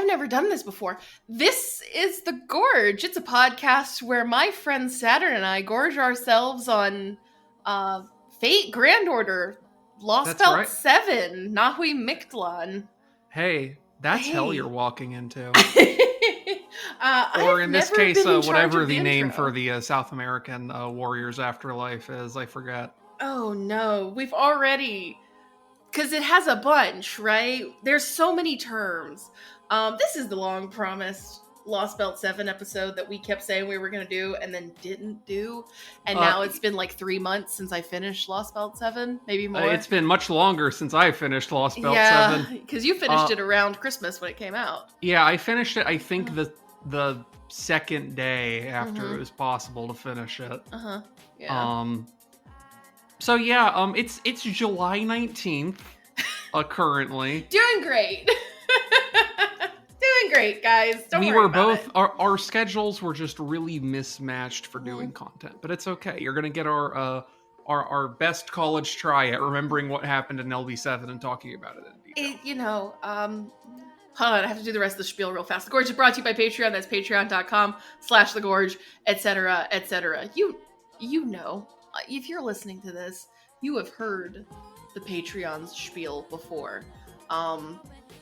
I've never done this before. This is The Gorge. It's a podcast where my friend Saturn and I gorge ourselves on Fate Grand Order, LostBelt 7, Nahui Mictlan. Hey, that's hell you're walking into. Or in this case, whatever the name for the South American Warriors Afterlife is, I forget. Oh no, we've already... Because it has a bunch, right? There's so many terms. This is the long-promised LostBelt 7 episode that we kept saying we were going to do and then didn't do. And now it's been like 3 months since I finished LostBelt 7, maybe more. It's been much longer since I finished LostBelt 7. Yeah, because you finished it around Christmas when it came out. Yeah, I finished it, I think, the second day after it was possible to finish it. Yeah. So yeah, it's July 19th, currently. Doing great. Doing great, guys. Don't worry we were about both, our schedules were just really mismatched for doing content, but it's okay. You're gonna get our best college try at remembering what happened in LB7 and talking about it in detail. Hold on, I have to do the rest of the spiel real fast. The Gorge is brought to you by Patreon. That's patreon.com/thegorge, etc., etc. You know, if you're listening to this, you have heard the Patreon's spiel before.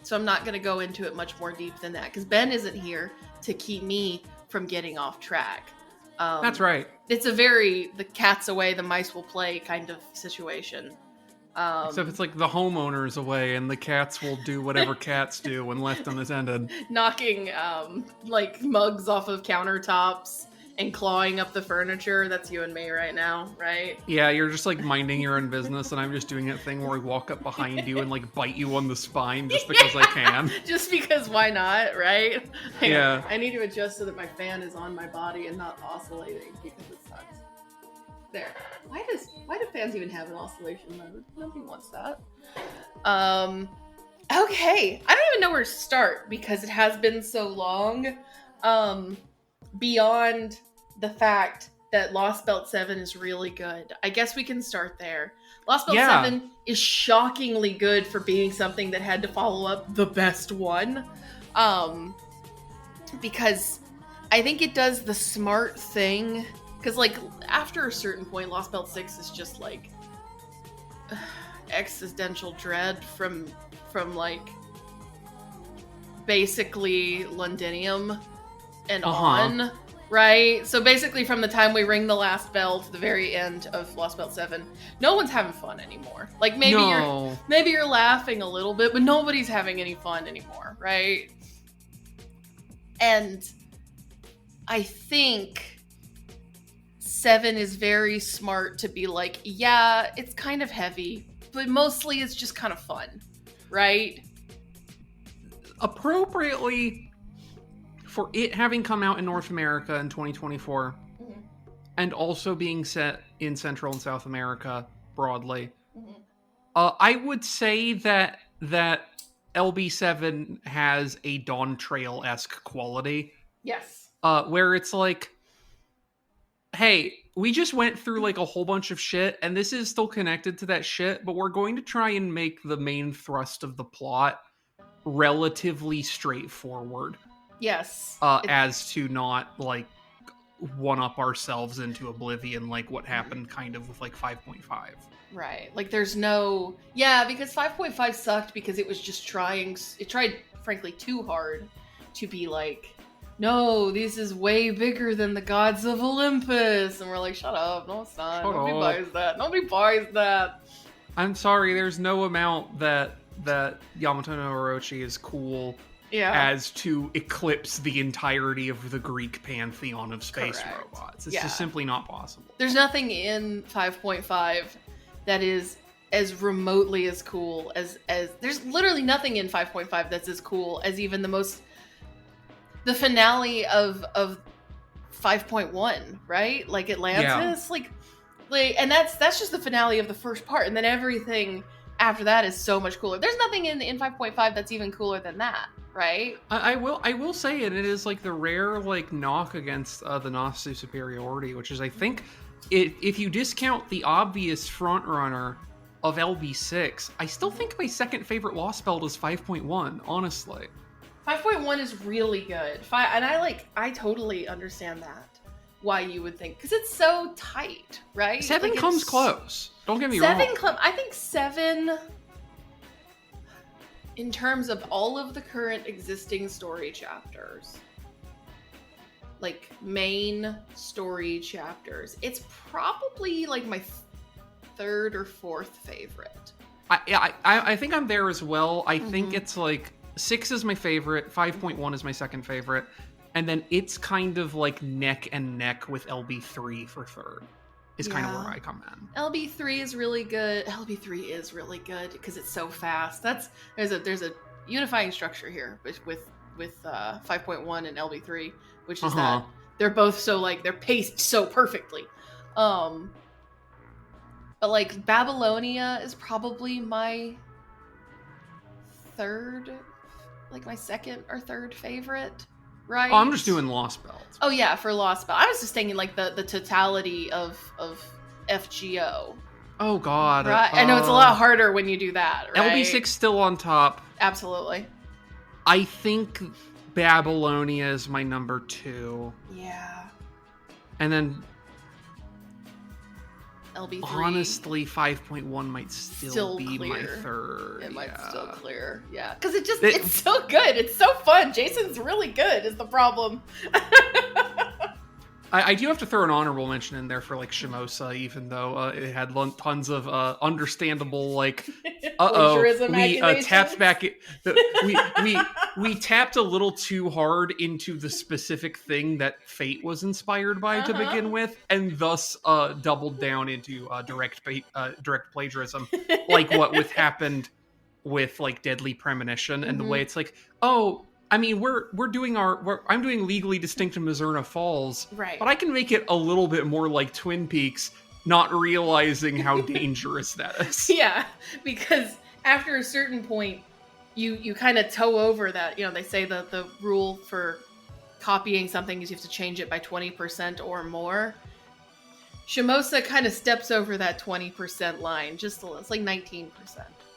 So I'm not going to go into it much more deep than that, because Ben isn't here to keep me from getting off track. That's right. It's a very the cat's away, the mice will play kind of situation. Except it's like the homeowner's away and the cats will do whatever cats do when left unattended. Knocking like mugs off of countertops and clawing up the furniture. That's you and me right now, right? Yeah, you're just like minding your own business and I'm just doing that thing where I walk up behind you and like bite you on the spine just because I can. Just because why not, right? Yeah. I need to adjust so that my fan is on my body and not oscillating because it sucks. There. Why do fans even have an oscillation mode? Nobody wants that. Okay. I don't even know where to start because it has been so long. Beyond the fact that LostBelt 7 is really good. I guess we can start there. LostBelt 7 is shockingly good for being something that had to follow up the best one. Because I think it does the smart thing. Because, like, after a certain point, LostBelt 6 is just, like, existential dread from like, basically Londinium and on, right? So basically from the time we ring the last bell to the very end of LostBelt 7, no one's having fun anymore. Like, maybe you're laughing a little bit, but nobody's having any fun anymore, right? And I think 7 is very smart to be like, yeah, it's kind of heavy, but mostly it's just kind of fun, right? Appropriately, for it having come out in North America in 2024, and also being set in Central and South America broadly, I would say that LB7 has a Dawn Trail-esque quality. Yes. Where it's like, hey, we just went through like a whole bunch of shit, and this is still connected to that shit, but we're going to try and make the main thrust of the plot relatively straightforward. Yes. As to not like one-up ourselves into oblivion like what happened kind of with like 5.5. Right. Like there's no... Yeah, because 5.5 sucked because it was just it tried, frankly, too hard to be like, no, this is way bigger than the gods of Olympus. And we're like, shut up. No, it's not. Nobody buys that. Nobody buys that. I'm sorry, there's no amount that Yamato no Orochi is cool as to eclipse the entirety of the Greek pantheon of space robots. It's just simply not possible. There's nothing in 5.5 that is as remotely as cool as there's literally nothing in 5.5 that's as cool as even the finale of 5.1, right? Like Atlantis, like, and that's just the finale of the first part, and then everything after that is so much cooler. There's nothing in 5.5 that's even cooler than that, right? I will say it is like the rare like knock against the Nasu superiority, which is I think if you discount the obvious frontrunner of LB6, I still think my second favorite LostBelt is 5.1, honestly. 5.1 is really good. And I totally understand that. Why you would think, because it's so tight, right? 7 comes close. Don't get me wrong. I think 7, in terms of all of the current existing story chapters, like main story chapters, it's probably like my 3rd or 4th favorite. I think I'm there as well. I think it's like 6 is my favorite, 5.1 is my 2nd favorite, and then it's kind of like neck and neck with LB3 for 3rd. Is kind of where I come in. LB3 is really good. LB3 is really good because it's so fast. There's a unifying structure here with 5.1 and LB3, which is that they're both so like they're paced so perfectly. But like Babylonia is probably my 3rd, like my 2nd or 3rd favorite, right? Oh, I'm just doing LostBelt. Oh yeah, for LostBelt. I was just thinking like the totality of FGO. Oh god. Right. I know it's a lot harder when you do that, right? LB6 still on top. Absolutely. I think Babylonia is my number 2. Yeah. And then LB3. Honestly, 5.1 might still be clear. My 3rd. It might still clear. Yeah. Because it's so good. It's so fun. Jason's really good is the problem. I do have to throw an honorable mention in there for like Shimosa, even though it had tons of understandable like we tapped back. We tapped a little too hard into the specific thing that Fate was inspired by to begin with, and thus doubled down into direct plagiarism, like what happened with like Deadly Premonition, and the way it's like, oh. I mean, I'm doing Legally Distinct in Mizurna Falls, right? But I can make it a little bit more like Twin Peaks, not realizing how dangerous that is. Yeah, because after a certain point, you kind of toe over that. You know, they say that the rule for copying something is you have to change it by 20% or more. Shimosa kind of steps over that 20% line, just a little. It's like 19%,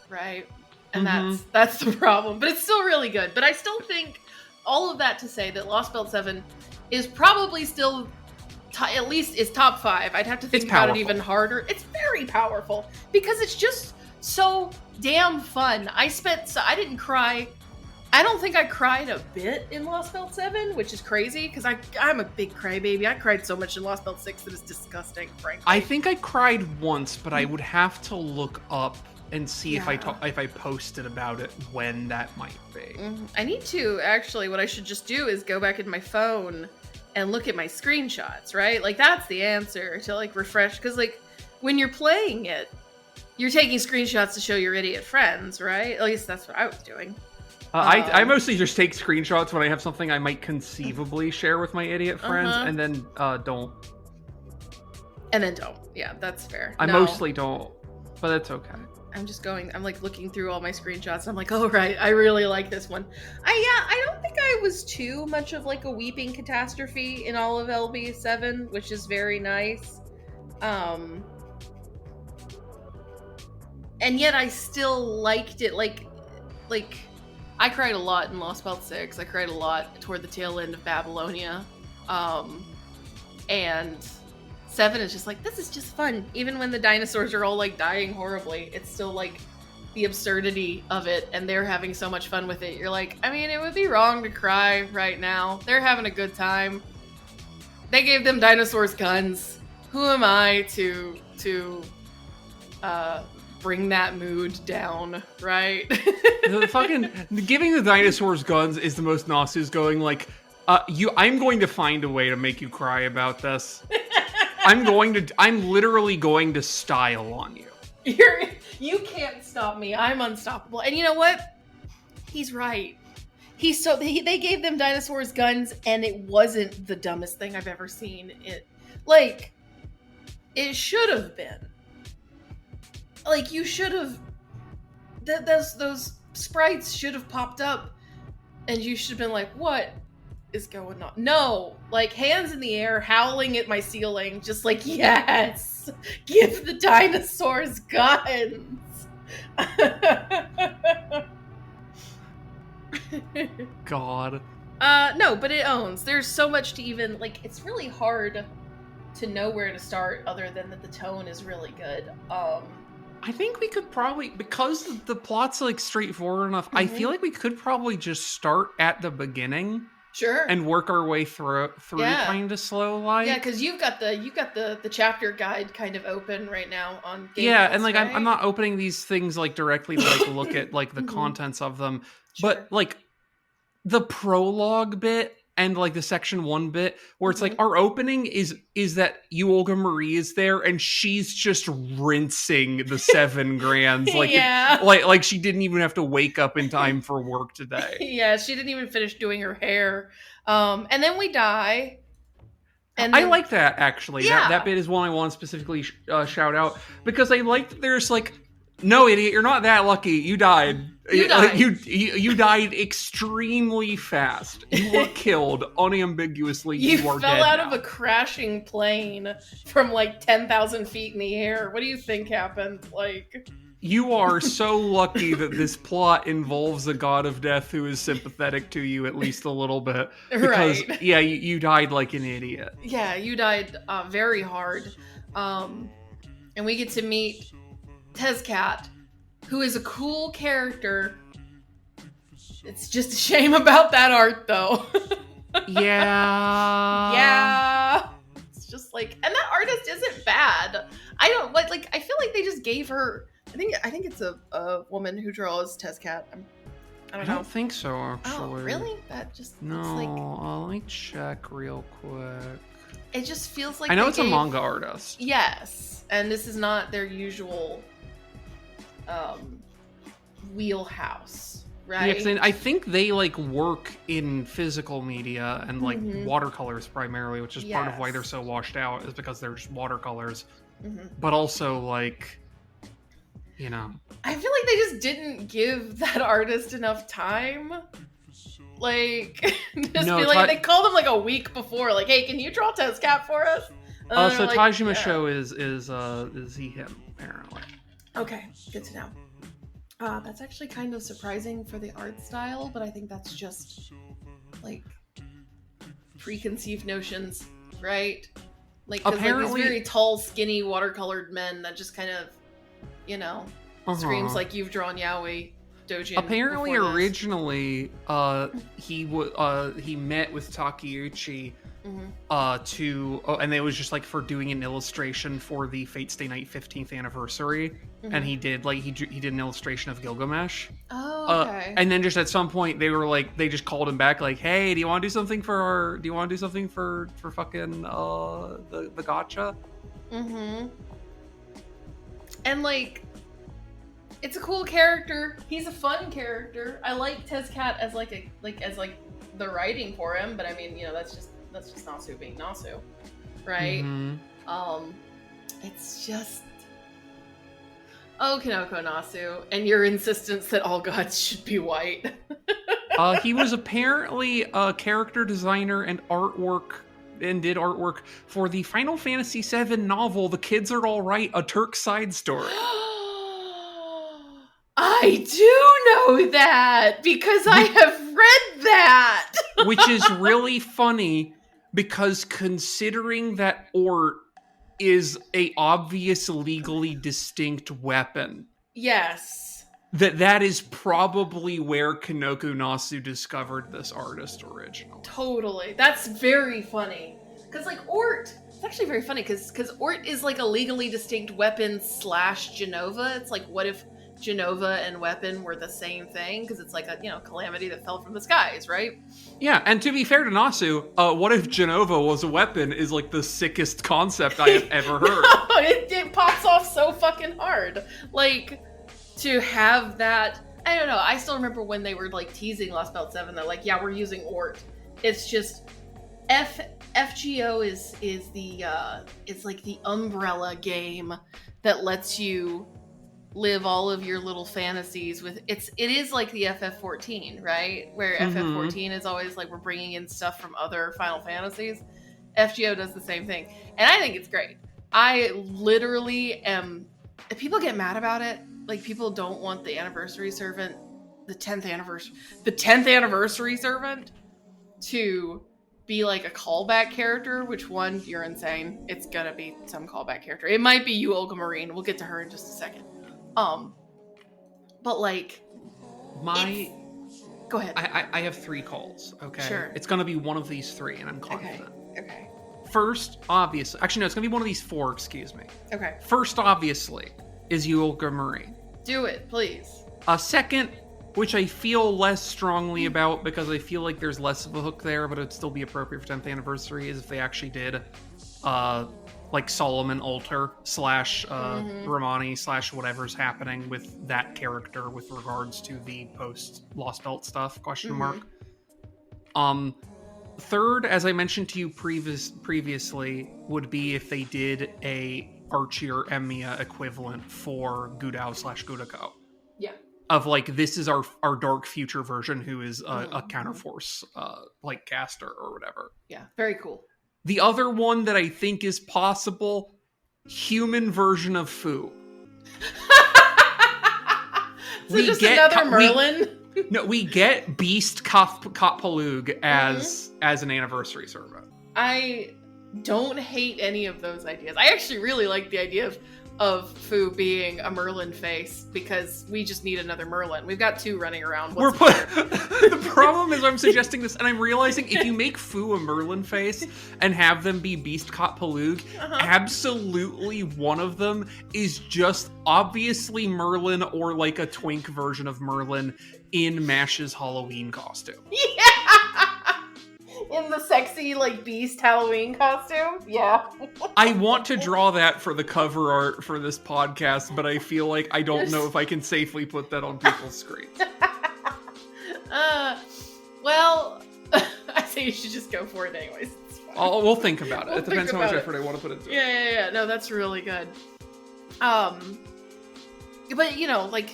right? And that's the problem. But it's still really good. But I still think all of that to say that LostBelt 7 is probably still, at least is top 5. I'd have to think about it even harder. It's very powerful because it's just so damn fun. I didn't cry. I don't think I cried a bit in LostBelt 7, which is crazy because I'm a big crybaby. I cried so much in LostBelt 6 that it's disgusting, frankly. I think I cried once, but I would have to look up and see if I posted about it when that might be. I need to, actually. What I should just do is go back in my phone and look at my screenshots, right? Like, that's the answer to, like, refresh. Because, like, when you're playing it, you're taking screenshots to show your idiot friends, right? At least that's what I was doing. I mostly just take screenshots when I have something I might conceivably share with my idiot friends, and then don't. And then don't. Yeah, that's fair. I mostly don't, but that's okay. I'm like looking through all my screenshots. And I'm like, oh, right. I really like this one. I don't think I was too much of like a weeping catastrophe in all of LB7, which is very nice. And yet I still liked it. Like I cried a lot in LostBelt 6. I cried a lot toward the tail end of Babylonia. And 7 is just like, this is just fun. Even when the dinosaurs are all like dying horribly, it's still like the absurdity of it, and they're having so much fun with it. You're like, I mean, it would be wrong to cry right now. They're having a good time. They gave them dinosaurs guns. Who am I to bring that mood down, right? The fucking giving the dinosaurs guns is the most Nasu's going like, I'm going to find a way to make you cry about this. I'm literally going to style on you. You can't stop me. I'm unstoppable. And you know what? He's right. They gave them dinosaurs guns, and it wasn't the dumbest thing I've ever seen. It should have been. Like, you should have. Those sprites should have popped up, and you should have been like, what is going on? No, like, hands in the air, howling at my ceiling, just like, yes, give the dinosaurs guns. God. No, but it owns. There's so much to even, like, it's really hard to know where to start other than that the tone is really good. I think we could probably, because the plot's like straightforward enough, I feel like we could probably just start at the beginning. Sure. And work our way through kind of slow, like. Yeah, because you've got the chapter guide kind of open right now on Game Yeah, Pass, and like right? I'm not opening these things like directly to like look at like the contents of them, but like the prologue bit and like the section 1 bit where it's like our opening is that Olga Marie is there and she's just rinsing the 7 grands like like she didn't even have to wake up in time for work today. Yeah, she didn't even finish doing her hair. And then we die. And I like that, actually. Yeah. That bit is one I want to specifically shout out because I like that there's like, no, idiot, you're not that lucky. You died. You died. You died extremely fast. You were killed unambiguously. You are fell dead out now. of a crashing plane from like 10,000 feet in the air. What do you think happened? Like, you are so lucky that this plot involves a god of death who is sympathetic to you at least a little bit. Because, yeah, you died like an idiot. Yeah, you died very hard. And we get to meet Tezcat, who is a cool character. It's just a shame about that art, though. Yeah. Yeah. It's just like, and that artist isn't bad. I don't like. I feel like they just gave her. I think it's a woman who draws Tezcat. I don't think so, actually. Oh, really? That just no. Like, let me check real quick. It just feels like I know it's a manga artist. Yes, and this is not their usual wheelhouse, right? Yeah, I think they like work in physical media and like watercolors primarily, which is part of why they're so washed out, is because they're just watercolors. But also like, you know, I feel like they just didn't give that artist enough time. Like, they called him like a week before, like, hey, can you draw Tezcat for us? So like, Tajima Show is he him, apparently. Okay, good to know. That's actually kind of surprising for the art style, but I think that's just like preconceived notions, right? Like, apparently, like, these very tall, skinny, watercolored men that just kind of, you know, screams like you've drawn Yaoi Dojin. Apparently, originally, he met with Takeuchi and it was just like for doing an illustration for the Fate Stay Night 15th anniversary, and he did an illustration of Gilgamesh. Oh, okay. And then just at some point they just called him back like, hey, do you want to do something for fucking the gacha? And like, it's a cool character. He's a fun character. I like Tezcat as the writing for him, but I mean, you know, that's just Nasu being Nasu, right? It's just Kinoko Nasu, and your insistence that all gods should be white. He was apparently a character designer and did artwork for the Final Fantasy VII novel The Kids Are All Right, a Turk side story. I do know that because I have read that. Which is really funny because considering that Ort is a obvious legally distinct weapon. Yes. That is probably where Kinoko Nasu discovered this artist originally. Totally. That's very funny. Because like Ort, it's actually very funny because Ort is like a legally distinct weapon / Genova. It's like, what if Genova and weapon were the same thing? Because it's like a, you know, calamity that fell from the skies, right? Yeah, and to be fair to Nasu, what if Genova was a weapon is like the sickest concept I have ever heard. it pops off so fucking hard. Like, to have that, I don't know, I still remember when they were like teasing LostBelt 7, they're like, yeah, we're using Ort. It's just FGO is the it's like the umbrella game that lets you live all of your little fantasies with it is like the FF14, right? Where FF14 is always like, we're bringing in stuff from other Final Fantasies. FGO does the same thing, and I think it's great. I literally am. People get mad about it. Like, people don't want the Anniversary Servant the 10th anniversary servant to be like a callback character, which one, you're insane. It's gonna be some callback character. It might be you, Olga Marine. We'll get to her in just a second. But like go ahead. I have 3 calls, okay? Sure. It's gonna be one of these 3, and I'm confident. Okay. First, obviously, actually no, it's gonna be one of these 4, excuse me. Okay. First, obviously, is Yulka Marine. Do it, please. Second, which I feel less strongly about because I feel like there's less of a hook there, but it'd still be appropriate for 10th anniversary, is if they actually did like Solomon Alter / Romani / whatever's happening with that character with regards to the post LostBelt stuff, question mark. Third, as I mentioned to you previously, would be if they did a Archie or Emiya equivalent for Gudao / Gudako. Yeah. Of like, this is our dark future version who is a counterforce like caster or whatever. Yeah, very cool. The other one that I think is possible, human version of Fu. So just another Merlin? We get Beast Katpalug as an anniversary servant. I don't hate any of those ideas. I actually really like the idea of Fu being a Merlin face, because we just need another Merlin. We've got 2 running around. The problem is I'm suggesting this, and I'm realizing if you make Fu a Merlin face and have them be Beast Katpalug, absolutely one of them is just obviously Merlin or like a twink version of Merlin in Mash's Halloween costume. Yeah! In the sexy, like, Beast Halloween costume? Yeah. I want to draw that for the cover art for this podcast, but I feel like I don't know if I can safely put that on people's screens. Well, I say you should just go for it anyways. It's fine. We'll think about it. It depends how much effort I want to put into it. Yeah. No, that's really good. But, like,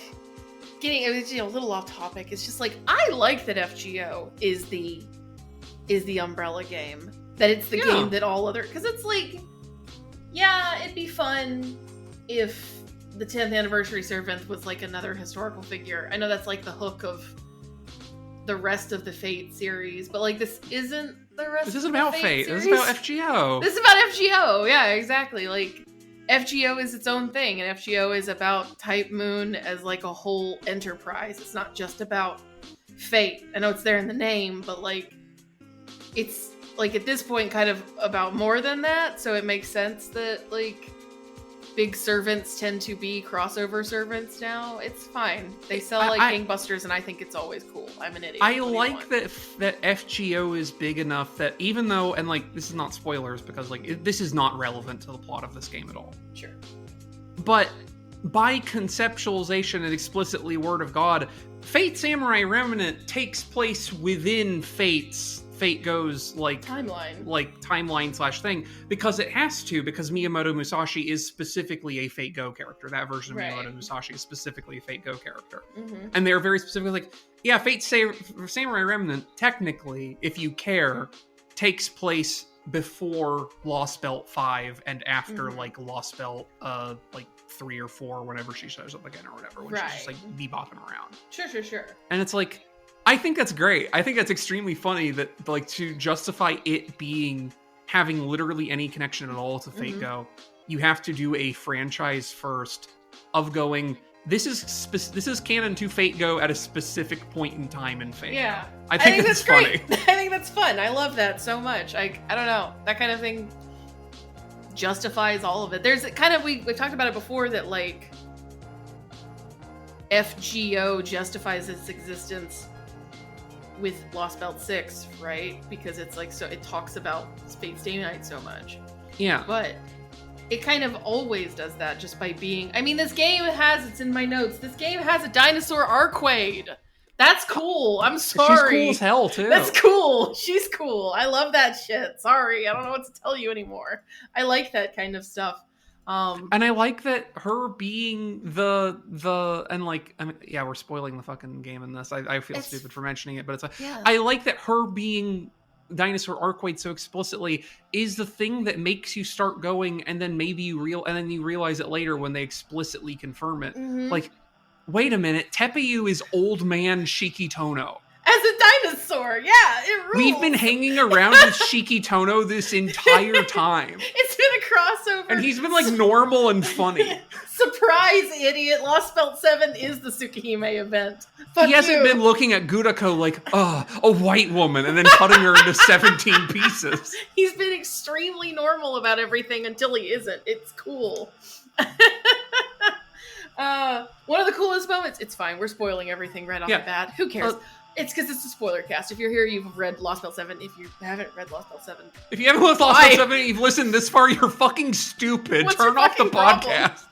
getting a little off topic, it's just like, I like that FGO is the umbrella game, that it's the game that all other, because it's like, yeah, it'd be fun if the 10th anniversary servant was like another historical figure. I know that's like the hook of the rest of the Fate series, but like, this isn't the rest. This isn't of the about Fate. series. This is about FGO. This is about FGO. Yeah, exactly. Like, FGO is its own thing, and FGO is about Type Moon as like a whole enterprise. It's not just about Fate. I know it's there in the name, but like, it's like at this point kind of about more than that, so it makes sense that like big servants tend to be crossover servants now. It's fine. They sell like gangbusters, and I think it's always cool. I'm an idiot. I like that FGO is big enough that even though, and like, this is not spoilers because like this is not relevant to the plot of this game at all. Sure. But by conceptualization and explicitly word of God, Fate Samurai Remnant takes place within Fate Go's like timeline / thing, because it has to, because Miyamoto Musashi is specifically a Fate Go character. That version of Miyamoto Musashi is specifically a Fate Go character. And they're very specifically like, yeah, Samurai Remnant, technically, if you care, takes place before LostBelt 5 and after like LostBelt 3 or 4, whenever she shows up again or whatever, when she's just like bebopping around. Sure. And it's like, I think that's great. I think that's extremely funny that, like, to justify it having literally any connection at all to Fate Go, you have to do a franchise first of going, this is canon to Fate Go at a specific point in time in Fate. Yeah. I think that's funny. I think that's fun. I love that so much. I don't know. That kind of thing justifies all of it. There's kind of, we've talked about it before, that like FGO justifies its existence with LostBelt 6, right? Because it's like, so it talks about Fate Stay Night so much. Yeah. But it kind of always does that just by being, I mean, this game has, it's in my notes, this game has a dinosaur Arquade. That's cool. I'm sorry. She's cool as hell, too. That's cool. She's cool. I love that shit. Sorry. I don't know what to tell you anymore. I like that kind of stuff. And I like that her being and like, I mean, yeah, we're spoiling the fucking game in this. I feel stupid for mentioning it, but it's like, I like that her being Dinosaur Arquade so explicitly is the thing that makes you start going, and then maybe you realize it later when they explicitly confirm it. Like, wait a minute, Tepeyu is old man Shikitono. As a dinosaur, yeah, it rules. We've been hanging around with Shikitono this entire time. It's been a crossover. And he's been, like, normal and funny. Surprise, idiot. LostBelt 7 is the Tsukihime event. Fuck he hasn't been looking at Gurako like, a white woman, and then cutting her into 17 pieces. He's been extremely normal about everything until he isn't. It's cool. One of the coolest moments, it's fine, we're spoiling everything right off the bat. Who cares? It's because it's a spoiler cast. If you're here, you've read LostBelt 7. If you haven't read LostBelt 7... If you haven't read LostBelt 7 and you've listened this far, you're fucking stupid. Turn off the podcast.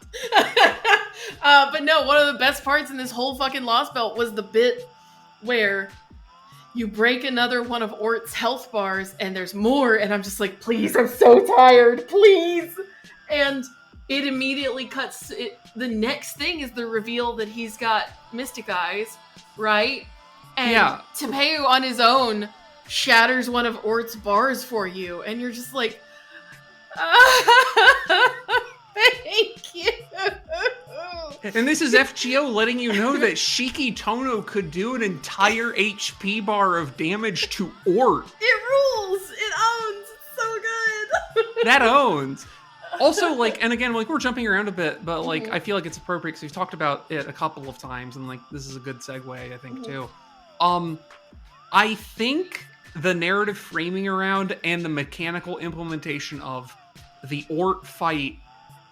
But no, one of the best parts in this whole fucking LostBelt was the bit where you break another one of Ort's health bars and there's more, and I'm just like, please, I'm so tired, please! And it immediately cuts... The next thing is the reveal that he's got mystic eyes, right? And Tepeyu on his own shatters one of Ort's bars for you, and you're just like, thank you. And this is FGO letting you know that Shikitono could do an entire HP bar of damage to Ort. It rules. It owns. It's so good. That owns. Also, like, and again, like, we're jumping around a bit, but, like, I feel like it's appropriate because we've talked about it a couple of times, and, like, this is a good segue, I think, too. I think the narrative framing around and the mechanical implementation of the Ort fight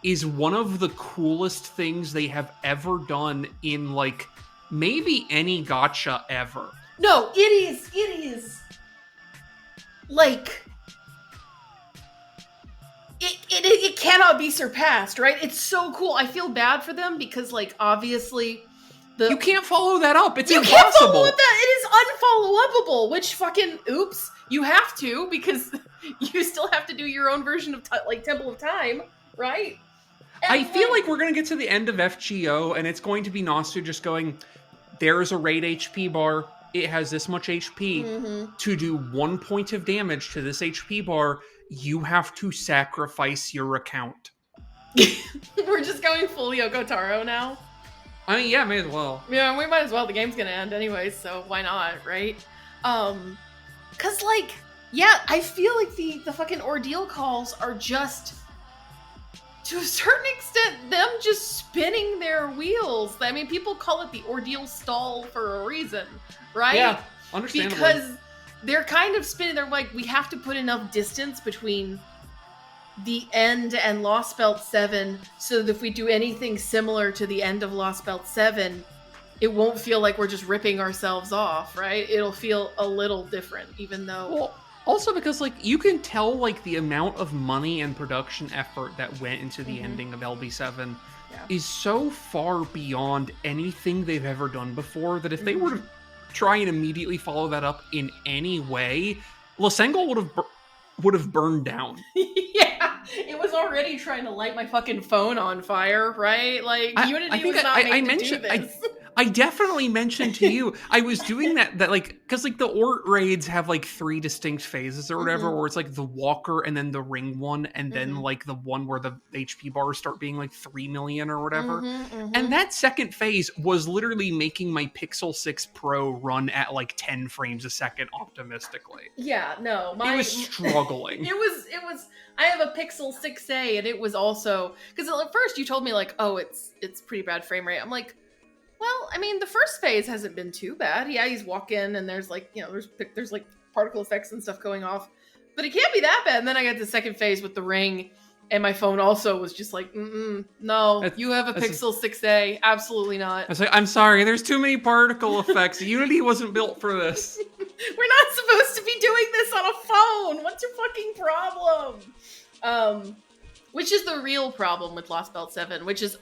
is one of the coolest things they have ever done in, like, maybe any gacha ever. No, it is. Like... It cannot be surpassed, right? It's so cool. I feel bad for them because, like, obviously... You can't follow that up. It's impossible. You can't follow up that. It is unfollow-upable, which fucking, oops, you have to, because you still have to do your own version of, like, Temple of Time, right? And I feel like we're going to get to the end of FGO, and it's going to be Nasu just going, there's a raid HP bar, it has this much HP. To do 1 point of damage to this HP bar, you have to sacrifice your account. We're just going full Yoko Taro now? I mean, yeah, may as well. Yeah, we might as well. The game's gonna end anyway, so why not, right? Cause, like, yeah, I feel like the fucking ordeal calls are just, to a certain extent, them just spinning their wheels. I mean, people call it the ordeal stall for a reason, right? Yeah, understandably. Because they're kind of spinning, they're like, we have to put enough distance between the end and LostBelt 7 so that if we do anything similar to the end of LostBelt 7, it won't feel like we're just ripping ourselves off, right? It'll feel a little different, even though... Well, also because, like, you can tell, like, the amount of money and production effort that went into the ending of LB7 is so far beyond anything they've ever done before that if they were to try and immediately follow that up in any way, Lasengol would have burned down. Yeah, it was already trying to light my fucking phone on fire, right? Like, Unity was not made to do this. I definitely mentioned to you, I was doing that like, because, like, the Ort raids have, like, 3 distinct phases or whatever, where it's, like, the Walker and then the Ring one, and then, like, the one where the HP bars start being, like, 3 million or whatever. And that second phase was literally making my Pixel 6 Pro run at, like, 10 frames a second optimistically. Yeah, no. It was struggling. It was, I have a Pixel 6a, and it was also, because at first you told me, like, oh, it's pretty bad frame rate. I'm like, well, I mean, the first phase hasn't been too bad. Yeah, he's walking and there's, like, you know, there's like particle effects and stuff going off, but it can't be that bad. And then I got the second phase with the Ring, and my phone also was just like, no, you have a Pixel 6a, absolutely not. I was like, I'm sorry, there's too many particle effects. Unity wasn't built for this. We're not supposed to be doing this on a phone. What's your fucking problem? Which is the real problem with LostBelt 7, which is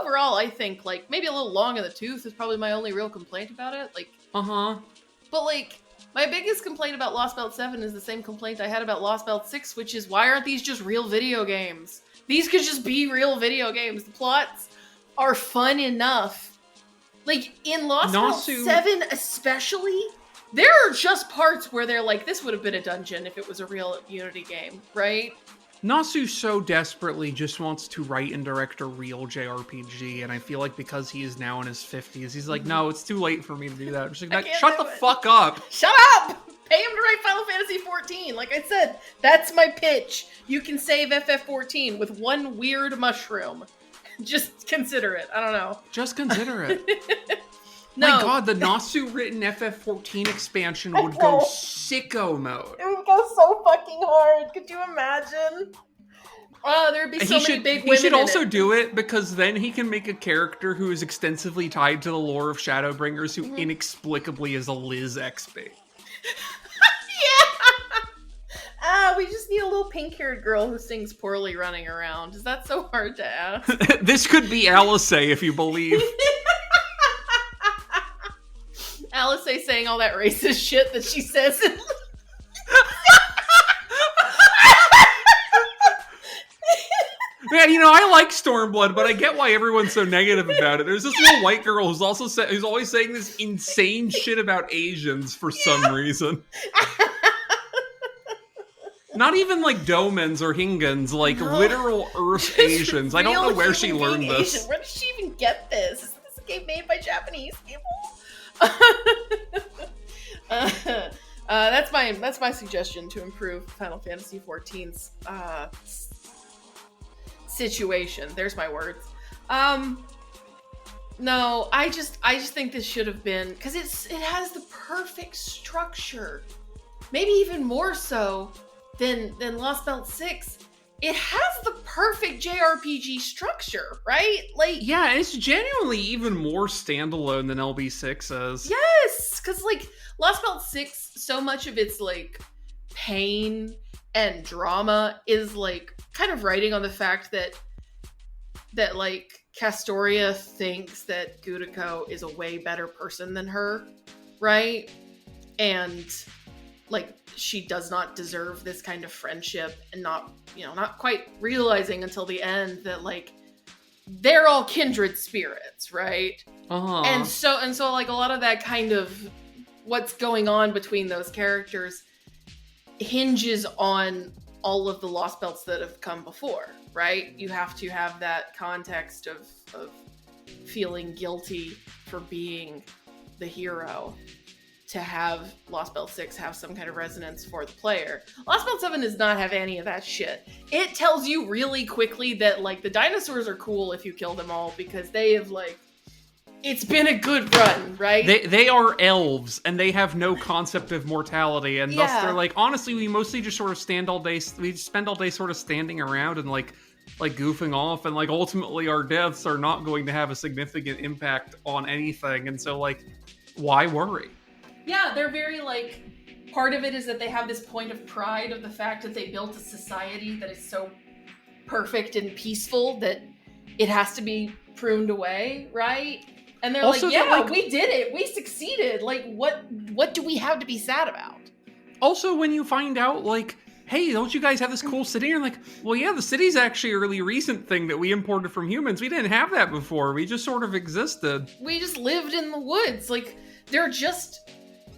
overall, I think, like, maybe a little long in the tooth is probably my only real complaint about it. Like, but, like, my biggest complaint about LostBelt 7 is the same complaint I had about LostBelt 6, which is, why aren't these just real video games? These could just be real video games. The plots are fun enough. Like, in LostBelt 7 especially, there are just parts where they're like, this would have been a dungeon if it was a real Unity game, right? Nasu so desperately just wants to write and direct a real JRPG, and I feel like because he is now in his 50s, he's like, no, it's too late for me to do that. I'm just like, shut the fuck up. Shut up! Pay him to write Final Fantasy 14. Like I said, that's my pitch. You can save FF14 with one weird mushroom. Just consider it. I don't know. Just consider it. No. My god, the Nasu written FF14 expansion would go sicko mode. It would go so fucking hard. Could you imagine? There'd be so many big women. He should also do it because then he can make a character who is extensively tied to the lore of Shadowbringers who inexplicably is a Liz XP. Yeah! We just need a little pink-haired girl who sings poorly running around. Is that so hard to ask? This could be Alice, if you believe. Alice saying all that racist shit that she says. Man, I like Stormblood, but I get why everyone's so negative about it. There's this little white girl who's also who's always saying this insane shit about Asians for some reason. Not even like Domans or Hingans, like literal Earth Asians. I don't know where she learned this. Asian. Where did she even get this? Is this a game made by Japanese people? That's my suggestion to improve Final Fantasy XIV's situation. There's my words. No, I just think this should have been, because it has the perfect structure. Maybe even more so than LostBelt 6. It has the perfect JRPG structure, right? Like, yeah, it's genuinely even more standalone than LB6 is. Yes, because like LostBelt 6, so much of its like pain and drama is like kind of writing on the fact that like Castoria thinks that Gudiko is a way better person than her, right? And like she does not deserve this kind of friendship, and not quite realizing until the end that like they're all kindred spirits, right? Uh-huh. And so like a lot of that kind of what's going on between those characters hinges on all of the Lost Belts that have come before, right? You have to have that context of feeling guilty for being the hero to have LostBelt 6 have some kind of resonance for the player. LostBelt 7 does not have any of that shit. It tells you really quickly that like the dinosaurs are cool if you kill them all, because they have like, it's been a good run, right? They are elves, and they have no concept of mortality, and thus they're like, honestly, we mostly just sort of spend all day sort of standing around and like goofing off, and like ultimately our deaths are not going to have a significant impact on anything, and so like, why worry? Yeah, they're very like, part of it is that they have this point of pride of the fact that they built a society that is so perfect and peaceful that it has to be pruned away, right? And they're also, like, yeah, like, we did it. We succeeded. Like, what do we have to be sad about? Also, when you find out, like, hey, don't you guys have this cool city? You're like, well, yeah, the city's actually a really recent thing that we imported from humans. We didn't have that before. We just sort of existed. We just lived in the woods. Like, they're just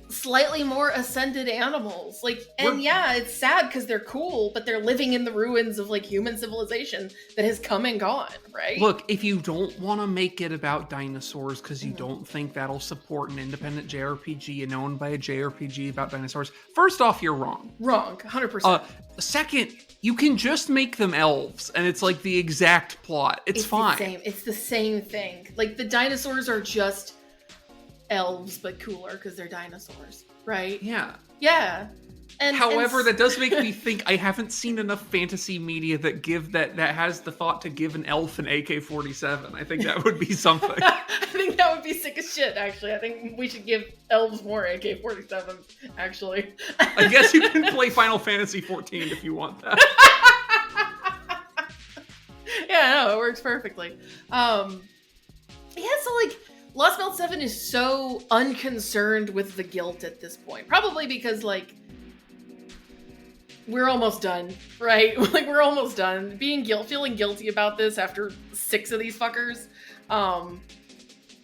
slightly more ascended animals. Like, and yeah, it's sad because they're cool, but they're living in the ruins of like human civilization that has come and gone, right? Look, if you don't want to make it about dinosaurs because you don't think that'll support an independent JRPG and owned by a JRPG about dinosaurs, first off, you're wrong. Wrong, 100%. Second, you can just make them elves, and it's like the exact plot. It's fine. It's the same thing. Like, the dinosaurs are just elves, but cooler because they're dinosaurs, right? Yeah. Yeah. However, that does make me think I haven't seen enough fantasy media that has the thought to give an elf an AK-47. I think that would be something. I think that would be sick as shit, actually. I think we should give elves more AK-47, actually. I guess you can play Final Fantasy 14 if you want that. Yeah, no, it works perfectly. Yeah, so like, LostBelt 7 is so unconcerned with the guilt at this point. Probably because, like, we're almost done, right? Like, we're almost done. Feeling guilty about this after 6 of these fuckers,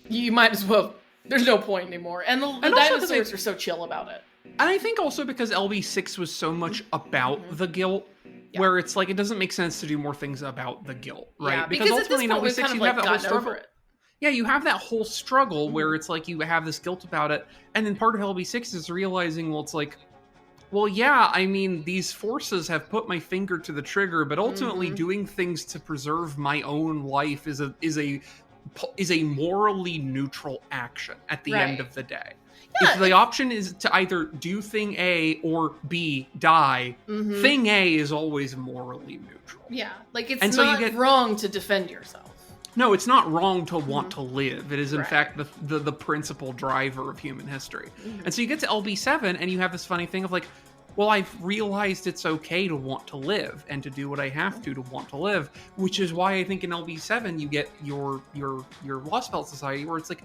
you might as well, there's no point anymore. And the dinosaurs are so chill about it. And I think also because LB6 was so much about the guilt, where it's like, it doesn't make sense to do more things about the guilt, right? Yeah, because ultimately in LB6, you have that whole struggle. Yeah, you have that whole struggle where it's like, you have this guilt about it. And then part of LB6 is realizing, well, it's like, well, yeah, I mean, these forces have put my finger to the trigger, but ultimately doing things to preserve my own life is a morally neutral action at the end of the day. Yeah, if the option is to either do thing A or B, die, thing A is always morally neutral. Yeah, like it's not wrong to defend yourself. No, it's not wrong to want to live. It is, in fact, the principal driver of human history. And so you get to LB7, and you have this funny thing of like, well, I've realized it's okay to want to live and to do what I have to want to live, which is why I think in LB7 you get your LostBelt society, where it's like,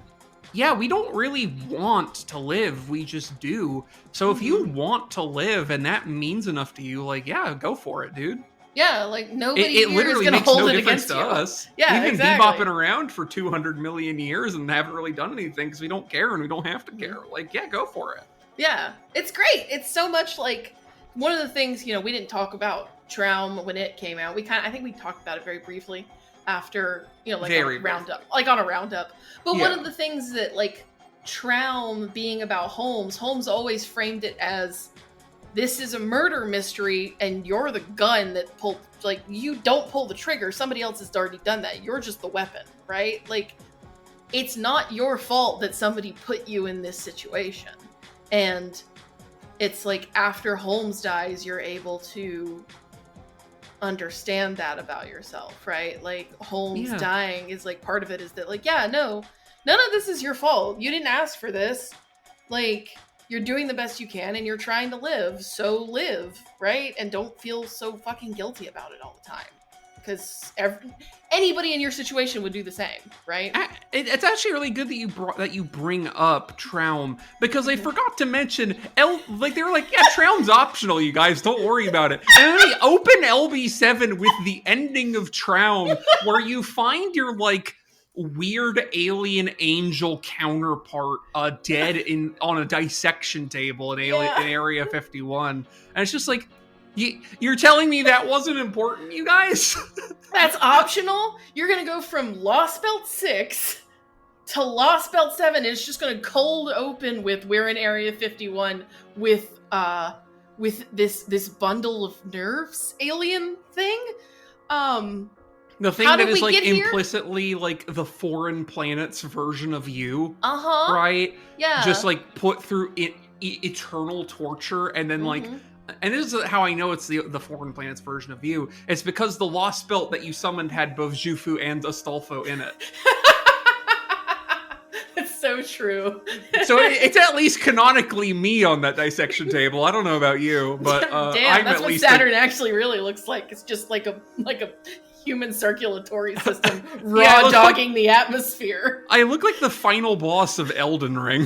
yeah, we don't really want to live, we just do. So if you want to live and that means enough to you, like, yeah, go for it, dude. Yeah, like nobody here is going to hold it against you. Us. Yeah, we've been bebopping around for 200 million years and haven't really done anything because we don't care and we don't have to care. Like, yeah, go for it. Yeah, it's great. It's so much like one of the things, we didn't talk about Traum when it came out. I think we talked about it very briefly after, like on a roundup. But one of the things that like Traum being about Holmes always framed it as, this is a murder mystery, and you're the gun that pulled, like, you don't pull the trigger. Somebody else has already done that. You're just the weapon, right? Like, it's not your fault that somebody put you in this situation. And it's like, after Holmes dies, you're able to understand that about yourself, right? Like, Holmes dying is like, part of it is that, like, yeah, no, none of this is your fault. You didn't ask for this. Like, you're doing the best you can and you're trying to live, so live, right? And don't feel so fucking guilty about it all the time. Because anybody in your situation would do the same, right? It's actually really good that you bring up Traum, because I forgot to mention, they were like, yeah, Traum's optional, you guys, don't worry about it. And then they open LB7 with the ending of Traum, where you find your, like, weird alien angel counterpart dead on a dissection table in Area 51. And it's just like, you're telling me that wasn't important, you guys? That's optional? You're gonna go from LostBelt 6 to LostBelt 7, it's just gonna cold open with, we're in Area 51 with this bundle of nerves alien thing? The thing that is, like, implicitly, like, the foreign planet's version of you. Right? Yeah. Just, like, put through eternal torture, and then, like... And this is how I know it's the foreign planet's version of you. It's because the LostBelt that you summoned had both Jufu and Astolfo in it. That's so true. So it's at least canonically me on that dissection table. I don't know about you, but damn, that's what Saturn actually really looks like. It's just like a human circulatory system raw dogging the atmosphere. I look like the final boss of Elden Ring.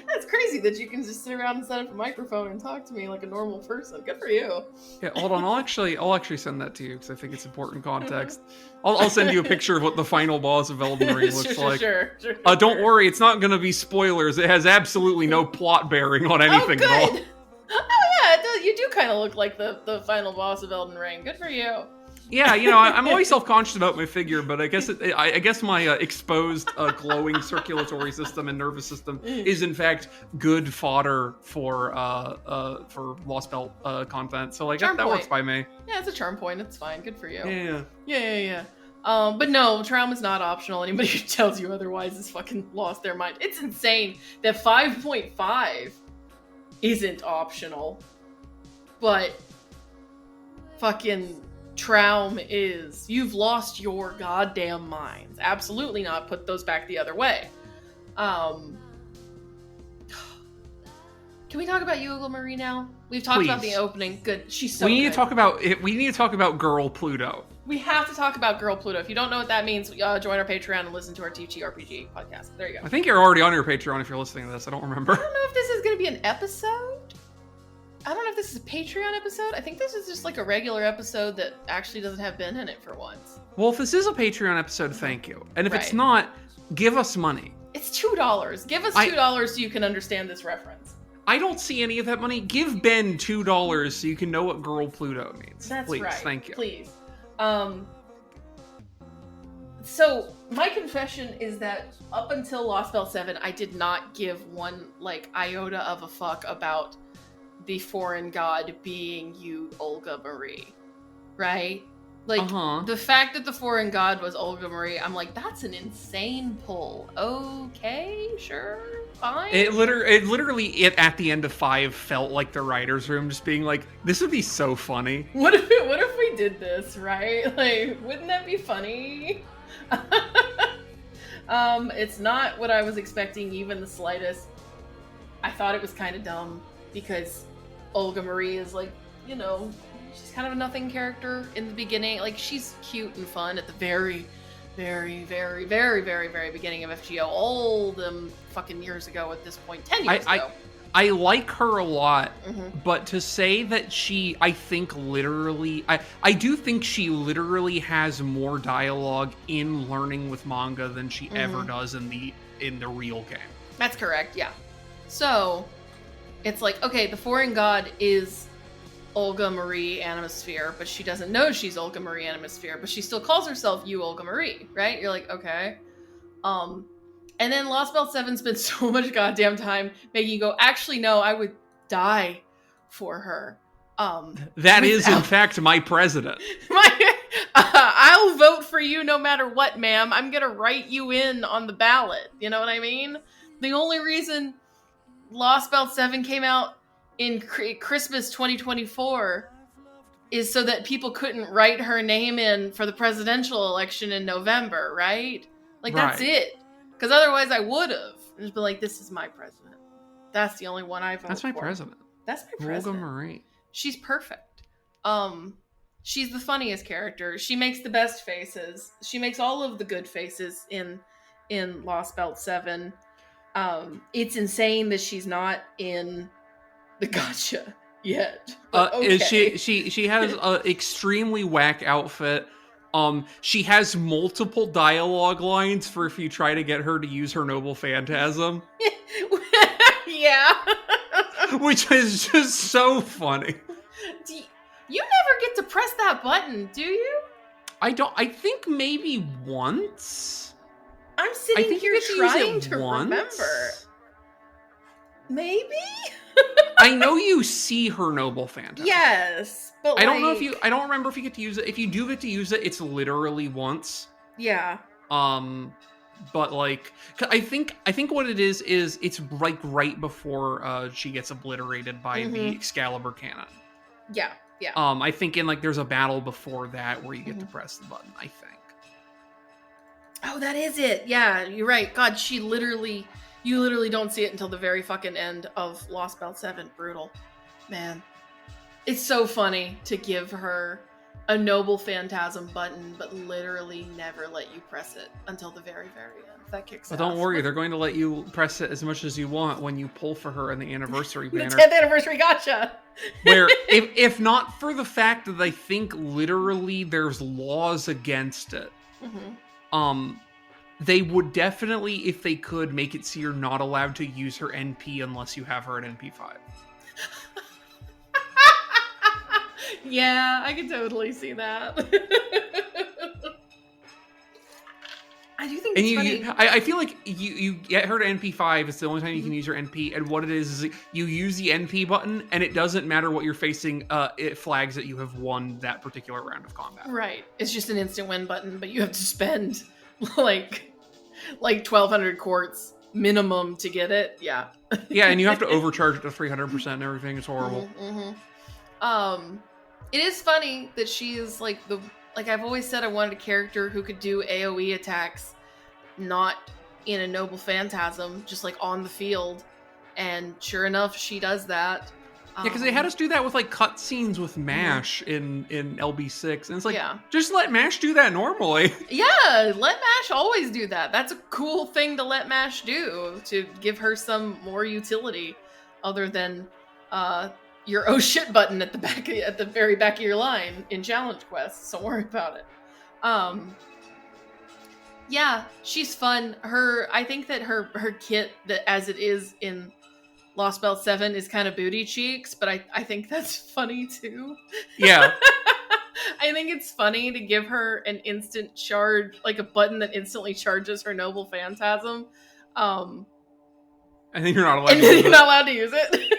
That's crazy that you can just sit around and set up a microphone and talk to me like a normal person. Good for you. Yeah, hold on. I'll actually send that to you because I think it's important context. I'll send you a picture of what the final boss of Elden Ring looks like. Sure. Don't worry, it's not going to be spoilers. It has absolutely no plot bearing on anything at all. Oh yeah, you do kind of look like the final boss of Elden Ring. Good for you. Yeah, I'm always self-conscious about my figure, but I guess my exposed glowing circulatory system and nervous system is in fact good fodder for LostBelt content. So like that works by me. Yeah, it's a charm point. It's fine. Good for you. Yeah. But no, Traum is not optional. Anybody who tells you otherwise has fucking lost their mind. It's insane that 5.5 isn't optional, but fucking Traum is. You've lost your goddamn minds. Absolutely not. Put those back the other way. Can we talk about Yugo Marie now? We've talked about the opening. Good. She's so good. We need to talk about Girl Pluto. We have to talk about Girl Pluto. If you don't know what that means, join our Patreon and listen to our TTRPG podcast. There you go. I think you're already on your Patreon if you're listening to this. I don't remember. I don't know if this is going to be an episode. I don't know if this is a Patreon episode. I think this is just like a regular episode that actually doesn't have Ben in it for once. Well, if this is a Patreon episode, thank you. And if it's not, give us money. It's $2. Give us $2 so you can understand this reference. I don't see any of that money. Give Ben $2 so you can know what girl Pluto means. That's Please, right. thank you. Please. So my confession is that up until LostBelt 7, I did not give one like iota of a fuck about the foreign god being you, Olga Marie. Right? Like, the fact that the foreign god was Olga Marie, I'm like, that's an insane pull. Okay, sure, fine. It literally at the end of 5 felt like the writer's room just being like, this would be so funny. What if we did this, right? Like, wouldn't that be funny? It's not what I was expecting, even the slightest. I thought it was kind of dumb because Olga Marie is like, you know, she's kind of a nothing character in the beginning. Like, she's cute and fun at the very, very, very, very, very, very beginning of FGO. All them fucking years ago at this point, 10 years ago. I like her a lot, but to say that I do think she literally has more dialogue in learning with manga than she ever does in the real game. That's correct, yeah. So, it's like, okay, the foreign god is Olga Marie Animasphere, but she doesn't know she's Olga Marie Animasphere, but she still calls herself you, Olga Marie, right? You're like, okay. And then LostBelt 7 spent so much goddamn time making you go, actually, no, I would die for her. That is, in fact, my president. I'll vote for you no matter what, ma'am. I'm gonna write you in on the ballot. You know what I mean? The only reason LostBelt 7 came out in Christmas 2024 is so that people couldn't write her name in for the presidential election in November, right? Like, that's it. Because otherwise I would have. Just been like, this is my president. That's the only one I vote for. That's my president. That's my president. Olga Marie. She's perfect. She's the funniest character. She makes the best faces. She makes all of the good faces in LostBelt 7. It's insane that she's not in the gacha yet. Okay. She has an extremely whack outfit. She has multiple dialogue lines for if you try to get her to use her noble phantasm. Yeah. Which is just so funny. You never get to press that button, do you? I think maybe once. I'm sitting here trying to remember. Maybe? I know you see her noble phantasm. Yes, but I don't know I don't remember if you get to use it. If you do get to use it, it's literally once. Yeah. But like, I think what it is it's like right before she gets obliterated by the Excalibur cannon. Yeah. Yeah. I think there's a battle before that where you get to press the button, I think. Oh, that is it. Yeah, you're right. God, you literally don't see it until the very fucking end of LostBelt 7. Brutal. Man. It's so funny to give her a noble phantasm button, but literally never let you press it until the very, very end. That kicks But off. don't worry, they're going to let you press it as much as you want when you pull for her in the anniversary banner. The 10th anniversary gotcha! Where, if not for the fact that I think literally there's laws against it, they would definitely, if they could, make it so you're not allowed to use her NP unless you have her at NP5. Yeah, I can totally see that. I do think it's funny. I feel like you get her to NP5, it's the only time you can use her NP, and what it is you use the NP button, and it doesn't matter what you're facing, it flags that you have won that particular round of combat. Right. It's just an instant win button, but you have to spend like 1,200 quartz minimum to get it. Yeah. Yeah, and you have to overcharge it to 300% and everything. It's horrible. It is funny that she is like I've always said I wanted a character who could do AoE attacks, not in a noble phantasm, just like on the field. And sure enough, she does that. Yeah, because they had us do that with like cutscenes with MASH in LB6, and it's like, just let MASH do that normally. Yeah, let MASH always do that. That's a cool thing to let MASH do, to give her some more utility, other than your oh shit button at the very back of your line in challenge quests. Don't worry about it. Yeah, she's fun. I think that her kit, that as it is in LostBelt 7 is kind of booty cheeks, but I think that's funny too. Yeah. I think it's funny to give her an instant charge, like a button that instantly charges her noble phantasm. I think you're not allowed and to then use you're it. not allowed to use it.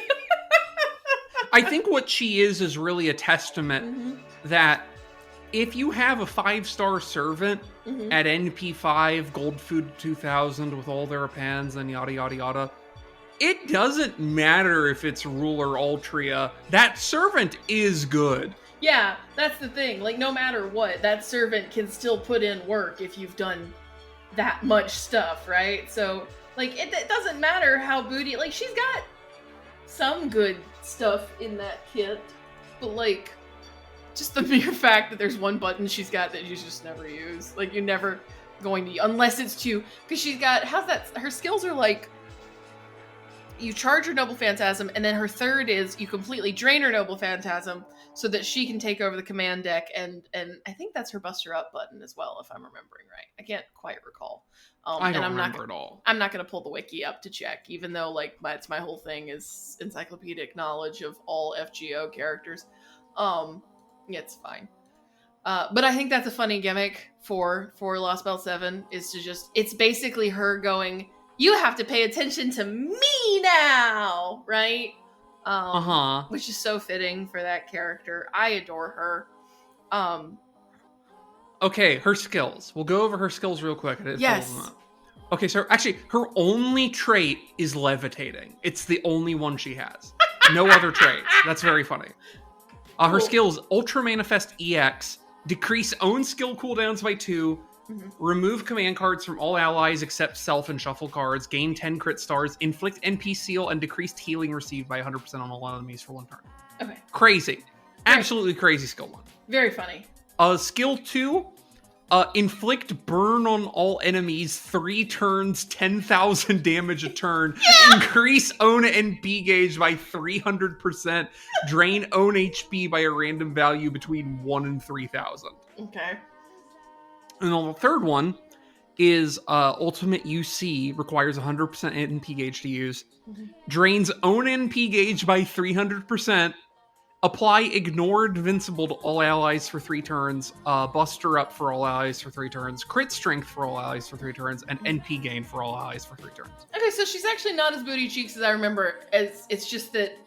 I think what she is really a testament that if you have a 5-star servant at NP5, Gold Food 2000 with all their pans and yada yada yada, it doesn't matter if it's Ruler Altria. That servant is good. Yeah, that's the thing. Like, no matter what, that servant can still put in work if you've done that much stuff, right? So, like, it doesn't matter how booty... Like, she's got some good stuff in that kit, but, like, just the mere fact that there's one button she's got that you just never use. Like, you're never going to... Unless it's to... Because she's got... How's that? Her skills are, like... You charge her Noble Phantasm, and then her third is you completely drain her Noble Phantasm so that she can take over the command deck, and I think that's her Buster Up button as well, if I'm remembering right. I can't quite recall. I don't remember at all. I'm not going to pull the wiki up to check, even though like it's my whole thing is encyclopedic knowledge of all FGO characters. It's fine. But I think that's a funny gimmick for LostBelt 7 is to just, it's basically her going, you have to pay attention to me now, right? Which is so fitting for that character. I adore her. Okay, her skills. We'll go over her skills real quick. Yes. Okay, so actually, her only trait is levitating. It's the only one she has. No other traits. That's very funny. Her skills, Ultra Manifest EX, decrease own skill cooldowns by 2, remove command cards from all allies except self and shuffle cards, gain 10 crit stars, inflict NP seal, and decreased healing received by 100% on all enemies for 1 turn. Okay. Crazy. Absolutely crazy skill 1. Very funny. Skill 2, inflict burn on all enemies 3 turns, 10,000 damage a turn, increase own NP gauge by 300%, drain own HP by a random value between 1 and 3,000. Okay. And then the third one is Ultimate UC, requires 100% NP gauge to use, drains own NP gauge by 300%, apply Ignored Invincible to all allies for 3 turns, Buster Up for all allies for 3 turns, Crit Strength for all allies for 3 turns, and NP Gain for all allies for 3 turns. Okay, so she's actually not as booty cheeks as I remember. It's just that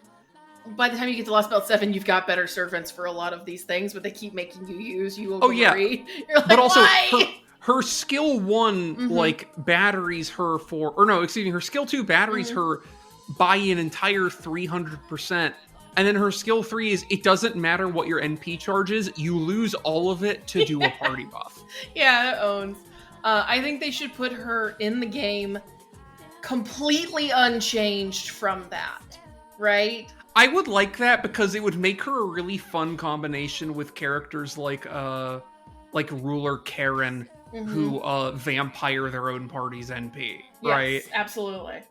by the time you get to LostBelt 7, you've got better servants for a lot of these things, but they keep making you use. You will agree. You're like, but also, why? her skill 1, like, batteries her for... Or no, excuse me, her skill 2 batteries her by an entire 300%. And then her skill 3 is, it doesn't matter what your NP charge is, you lose all of it to do a party buff. Yeah, it owns. I think they should put her in the game completely unchanged from that, right? I would like that because it would make her a really fun combination with characters like Ruler Karen, who vampire their own party's NP, right? Yes, absolutely.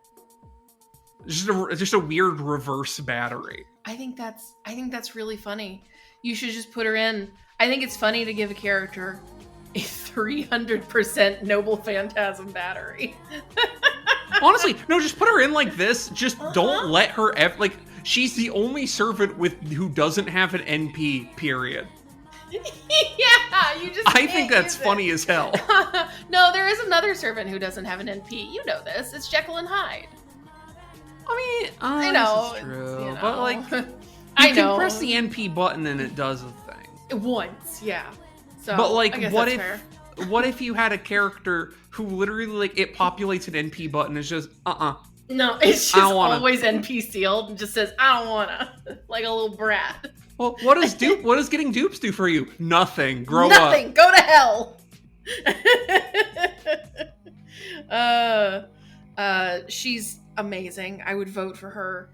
Just a weird reverse battery. I think that's really funny. You should just put her in. I think it's funny to give a character a 300% Noble Phantasm battery. Honestly, no, just put her in like this. Just don't let her like. She's the only servant who doesn't have an NP, period. Yeah, you just I think that's funny as hell. No, there is another servant who doesn't have an NP. You know this. It's Jekyll and Hyde. I mean, I know. This is true. You know. But like, I you know. can press the NP button and it does a thing. Once, yeah. So, but like, I guess what that's if fair. what if you had a character who literally like it populates an NP button? It's just No, it's just always NP sealed and just says, I don't wanna. Like a little brat. Well, what does getting dupes do for you? Nothing. Grow Nothing. up. Go to hell. She's amazing. I would vote for her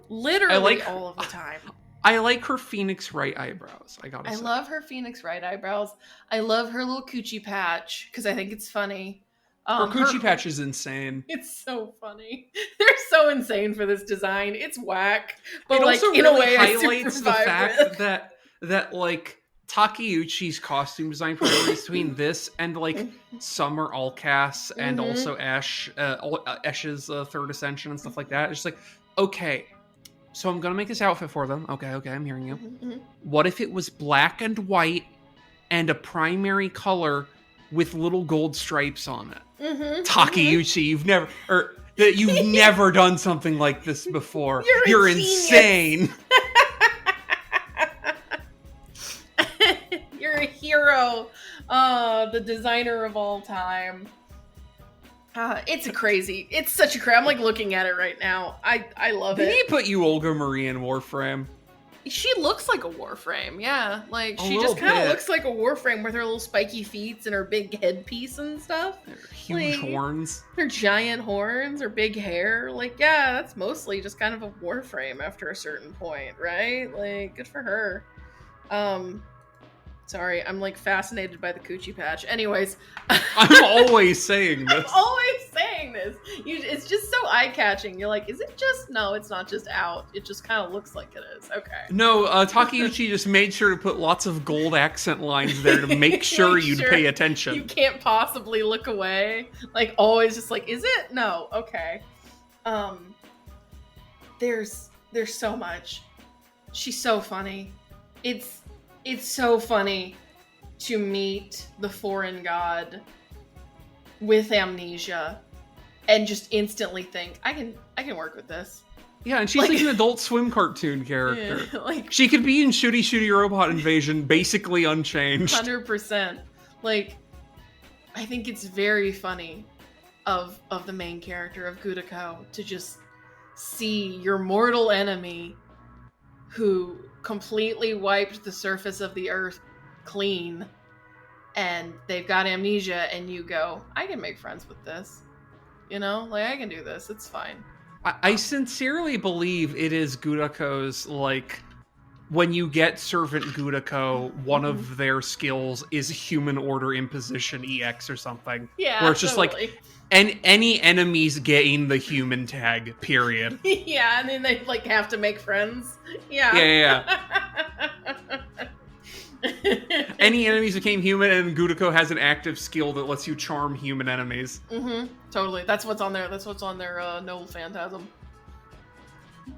literally all of the time. I like her Phoenix right eyebrows. I love her Phoenix right eyebrows. I love her little coochie patch because I think it's funny. Her coochie patch is insane. It's so funny. They're so insane for this design. It's whack, but it like also in really a way, highlights the fact that like Takeuchi's costume design priorities between this and like Summer Allcast and also Ash's Third Ascension and stuff like that. It's just like, okay, so I'm gonna make this outfit for them. Okay, I'm hearing you. What if it was black and white and a primary color with little gold stripes on it? Takeuchi, you've never done something like this before. You're insane. You're a hero. The designer of all time. It's such a crazy. I'm like looking at it right now. I love it. Did he put you Olga Marie in Warframe? She looks like a Warframe, yeah. Like, she A just little kind of bit. looks like a Warframe with her little spiky feet and her big headpiece and stuff. Huge horns. Her giant horns, her big hair. Like, yeah, that's mostly just kind of a Warframe after a certain point, right? Like, good for her. Sorry, I'm like fascinated by the coochie patch. Anyways. I'm always saying this. I'm always saying this. It's just so eye-catching. You're like, is it just... No, it's not just out. It just kind of looks like it is. Okay. No, Takeuchi just made sure to put lots of gold accent lines there to make sure you'd pay attention. You can't possibly look away. Like, always just like, is it? No. Okay. There's so much. She's so funny. It's so funny to meet the foreign god with amnesia and just instantly think, I can work with this. Yeah, and she's like an Adult Swim cartoon character. Yeah, like, she could be in Shooty Robot Invasion, basically unchanged. 100%. Like, I think it's very funny of the main character of Gudako to just see your mortal enemy who completely wiped the surface of the earth clean and they've got amnesia, and you go, I can make friends with this. You know? Like, I can do this. It's fine. I sincerely believe it is Gudako's, like, when you get Servant Gudako, one of their skills is Human Order Imposition EX or something. Yeah, where it's just totally. like, and any enemies gain the human tag, period. Yeah, and then they, like, have to make friends. Yeah. Yeah. Any enemies became human, and Gudako has an active skill that lets you charm human enemies. Totally. That's what's on their Noble Phantasm.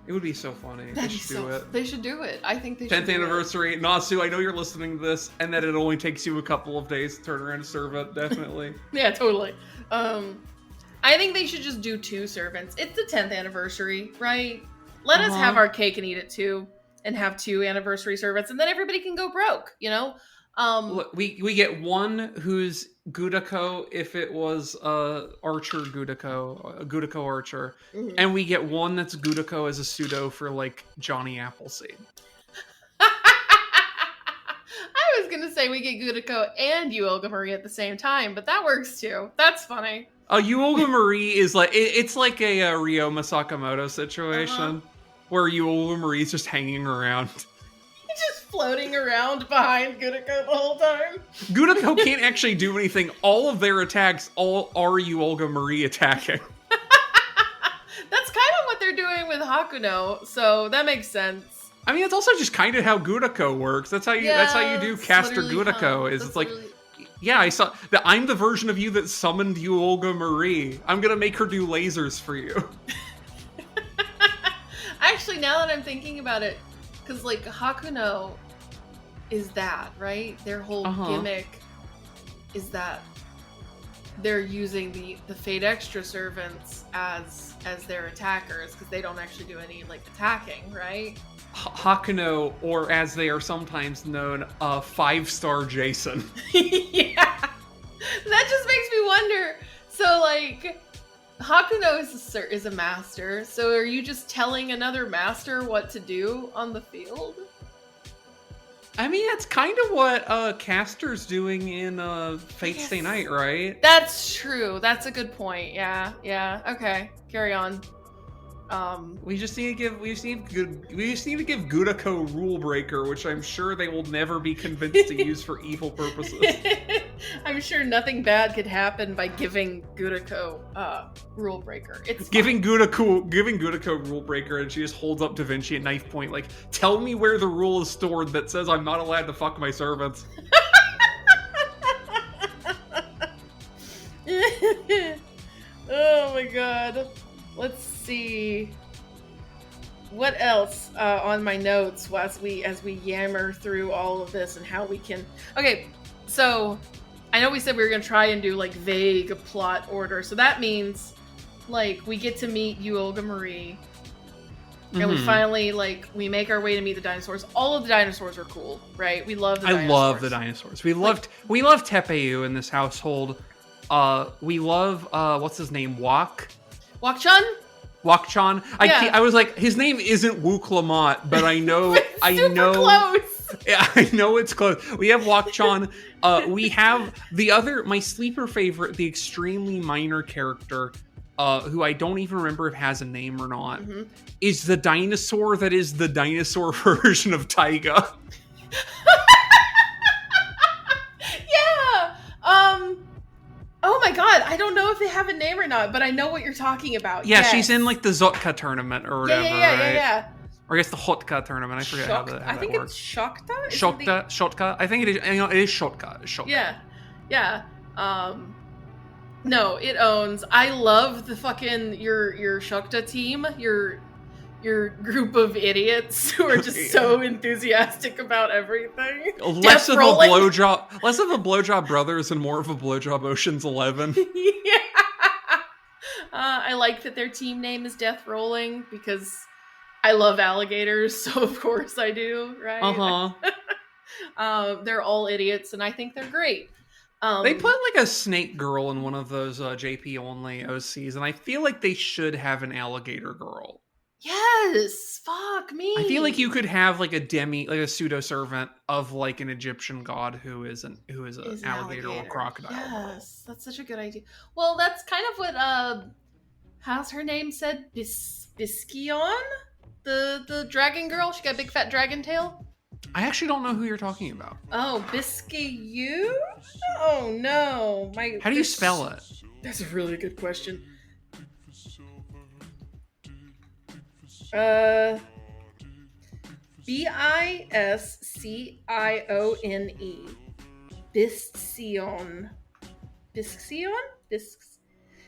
It would be so funny. They should do it. They should do it. I think they should 10th anniversary. Nasu, I know you're listening to this, and that it only takes you a couple of days to turn around and serve it. Definitely. Yeah, totally. I think they should just do 2 servants. It's the 10th anniversary, right? Let us have our cake and eat it too, and have 2 anniversary servants, and then everybody can go broke, you know? Look, we get one who's Gudako if it was Archer Gudako, a Gudako Archer, and we get one that's Gudako as a pseudo for, like, Johnny Appleseed. I was gonna say we get Gudako and Olga Marie at the same time, but that works too. That's funny. Olga Marie is like, it's like a Ryoma Sakamoto situation, where Olga Marie is just hanging around. Just floating around behind Gudako the whole time. Gudako can't actually do anything. All of their attacks are Olga Marie attacking. That's kind of what they're doing with Hakuno, so that makes sense. I mean, it's also just kind of how Gudako works. That's how you do Caster Gudako. It's like, yeah, I saw that. I'm the version of you that summoned Olga Marie. I'm gonna make her do lasers for you. Actually, now that I'm thinking about it, because, like, Hakuno is that, right? Their whole gimmick is that they're using the Fate Extra servants as their attackers, because they don't actually do any, like, attacking, right? Hakuno, or as they are sometimes known, 5-star Jason. Yeah. That just makes me wonder. So, like, Hakuno is a master, so are you just telling another master what to do on the field? I mean, that's kind of what Caster's doing in Fate Stay Night, right? That's true. That's a good point. Yeah. Okay, carry on. We just need to give Gudako Rule Breaker, which I'm sure they will never be convinced to use for evil purposes. I'm sure nothing bad could happen by giving Guriko rule breaker. It's giving Guriko rule breaker, and she just holds up Da Vinci at knife point, like, tell me where the rule is stored that says I'm not allowed to fuck my servants. Oh my god. Let's see. What else on my notes as we yammer through all of this and how we can... Okay, so I know we said we were going to try and do like vague plot order. So that means like we get to meet Olga Marie. And we finally, like, we make our way to meet the dinosaurs. All of the dinosaurs are cool, right? We love the dinosaurs. I love the dinosaurs. We loved Tepeu in this household. We love, what's his name? Wak-chun? Wak-chan. Yeah. I was like, his name isn't Wu Lamont, but I know, super close. Yeah, I know it's close. We have Wak-chan. We have my sleeper favorite, the extremely minor character, who I don't even remember if has a name or not, is the dinosaur that is the dinosaur version of Taiga. Yeah. Oh my god, I don't know if they have a name or not, but I know what you're talking about. Yeah, yes. She's in like the Zotka tournament or whatever, right? Yeah. Or I guess the Hotka tournament. I forget how that I think works. it's Shokta? Shotka. I think it is. It is Shotka. It's Shotka. Yeah. No, it owns. I love the fucking your Shokta team. Your group of idiots who are just so enthusiastic about everything. Less of a blowjob brothers and more of a blowjob Ocean's 11. Yeah. I like that their team name is Death Rolling because I love alligators, so of course I do, right? They're all idiots, and I think they're great. They put like a snake girl in one of those JP only OCs, and I feel like they should have an alligator girl. Yes, fuck me. I feel like you could have like a pseudo servant of like an Egyptian god who is an alligator or crocodile. Yes, that's such a good idea. Well, that's kind of what how's her name said? Bisquion? The dragon girl? She got a big fat dragon tail? I actually don't know who you're talking about. Oh, Biscayu? Oh no. How do you spell it? That's a really good question. Biscione. Biscion.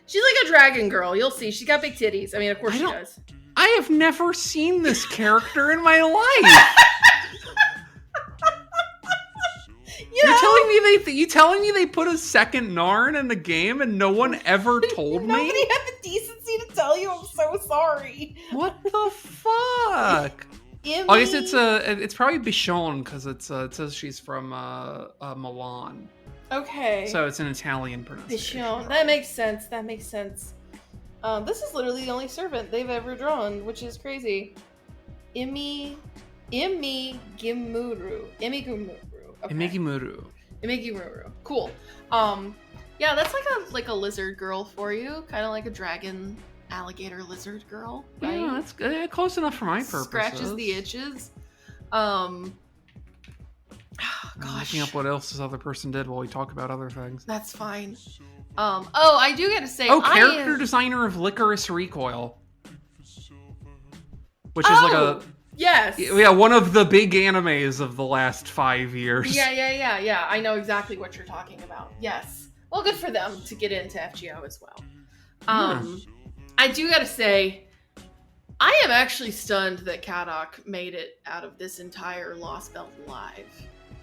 She's like a dragon girl. You'll see. She's got big titties. I mean, of course she does. I have never seen this character in my life. You telling me they put a second Narn in the game and no one ever told me? Nobody had the decency to tell you. I'm so sorry. What the fuck? I guess it's probably Bichon because it says she's from Milan. Okay. So it's an Italian pronunciation. Bichon. That makes sense. This is literally the only servant they've ever drawn, which is crazy. Imi Gimuru. Okay. Imigimuru. Cool. Yeah, that's like a lizard girl for you, kind of like a dragon alligator lizard girl, right? Yeah, that's good. Close enough for my purposes. Scratches the itches. I'm looking up what else this other person did while we talk about other things. That's fine. I do gotta say, character designer of Licorice Recoil, which is like a yes, yeah, one of the big animes of the last 5 years. Yeah. I know exactly what you're talking about. Yes. Well, good for them to get into FGO as well. I do gotta say, I am actually stunned that Kadok made it out of this entire LostBelt alive.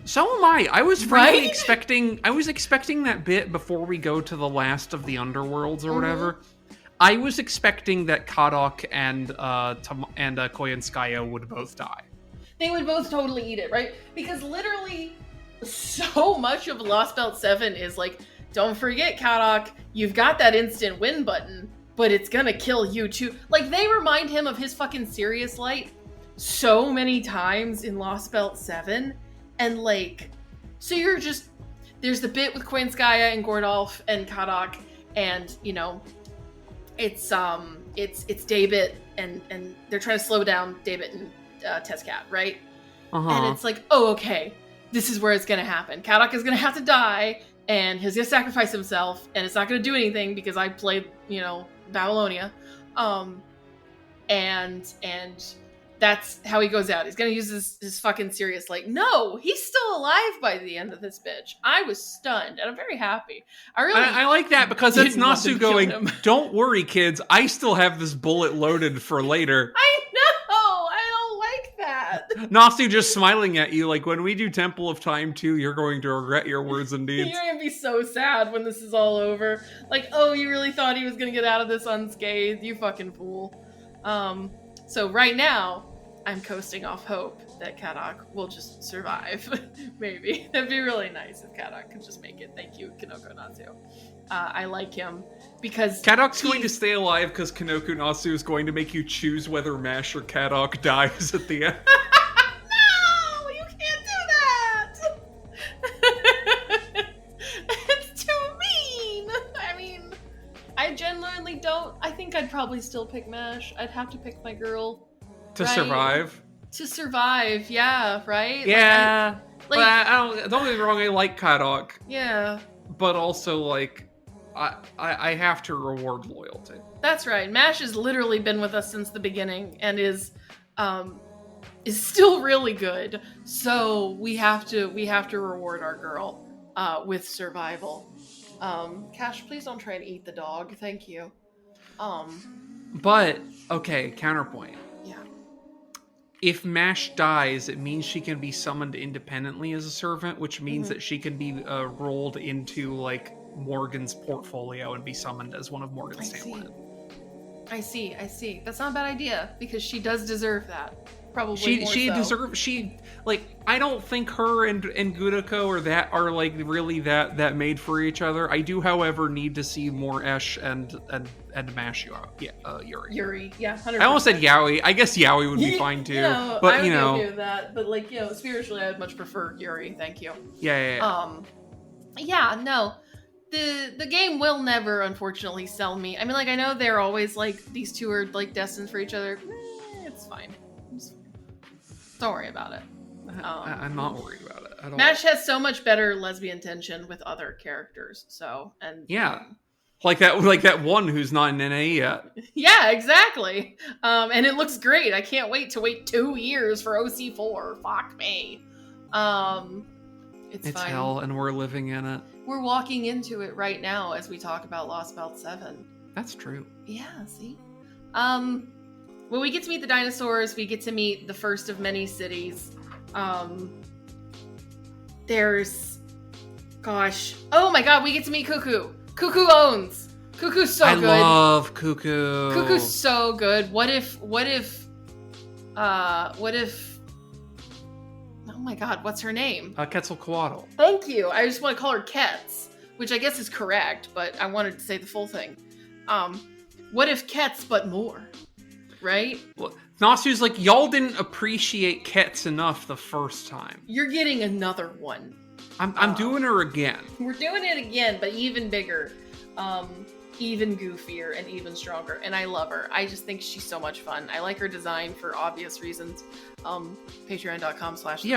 So am I. I was frankly expecting that bit before we go to the last of the underworlds or whatever. I was expecting that Kadok and Koyanskaya would both die. They would both totally eat it, right? Because literally so much of LostBelt 7 is like, don't forget, Kadok, you've got that instant win button, but it's gonna kill you too. Like, they remind him of his fucking Serious Light so many times in LostBelt 7. And like, so you're just, there's the bit with Koyanskaya and Gordolf and Kadok, and you know, it's Daybit and they're trying to slow down Daybit and Tezcat, right? And it's like, oh, okay, this is where it's gonna happen. Kadok is gonna have to die, and he's gonna sacrifice himself, and it's not gonna do anything because I played, Babylonia, and that's how he goes out. He's gonna use his fucking Sirius. Like, no, he's still alive by the end of this bitch. I was stunned, and I'm very happy. I like that because it's didn't want them Nasu to kill going, him. don't worry, kids. I still have this bullet loaded for later. I know. I don't like that. Nasu just smiling at you like, when we do Temple of Time 2, you're going to regret your words and deeds. You're gonna be so sad when this is all over. Like, oh, you really thought he was gonna get out of this unscathed? You fucking fool. So right now, I'm coasting off hope that Kadok will just survive. Maybe. That'd be really nice if Kadok could just make it. Thank you, Kanoko Natsu. I like him because Kadok's going to stay alive because Kanoku Natsu is going to make you choose whether Mash or Kadok dies at the end. No! You can't do that! It's too mean! I mean, I genuinely don't... I think I'd probably still pick Mash. I'd have to pick my girl. To right? survive? To survive, yeah, right? Yeah. Like, but I don't get me wrong, I like Kadok. yeah. But also, like, I have to reward loyalty. That's right. Mash has literally been with us since the beginning and is still really good. So we have to reward our girl with survival. Cash, please don't try and eat the dog. Thank you. But okay, counterpoint. Yeah. If Mash dies, it means she can be summoned independently as a servant, which means that she can be rolled into like Morgan's portfolio and be summoned as one of Morgan's talent. I see. That's not a bad idea because she does deserve that. Probably she deserves I don't think her and Gudako are like really that made for each other. I do, however, need to see more Esh and Mash Yuri. Yuri, yeah, 100%. I almost said Yaoi. I guess Yaoi would be fine too. But I would be okay with that. But like, spiritually, I would much prefer Yuri. Thank you. Yeah. No. The game will never, unfortunately, sell me. I mean, like, I know they're always like these two are like destined for each other. It's fine. Don't worry about it. I'm not worried about it at all. Mash has so much better lesbian tension with other characters. So like that one who's not in NA yet. Yeah, exactly. And it looks great. I can't wait to wait 2 years for OC4. Fuck me. It's fine. Hell, and we're living in it. We're walking into it right now as we talk about LostBelt 7. That's true. Yeah, see? When we get to meet the dinosaurs, we get to meet the first of many cities. Oh my god, we get to meet Cuckoo. Cuckoo owns. Cuckoo's so good. I love Cuckoo. Cuckoo's so good. What if oh my god, what's her name? Quetzalcoatl. Thank you. I just want to call her Ketz, which I guess is correct, but I wanted to say the full thing. What if Ketz but more? Right? Well, Nasu's like, y'all didn't appreciate Ketz enough the first time. You're getting another one. I'm doing her again. We're doing it again, but even bigger, even goofier, and even stronger. And I love her. I just think she's so much fun. I like her design for obvious reasons. Patreon.com/thegorge. Yeah,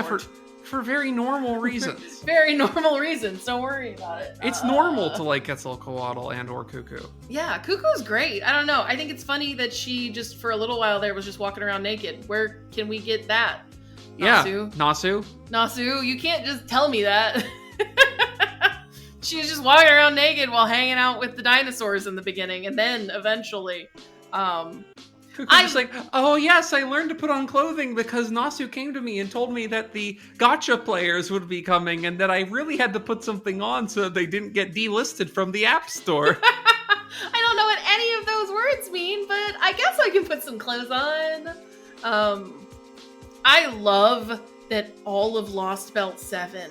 for very normal reasons. Very normal reasons. Don't worry about it. It's normal to like Quetzalcoatl and or Cuckoo. Yeah, Cuckoo's great. I don't know. I think it's funny that she just for a little while there was just walking around naked. Where can we get that? Nasu, you can't just tell me that. She was just walking around naked while hanging out with the dinosaurs in the beginning, and then eventually, Cuckoo's just like, oh yes, I learned to put on clothing because Nasu came to me and told me that the gacha players would be coming, and that I really had to put something on so they didn't get delisted from the App Store. I don't know what any of those words mean, but I guess I can put some clothes on. I love that all of LostBelt 7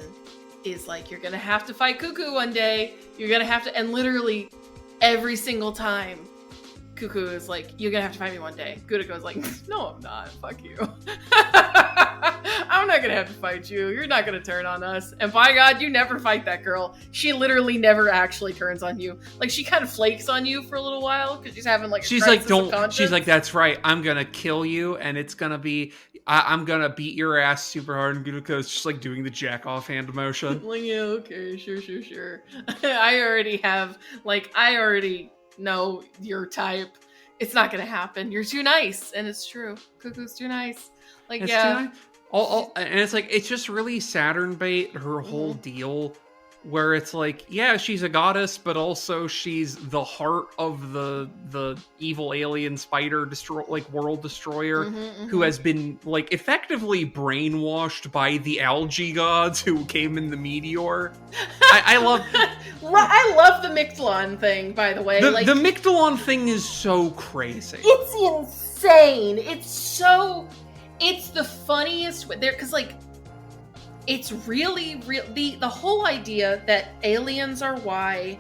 is like, you're gonna have to fight Cuckoo one day. You're gonna have to, and literally every single time, Cuckoo is like, you're gonna have to fight me one day. Gudako's like, no, I'm not. Fuck you. I'm I'm not gonna have to fight you. You're not gonna turn on us. And by God, you never fight that girl. She literally never actually turns on you. Like, she kind of flakes on you for a little while because she's having like a crisis of conscience. She's like, that's right. I'm gonna kill you, and it's gonna be. I'm gonna beat your ass super hard, and because just like doing the jack off hand motion. Like, yeah, okay, sure. I already know your type. It's not gonna happen. You're too nice, and it's true. Cuckoo's too nice. Like, It's yeah. too nice. And it's like, it's just really Saturn bait, her whole deal, where it's like, yeah, she's a goddess, but also she's the heart of the evil alien spider world destroyer, who has been like effectively brainwashed by the algae gods who came in the meteor. I love the Mictlan thing, by the way. The Mictlan thing is so crazy. It's insane. It's the funniest there, because like, it's really real. The whole idea that aliens are why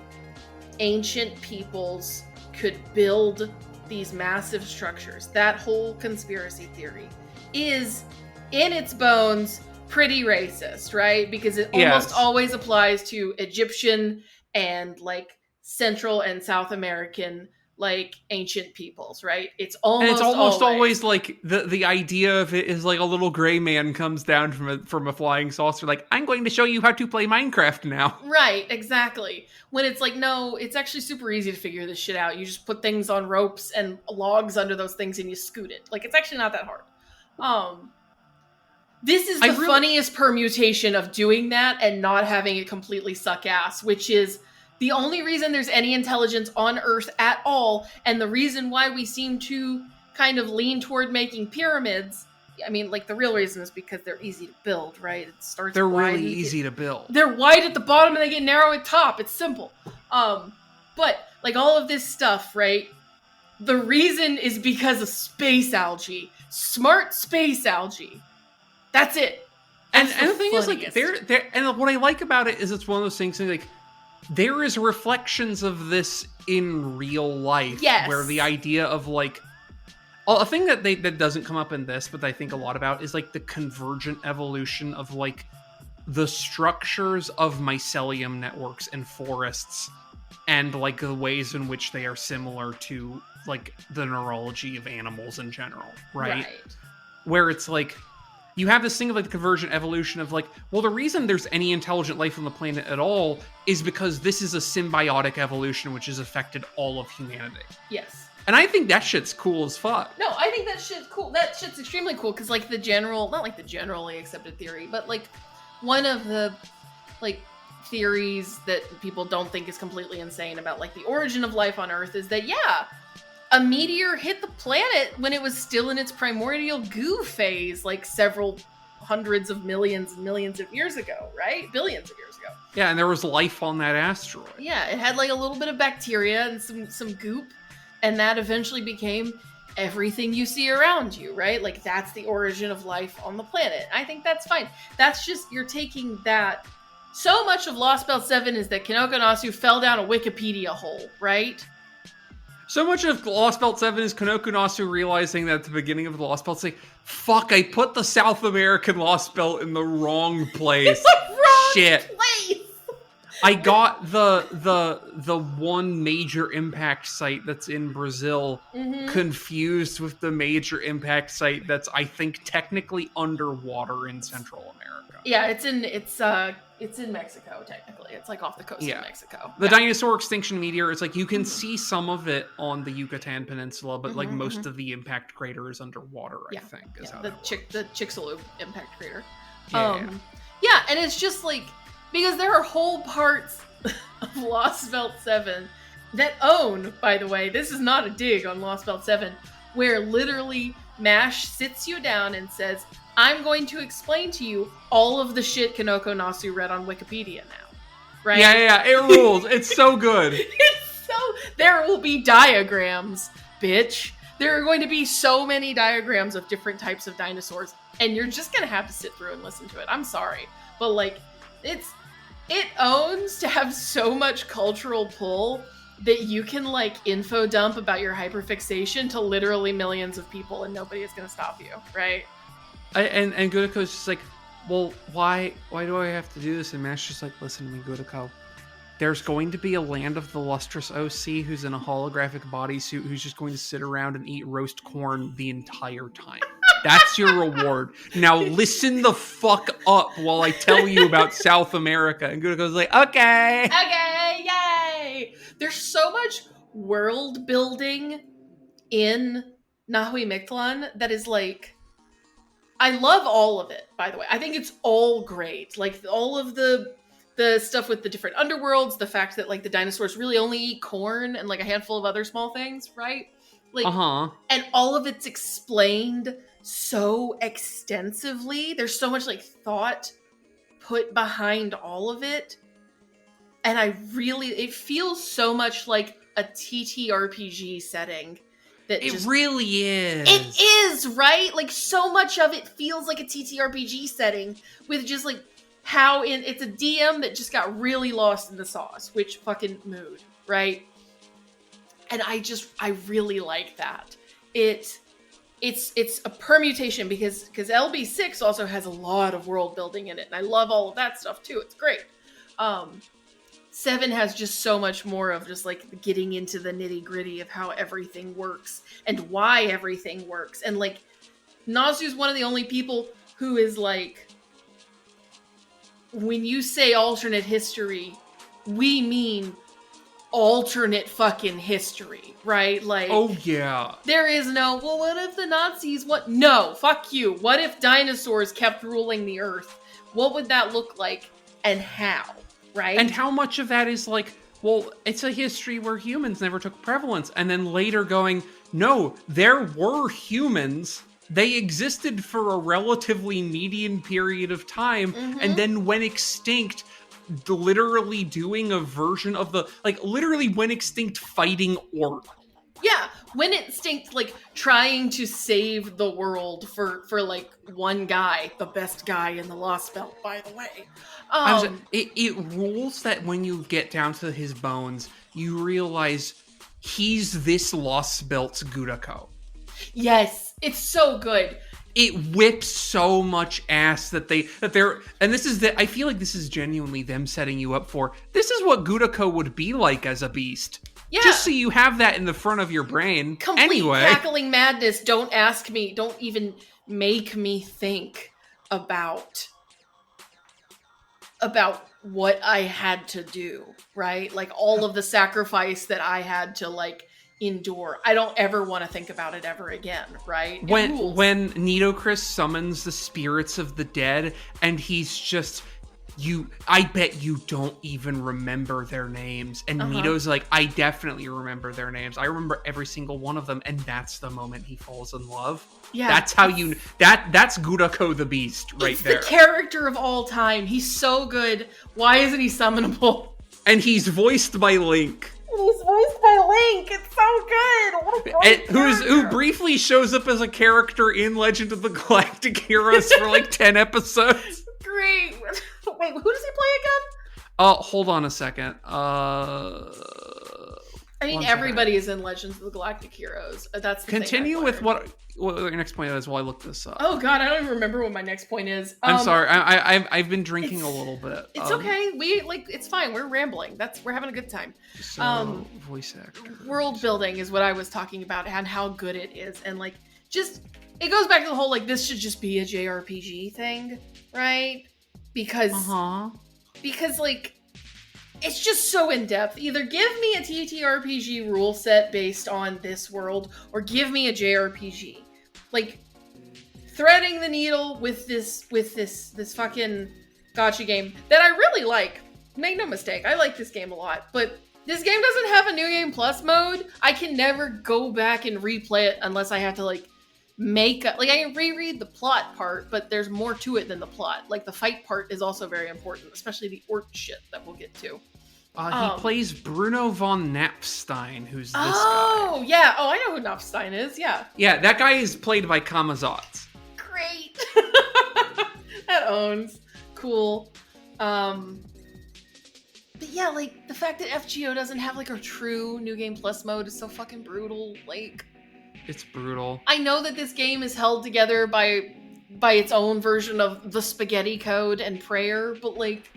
ancient peoples could build these massive structures, that whole conspiracy theory, is in its bones pretty racist, right? Because it almost always applies to Egyptian and like Central and South American like ancient peoples, right? It's almost always like the idea of it is like a little gray man comes down from a flying saucer, like, I'm going to show you how to play Minecraft now. Right, exactly. When it's like, no, it's actually super easy to figure this shit out. You just put things on ropes and logs under those things and you scoot it. Like, it's actually not that hard. This is the funniest permutation of doing that and not having it completely suck ass, which is the only reason there's any intelligence on Earth at all, and the reason why we seem to kind of lean toward making pyramids. I mean, like, the real reason is because they're easy to build, right? They're really easy to build. They're wide at the bottom and they get narrow at top. It's simple. But like all of this stuff, right? The reason is because of space algae. Smart space algae. That's it. And the thing is, like, and what I like about it is it's one of those things like, there is reflections of this in real life. Yes. Where the idea of like, a thing that doesn't come up in this, but I think a lot about, is like the convergent evolution of like the structures of mycelium networks and forests, and like the ways in which they are similar to like the neurology of animals in general, right? Where it's like, you have this thing of like the convergent evolution of like, well, the reason there's any intelligent life on the planet at all is because this is a symbiotic evolution which has affected all of humanity. Yes. And I think that shit's cool as fuck. No, I think that shit's cool. That shit's extremely cool, because like not like the generally accepted theory, but like one of the like theories that people don't think is completely insane about like the origin of life on Earth is that, yeah, a meteor hit the planet when it was still in its primordial goo phase, like several hundreds of millions and millions of years ago, right? Billions of years ago. Yeah, and there was life on that asteroid. Yeah, it had like a little bit of bacteria and some goop, and that eventually became everything you see around you, right? Like, that's the origin of life on the planet. I think that's fine. That's just, you're taking that. So much of LostBelt 7 is that Kinoko Nasu fell down a Wikipedia hole, right? So much of LostBelt 7 is Kinoko Nasu realizing that at the beginning of the Lost Belt, say, fuck, I put the South American Lost Belt in the wrong place. The wrong Shit. place! I got the one major impact site that's in Brazil confused with the major impact site that's, I think, technically underwater in Central America. Yeah, it's in Mexico, technically. It's like off the coast of Mexico. The dinosaur extinction meteor, it's like you can see some of it on the Yucatan Peninsula, but like most of the impact crater is underwater, I think. Is how the works. Chicxulub impact crater. Yeah, and it's just like, because there are whole parts of LostBelt 7 that own, by the way, this is not a dig on LostBelt 7, where literally MASH sits you down and says, I'm going to explain to you all of the shit Kinoko Nasu read on Wikipedia now. Right? Yeah, it rules. It's so good. There will be diagrams, bitch. There are going to be so many diagrams of different types of dinosaurs, and you're just gonna have to sit through and listen to it. I'm sorry. But like, it owns to have so much cultural pull that you can like info dump about your hyperfixation to literally millions of people and nobody is going to stop you, right? And Gutako's just like, well, why do I have to do this? And Mash's just like, listen to me, Gutako. There's going to be a land of the lustrous OC who's in a holographic bodysuit who's just going to sit around and eat roast corn the entire time. That's your reward. Now listen the fuck up while I tell you about South America. And Gutako's like, okay. Okay, yay! There's so much world building in Nahui Mictlan that is like, I love all of it, by the way. I think it's all great. Like, all of the stuff with the different underworlds, the fact that, like, the dinosaurs really only eat corn and, like, a handful of other small things, right? Like, and all of it's explained so extensively. There's so much, like, thought put behind all of it. And it feels so much like a TTRPG setting. It really is. It is, right? Like, so much of it feels like a TTRPG setting with just, like, it's a DM that just got really lost in the sauce, which fucking mood, right? And I really like that. It's a permutation because LB6 also has a lot of world building in it, and I love all of that stuff too. It's great. 7 has just so much more of just like getting into the nitty gritty of how everything works and why everything works. And like, Nazu's one of the only people who is like, when you say alternate history, we mean alternate fucking history, right? Like, oh yeah. There is no, well, what if the Nazis no, fuck you. What if dinosaurs kept ruling the earth? What would that look like and how? Right? And how much of that is like, well, it's a history where humans never took prevalence. And then later going, no, there were humans. They existed for a relatively median period of time. Mm-hmm. And then went extinct, literally doing a version of literally went extinct fighting orc. Yeah, went extinct, like, trying to save the world for like, one guy, the best guy in the LostBelt, by the way. It rules that when you get down to his bones, you realize he's this LostBelt's Gutako. Yes, it's so good. It whips so much ass that they're, and this is I feel like this is genuinely them setting you up for, this is what Gutako would be like as a beast. Yeah. Just so you have that in the front of your brain. Complete cackling madness. Don't ask me. Don't even make me think about what I had to do, right? Like, all of the sacrifice that I had to, like, endure. I don't ever want to think about it ever again, right? When Nitocris summons the spirits of the dead, and he's just... I bet you don't even remember their names. And Nito's like, I definitely remember their names. I remember every single one of them. And that's the moment he falls in love. Yeah. That's how that's Gutako the Beast right there. It's the character of all time. He's so good. Why isn't he summonable? And he's voiced by Link. It's so good. What a great who briefly shows up as a character in Legend of the Galactic Heroes for like 10 episodes. Great. Wait, who does he play again? Hold on a second. I mean, everybody is in Legends of the Galactic Heroes. That's the Continue with what your next point is while I look this up. Oh God, I don't even remember what my next point is. I'm sorry. I've been drinking a little bit. It's okay. It's fine. We're rambling. We're having a good time. So, voice actor. World building is what I was talking about and how good it is, and like, just it goes back to the whole like, this should just be a JRPG thing, right? Because like, it's just so in-depth. Either give me a TTRPG rule set based on this world, or give me a JRPG. Like, threading the needle with this fucking gacha game that I really like. Make no mistake, I like this game a lot, but this game doesn't have a New Game Plus mode. I can never go back and replay it unless I have to, like, I can reread the plot part, but there's more to it than the plot. Like, the fight part is also very important, especially the orc shit that we'll get to. He plays Bruno von Napfstein, who's this guy. Oh, yeah. Oh, I know who Napfstein is, yeah. Yeah, that guy is played by Kamazotz. Great. That owns. Cool. But yeah, like, the fact that FGO doesn't have, like, a true New Game Plus mode is so fucking brutal. Like... It's brutal. I know that this game is held together by by its own version of the spaghetti code and prayer, but like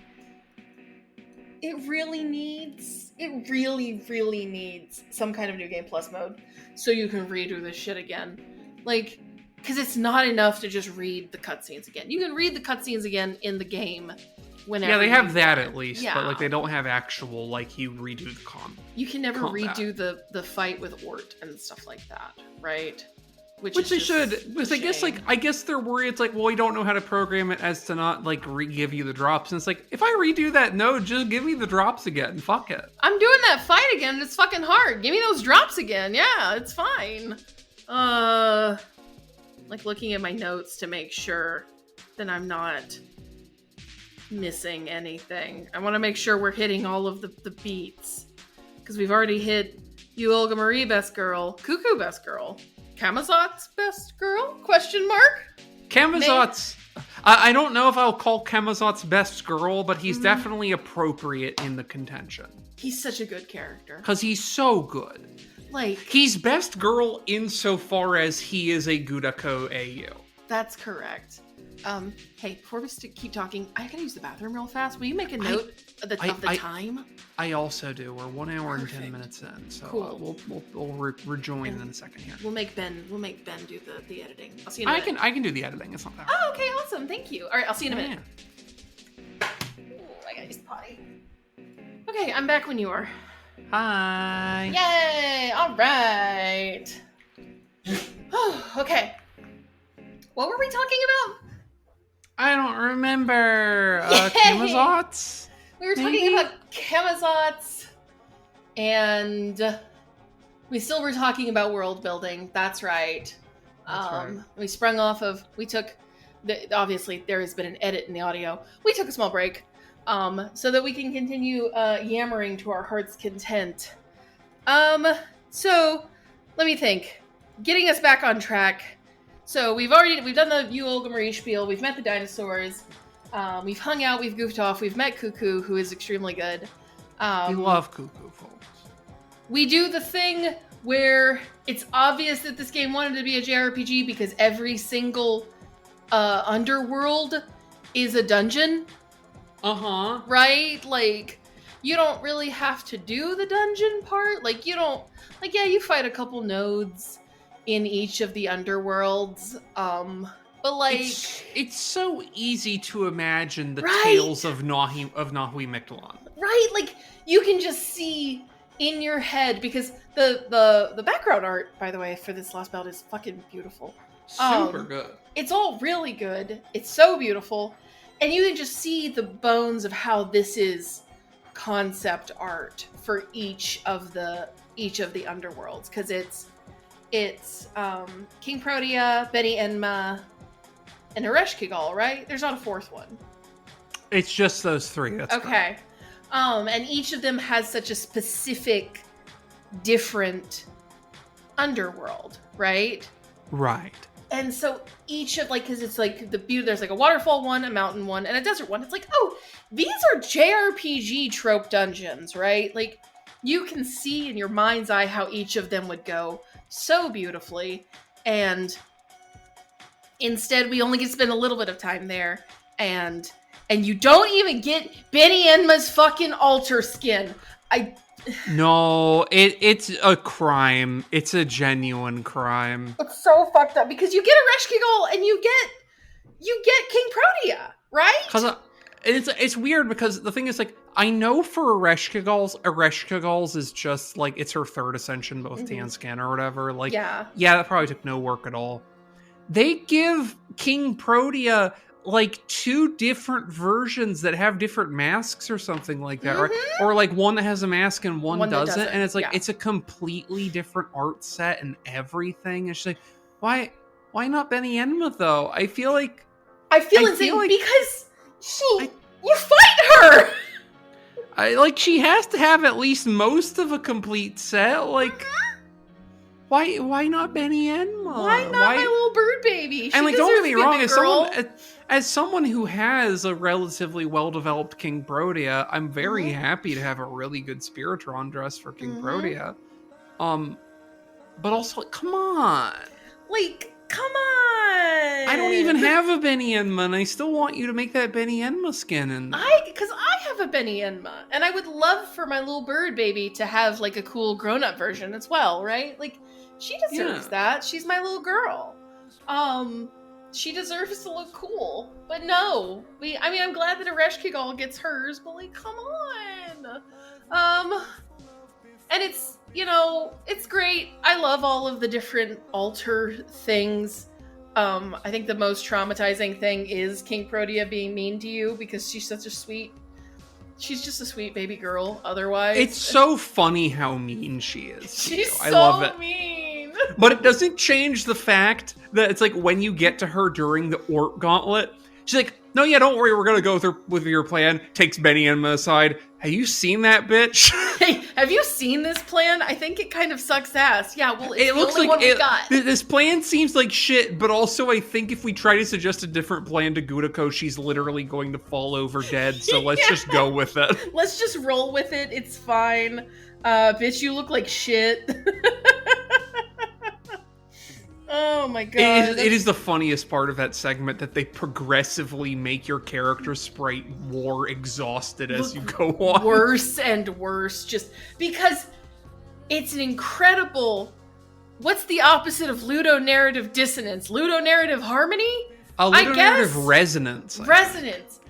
it really needs some kind of New Game Plus mode so you can redo this shit again. Like, because it's not enough to just read the cutscenes again. You can read the cutscenes again in the game whenever. Yeah, they have that at least, yeah. But like they don't have actual, like, you redo the You can never combat. redo the fight with Ort and stuff like that, right? Which they should, because I guess they're worried. It's like, well, we don't know how to program it as to not like give you the drops. And it's like, if I redo that node, just give me the drops again. Fuck it. I'm doing that fight again. It's fucking hard. Give me those drops again. Yeah, it's fine. Like looking at my notes to make sure that I'm not missing anything. I want to make sure we're hitting all of the beats, because we've already hit You Olga Marie best girl, Cuckoo best girl, Camazot's best girl? Question mark? Camazot's... I don't know if I'll call Camazot's best girl, but he's definitely appropriate in the contention. He's such a good character. Because he's so good. Like... He's best girl insofar as he is a Gudako AU. That's correct. Hey, before we keep talking, I gotta use the bathroom real fast. Will you make a note of the time? I also do. We're 1 hour and 10 minutes in, so cool. We'll rejoin in a second here. We'll make Ben do the editing. I'll see you in a minute. I can do the editing. It's not that. Oh, okay, awesome. Thank you. All right, I'll see you in a minute. Ooh, I gotta use the potty. Okay, I'm back when you are. Hi. Yay! All right. Okay. What were we talking about? I don't remember. Camazots? We were talking about Camazots, and we still were talking about world building. That's right. We sprung off of, obviously there has been an edit in the audio. We took a small break so that we can continue yammering to our heart's content. So let me think. Getting us back on track. So we've done the You Olga Marie spiel. We've met the dinosaurs. We've hung out. We've goofed off. We've met Cuckoo, who is extremely good. We love Cuckoo, folks. We do the thing where it's obvious that this game wanted to be a JRPG because every single underworld is a dungeon. Uh-huh. Right? Like, you don't really have to do the dungeon part. Like, you fight a couple nodes in each of the underworlds, but like it's so easy to imagine the tales of Nahui Mictlan. Right, like you can just see in your head, because the background art, by the way, for this LostBelt is fucking beautiful. Super good. It's all really good. It's so beautiful, and you can just see the bones of how this is concept art for each of the underworlds, because it's King Protea, Beni Enma, and Ereshkigal, right? There's not a fourth one. It's just those three. That's okay. Correct. And each of them has such a specific, different underworld, right? Right. And so each of, like, because it's like there's like a waterfall one, a mountain one, and a desert one. It's like, oh, these are JRPG trope dungeons, right? Like, you can see in your mind's eye how each of them would go so beautifully, and instead we only get to spend a little bit of time there, and you don't even get Beni Enma's fucking altar skin. No, it's a crime. It's a genuine crime. It's so fucked up, because you get Ereshkigal and you get King Protea, right? Because it's weird, because the thing is, like, I know for Ereshkigal's is just, like, it's her third ascension, but with Tanscan or whatever. Like, yeah, that probably took no work at all. They give King Protea, like, 2 different versions that have different masks or something like that. Or like, one that has a mask and one doesn't. And it's like, it's a completely different art set and everything. It's just like, why not Beni Enma, though? I feel insane because you fight her! She has to have at least most of a complete set. Like, why not Beni Enma? Why not my little bird baby? And like, don't get me wrong, as someone who has a relatively well-developed King Protea, I'm very happy to have a really good Spiritron dress for King Protea. But also, come on. Like, come on. I don't even have a Benny Enma, and I still want you to make that Benny Enma skin in there. Because I have a Benny Enma, and I would love for my little bird baby to have like a cool grown-up version as well, right? Like, she deserves that. She's my little girl. She deserves to look cool. But no, I'm glad that Ereshkigal gets hers, but like, come on. And it's, it's great. I love all of the different altar things. I think the most traumatizing thing is King Protea being mean to you because she's just a sweet baby girl otherwise. It's so funny how mean she is. She's I love it. mean. But it doesn't change the fact that it's like when you get to her during the Orc Gauntlet, she's like, no, yeah, don't worry, we're going to go with your plan. Takes Benny Enma aside. Have you seen that bitch? Hey, have you seen this plan? I think it kind of sucks ass. Yeah, well, it's it looks the only like one we got. This plan seems like shit, but also I think if we try to suggest a different plan to Gudako, she's literally going to fall over dead, so let's just go with it. Let's just roll with it. It's fine. Bitch, you look like shit. Oh my god. It is the funniest part of that segment that they progressively make your character sprite more exhausted as you go on. Worse and worse, just because it's an incredible... What's the opposite of ludonarrative dissonance? Ludonarrative harmony? Ludonarrative resonance. Resonance.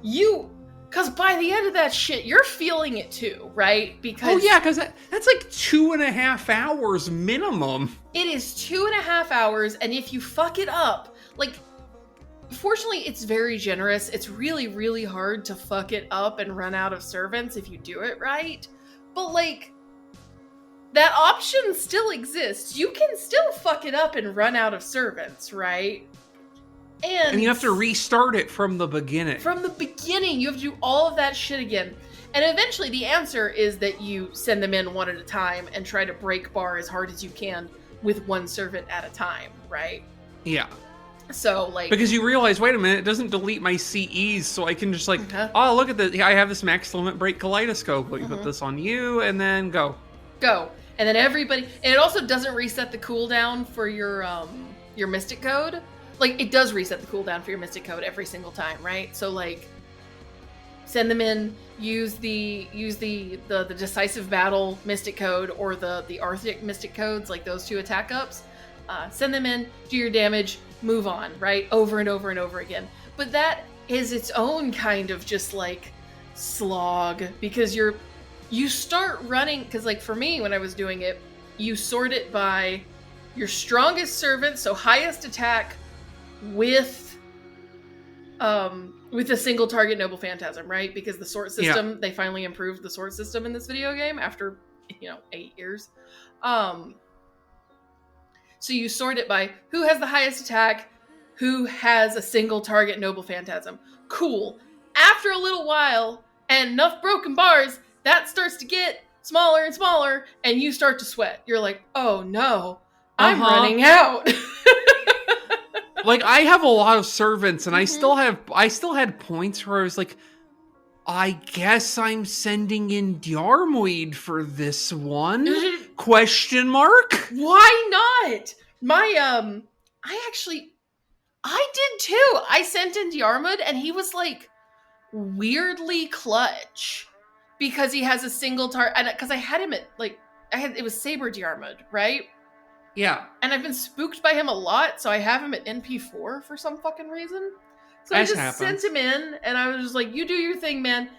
Because by the end of that shit, you're feeling it too, right? Because because that's like 2.5 hours minimum. It is 2.5 hours, and if you fuck it up, like, fortunately, it's very generous. It's really, really hard to fuck it up and run out of servants if you do it right. But, like, that option still exists. You can still fuck it up and run out of servants, right? And you have to restart it from the beginning. From the beginning, you have to do all of that shit again. And eventually the answer is that you send them in one at a time and try to break bar as hard as you can with one servant at a time, right? Yeah. So, like... Because you realize, wait a minute, it doesn't delete my CEs, so I can just like, oh, look at this. I have this max limit break kaleidoscope. Let me put this on you, and then go. Go. And then everybody... And it also doesn't reset the cooldown for your Mystic Code. Like, it does reset the cooldown for your Mystic Code every single time, right? So, like, send them in, use the Decisive Battle Mystic Code or the Arctic Mystic Codes, like those two attack ups. Send them in, do your damage, move on, right? Over and over and over again. But that is its own kind of just, like, slog, because you start running, because, like, for me, when I was doing it, you sort it by your strongest servant, so highest attack, with a single target noble phantasm, right? Because the sort system, they finally improved the sort system in this video game after, 8 years. So you sort it by who has the highest attack, who has a single target noble phantasm. Cool. After a little while and enough broken bars, that starts to get smaller and smaller, and you start to sweat. You're like, oh no, I'm running out. Like, I have a lot of servants, and I still had points where I was like, I guess I'm sending in Diarmuid for this one? Question mark? Why not? I did too. I sent in Diarmuid, and he was, like, weirdly clutch. Because he has a single target, because I had him at, like, it was Saber Diarmuid, right? Yeah. And I've been spooked by him a lot, so I have him at NP4 for some fucking reason. So I just sent him in, and I was just like, you do your thing, man.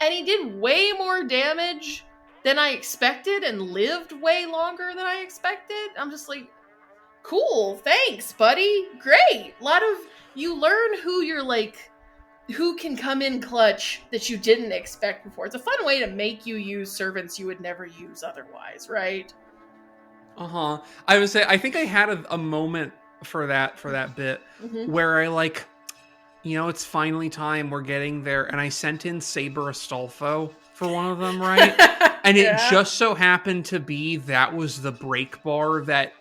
And he did way more damage than I expected and lived way longer than I expected. I'm just like, cool, thanks, buddy. Great. You learn who you're like, who can come in clutch that you didn't expect before. It's a fun way to make you use servants you would never use otherwise, right? I would say, I think I had a moment for that bit where I like, it's finally time, we're getting there, and I sent in Saber Astolfo for one of them, right? And it just so happened to be that was the break bar that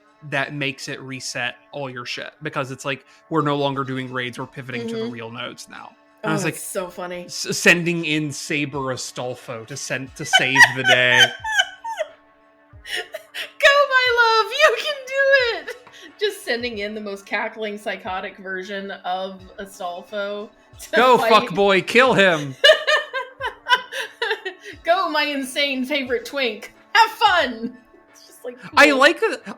makes it reset all your shit, because it's like, we're no longer doing raids, we're pivoting to the real nodes now. And I was like, so funny. Sending in Saber Astolfo to save the day. Go, my love! You can do it! just sending in the most cackling, psychotic version of Astolfo. Go, fuck boy, kill him. Go, my insane favorite twink. Have fun. It's just like cool.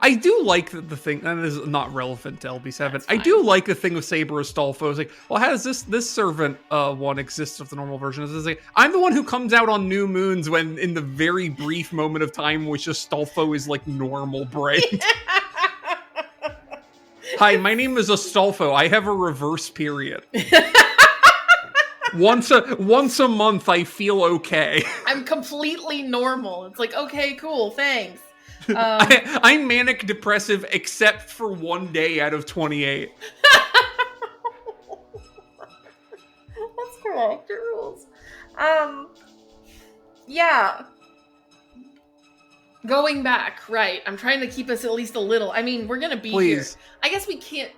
I do like the thing, and this is not relevant to LB7. I do like the thing with Saber Astolfo. It's like, well, how does this servant one exist of the normal version? It's like, I'm the one who comes out on new moons when in the very brief moment of time which Astolfo is like normal brain. Hi, my name is Astolfo. I have a reverse period. Once a month, I feel okay. I'm completely normal. It's like, okay, cool, thanks. I'm manic depressive except for one day out of 28. That's correct. It rules. Yeah. Going back, right. I'm trying to keep us at least a little. I mean, we're going to be here. I guess we can't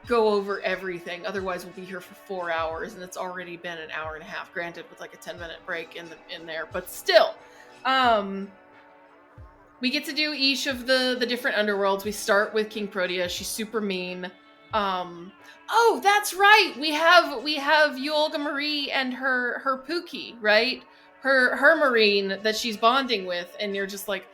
go over everything. Otherwise, we'll be here for 4 hours, and it's already been an hour and a half, granted with like a 10-minute break in there. But still, we get to do each of the different underworlds. We start with King Protea. She's super mean. Oh, that's right. We have Yolga Marie and her Pookie, right? Her Marine that she's bonding with, and you're just like,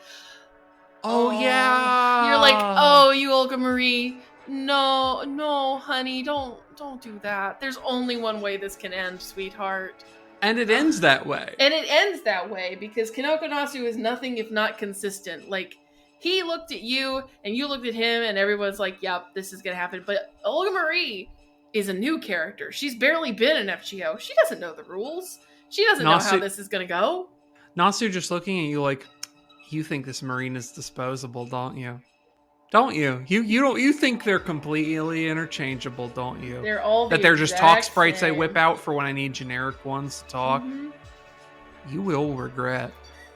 oh yeah. You're like, oh, Yolga Marie, no, honey, don't do that. There's only one way this can end, sweetheart. And it ends that way. And it ends that way because Kinoko Nasu is nothing if not consistent. Like, he looked at you and you looked at him and everyone's like, yep, this is gonna happen. But Olga Marie is a new character. She's barely been in FGO. She doesn't know the rules. She doesn't know how this is gonna go. Nasu just looking at you like, you think this Marine is disposable, don't you? Don't you? You think they're completely interchangeable, don't you? They're all they're just talk sprites I whip out for when I need generic ones to talk. Mm-hmm. You will regret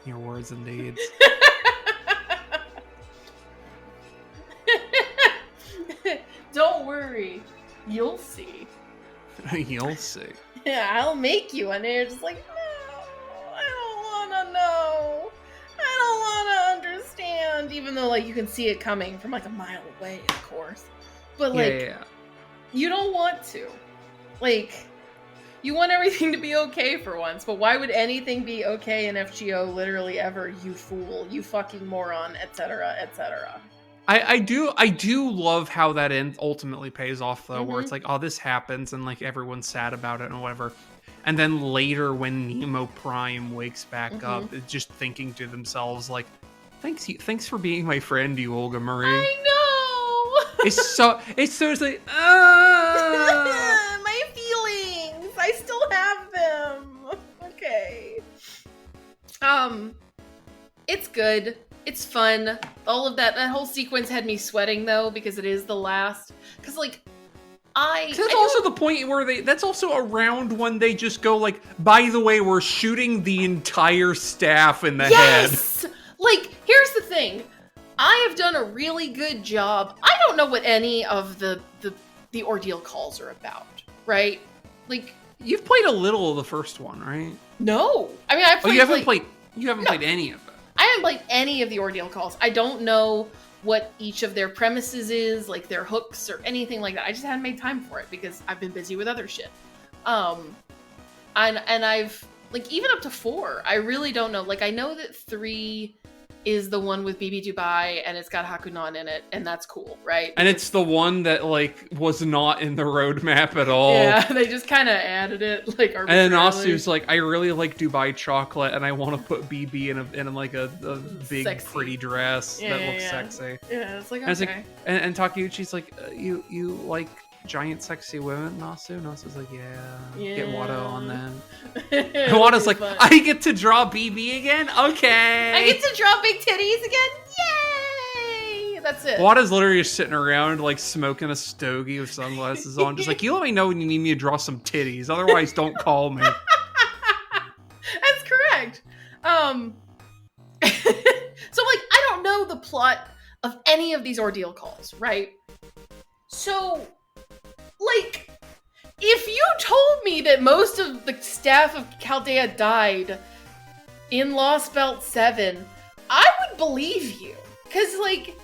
your words and deeds. Don't worry. You'll see. You'll see. Yeah, I'll make you. And you're just like, no, I don't want to know. I don't want to understand. Even though, like, you can see it coming from, like, a mile away, of course. But, like, you don't want to. Like, you want everything to be okay for once. But why would anything be okay in FGO literally ever? You fool. You fucking moron, etc., etc. I do love how that end ultimately pays off, though, where it's like, oh, this happens, and, like, everyone's sad about it and whatever. And then later, when Nemo Prime wakes back up, just thinking to themselves, like, thanks for being my friend, you Olga Marie. I know! It's like, my feelings! I still have them! Okay. It's good. It's fun. All of that whole sequence had me sweating, though, because it is the last. Because, like, that's also the point where that's also around when they just go, like, by the way, we're shooting the entire staff in the head. Yes! Like, here's the thing. I have done a really good job. I don't know what any of the ordeal calls are about, right? Like, you've played a little of the first one, right? No. I mean, I played, you haven't played any of it. I haven't played any of the ordeal calls. I don't know what each of their premises is, like their hooks or anything like that. I just hadn't made time for it because I've been busy with other shit. And I've, like, even up to 4, I really don't know. Like, I know that 3 is the one with BB Dubai and it's got Hakunan in it, and that's cool, right? And it's the one that, like, was not in the roadmap at all. Yeah, they just kind of added it, like, arbitrarily. And then Asu's like, I really like Dubai chocolate, and I want to put BB in like a big sexy, pretty dress that looks sexy. Yeah, it's like, okay. And, it's like, and Takeuchi's like, you like giant sexy women, Nasu? Nasu's like, yeah. Get Wado on then. And Wada's like, fun. I get to draw BB again? Okay. I get to draw big titties again? Yay! That's it. Wada's literally just sitting around, like, smoking a stogie with sunglasses on, just like, you let me know when you need me to draw some titties, otherwise don't call me. That's correct. So, like, I don't know the plot of any of these ordeal calls, right? So, like, if you told me that most of the staff of Chaldea died in LostBelt 7, I would believe you. Because, like,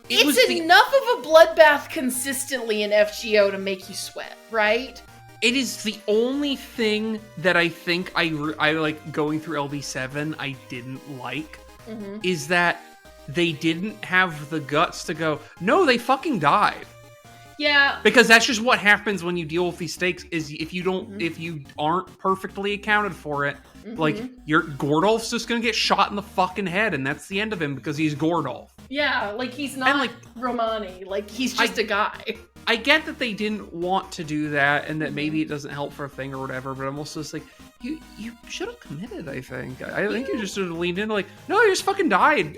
It's enough of a bloodbath consistently in FGO to make you sweat, right? It is the only thing that I think I like going through LB7 I didn't like, is that they didn't have the guts to go, no, they fucking died. Yeah. Because that's just what happens when you deal with these stakes, is if you don't, if you aren't perfectly accounted for it, like, Gordolf's just gonna get shot in the fucking head, and that's the end of him because he's Gordolf. Yeah, like, he's not like Romani. Like, he's just a guy. I get that they didn't want to do that, and that maybe it doesn't help for a thing or whatever, but I'm also just like, you should have committed, I think. I think you just sort of leaned in like, no, he just fucking died.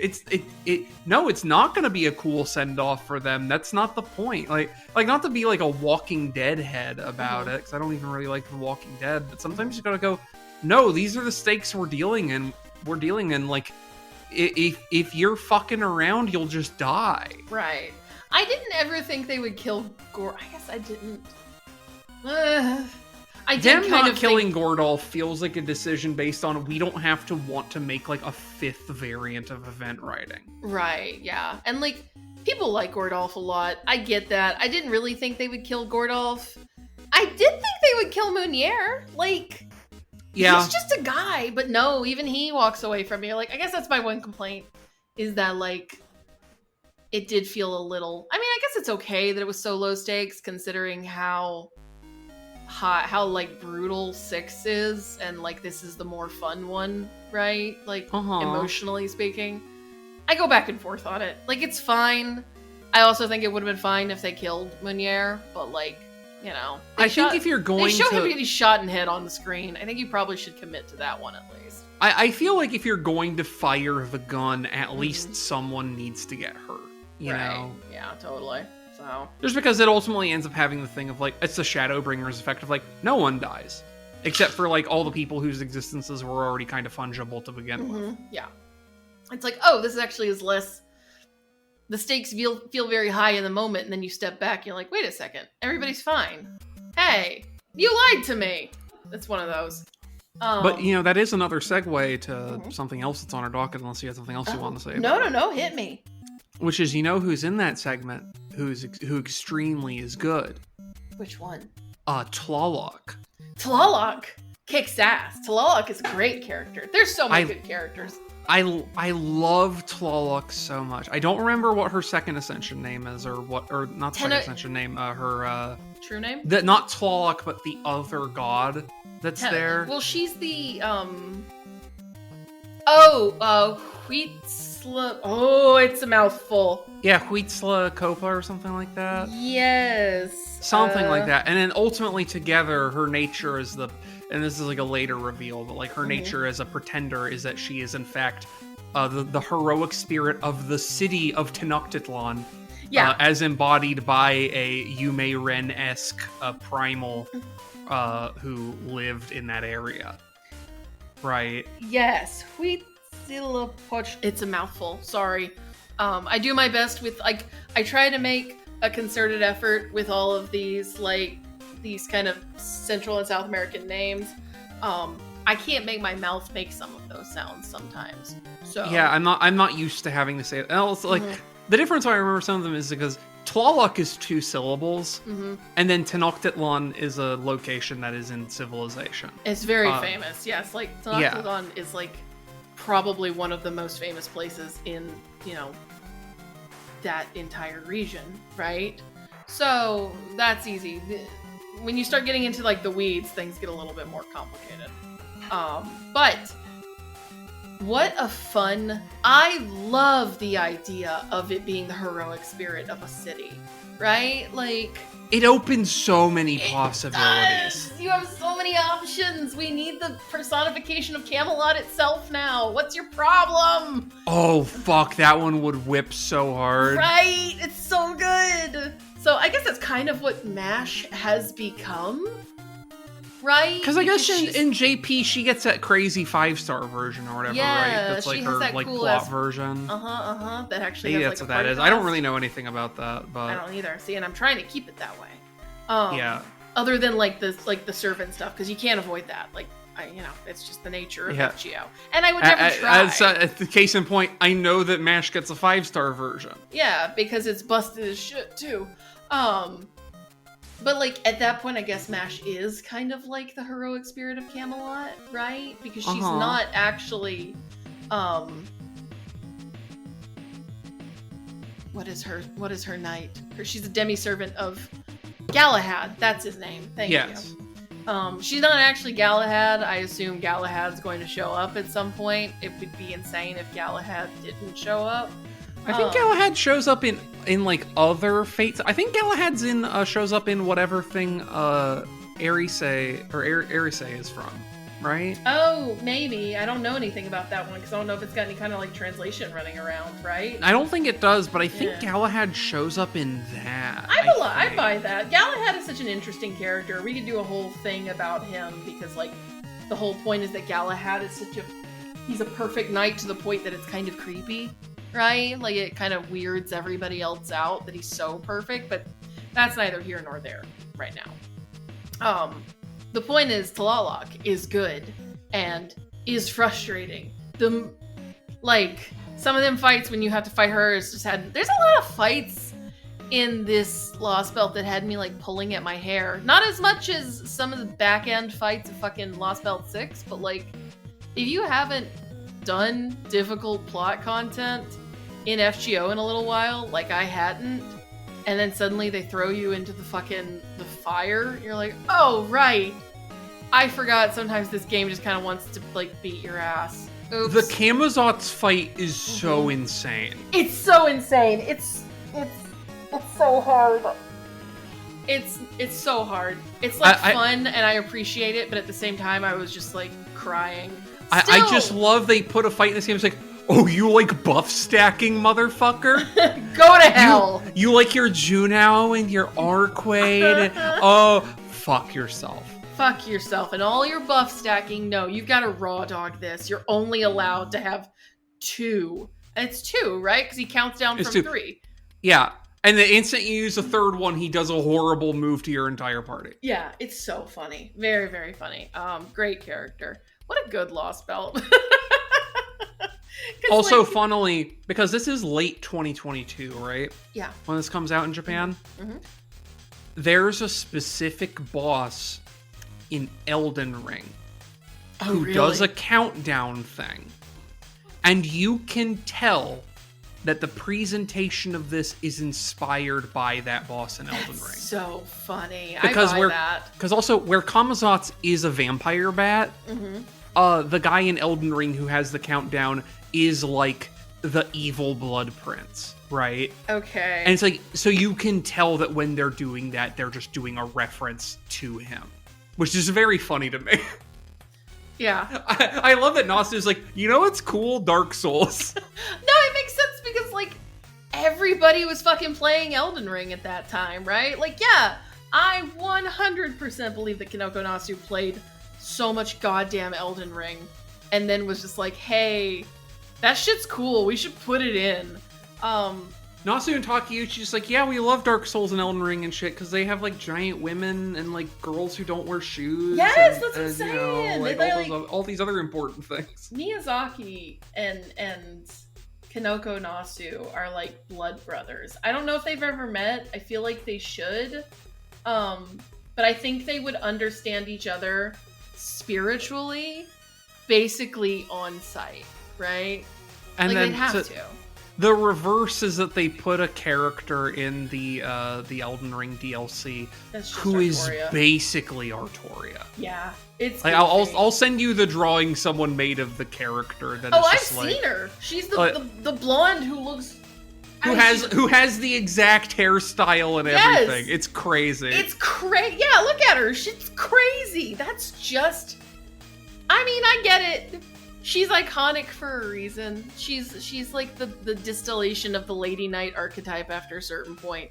No, it's not gonna be a cool send-off for them. That's not the point. Like not to be like a Walking Dead head about it, because I don't even really like The Walking Dead, but sometimes you gotta go, no, these are the stakes we're dealing in, like, if you're fucking around, you'll just die. Right. I didn't ever think they would kill Gorge. I guess I didn't. Them not killing Gordolf feels like a decision based on we don't have to want to make like a fifth variant of event writing. Right, yeah. And like, people like Gordolf a lot. I get that. I didn't really think they would kill Gordolf. I did think they would kill Meunier. Like, yeah, he's just a guy. But no, even he walks away from me. Like, I guess that's my one complaint, is that like, it did feel a little, I mean, I guess it's okay that it was so low stakes considering how like brutal 6 is, and like this is the more fun one, right? Like, emotionally speaking. I go back and forth on it. Like, it's fine. I also think it would have been fine if they killed Meunier, but like, you know. I think if you're going to... They show him getting shot in head on the screen. I think you probably should commit to that one at least. I feel like if you're going to fire the gun, at least someone needs to get hurt. You know? Yeah, totally. So just because it ultimately ends up having the thing of like, it's the Shadowbringers effect of like, no one dies. Except for like all the people whose existences were already kind of fungible to begin with. Yeah. It's like, oh, this actually is less, the stakes feel very high in the moment, and then you step back and you're like, wait a second, everybody's fine. Hey, you lied to me. It's one of those. But, you know, that is another segue to something else that's on our docket, unless you have something else you want to say. No, hit me. Which is, you know who's in that segment who extremely is good? Which one? Tlaloc. Tlaloc kicks ass. Tlaloc is a great character. There's so many good characters. I love Tlaloc so much. I don't remember what her second ascension name is, or not the second ascension name, her true name? Not Tlaloc, but the other god that's there. Well, she's the Huitzla. Oh, it's a mouthful. Yeah, Huitzla Copa or something like that. Yes. Something like that. And then ultimately together, her nature is and this is like a later reveal, but like her nature as a pretender is that she is in fact the heroic spirit of the city of Tenochtitlan. Yeah. As embodied by a Yume Ren-esque primal who lived in that area. Right. Yes. It's a mouthful. Sorry. I do my best with, like, I try to make a concerted effort with all of these, like, these kind of Central and South American names. I can't make my mouth make some of those sounds sometimes. So yeah, I'm not used to having to say it. And also, like, the difference I remember some of them is because Tlaloc is 2 syllables, and then Tenochtitlan is a location that is in civilization. It's very famous, yes. Like, Tenochtitlan is, like, probably one of the most famous places in, you know, that entire region, right? So, that's easy. When you start getting into, like, the weeds, things get a little bit more complicated. But what a fun... I love the idea of it being the heroic spirit of a city, right? Like... It opens so many possibilities. You have so many options. We need the personification of Camelot itself now. What's your problem? Oh, fuck. That one would whip so hard. Right? It's so good. So I guess that's kind of what MASH has become. Right? Because I guess in JP, she gets that crazy 5-star version or whatever, right? That's like her like cool plot version. That actually maybe has, that's like, what that is. I don't really know anything about that, but I don't either. See, and I'm trying to keep it that way. Yeah. Other than like the servant stuff, because you can't avoid that. Like, it's just the nature of Yeah. FGO. And I would never try. As the case in point, I know that MASH gets a 5-star version. Yeah, because it's busted as shit too. But like at that point, I guess MASH is kind of like the heroic spirit of Camelot, right? Because she's not actually, what is her knight? She's a demi-servant of Galahad. That's his name. Thank you. She's not actually Galahad. I assume Galahad's going to show up at some point. It would be insane if Galahad didn't show up. I think Galahad shows up in like other fates. I think Galahad's shows up in whatever thing Erise is from, right? Oh, maybe. I don't know anything about that one because I don't know if it's got any kind of like translation running around, right? I don't think it does, but I think Galahad shows up in that. I buy that. Galahad is such an interesting character. We could do a whole thing about him because like the whole point is that Galahad is he's a perfect knight to the point that it's kind of creepy. Right? Like, it kind of weirds everybody else out that he's so perfect, but that's neither here nor there right now. The point is, Tlaloc is good and is frustrating. Some of them fights when you have to fight her, there's a lot of fights in this LostBelt that had me, like, pulling at my hair. Not as much as some of the back-end fights of fucking LostBelt 6, but, like, if you haven't done difficult plot content in FGO in a little while, like I hadn't, and then suddenly they throw you into the fire, you're like, oh, right. I forgot sometimes this game just kind of wants to, like, beat your ass. Oops. The Camazotz fight is so insane. It's so insane. It's so hard. It's so hard. It's, like, fun, and I appreciate it, but at the same time, I was just, like, crying. I just love they put a fight in this game. It's like, oh, you like buff stacking, motherfucker? Go to hell. You like your Juno and your Arquaid? Oh, fuck yourself. Fuck yourself and all your buff stacking. No, you've got to raw dog this. You're only allowed to have 2. And it's 2, right? Because he counts down from 3. Yeah. And the instant you use a third one, he does a horrible move to your entire party. Yeah, it's so funny. Very, very funny. Great character. What a good LostBelt. Also, like, funnily, because this is late 2022, right? Yeah. When this comes out in Japan, mm-hmm. There's a specific boss in Elden Ring who does a countdown thing. And you can tell that the presentation of this is inspired by that boss in Elden Ring. So funny. Because I buy that. Because also, where Camazotz is a vampire bat, the guy in Elden Ring who has the countdown is like the evil blood prince, right? Okay. And it's like, so you can tell that when they're doing that, they're just doing a reference to him, which is very funny to me. Yeah. I love that Nasu is like, you know what's cool? Dark Souls. No, it makes sense because, like, everybody was fucking playing Elden Ring at that time, right? Like, yeah, I 100% believe that Kinoko Nasu played so much goddamn Elden Ring and then was just like, hey, that shit's cool. We should put it in. Nasu and Takeuchi just like, yeah, we love Dark Souls and Elden Ring and shit because they have like giant women and like girls who don't wear shoes. Yes, that's what I'm saying. You know, all these other important things. Miyazaki and Kinoko Nasu are like blood brothers. I don't know if they've ever met. I feel like they should. But I think they would understand each other spiritually, basically on sight, right? And like then they'd have to. The reverse is that they put a character in the Elden Ring DLC who is basically Artoria. Yeah, it's like I'll send you the drawing someone made of the character. That I've seen her. She's the blonde who looks who has the exact hairstyle and everything. It's crazy. It's crazy. Yeah, look at her. She's crazy. That's just. I mean, I get it. She's iconic for a reason. She's like the distillation of the Lady Knight archetype after a certain point.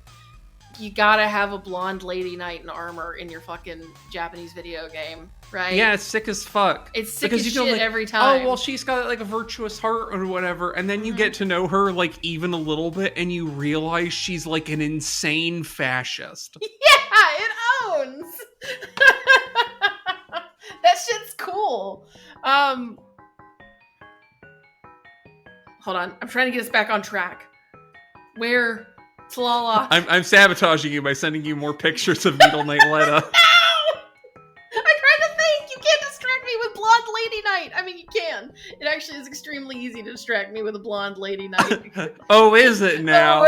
You gotta have a blonde Lady Knight in armor in your fucking Japanese video game, right? Yeah, it's sick as fuck. It's sick as shit every time. Oh, well, she's got like a virtuous heart or whatever, and then you get to know her like even a little bit, and you realize she's like an insane fascist. Yeah, it owns! That shit's cool. cool. Hold on. I'm trying to get us back on track. Where Talala? I'm sabotaging you by sending you more pictures of Needle Knight Letta. No! I'm trying to think. You can't distract me with Blonde Lady Knight. I mean, you can. It actually is extremely easy to distract me with a Blonde Lady Knight. Oh, is it now?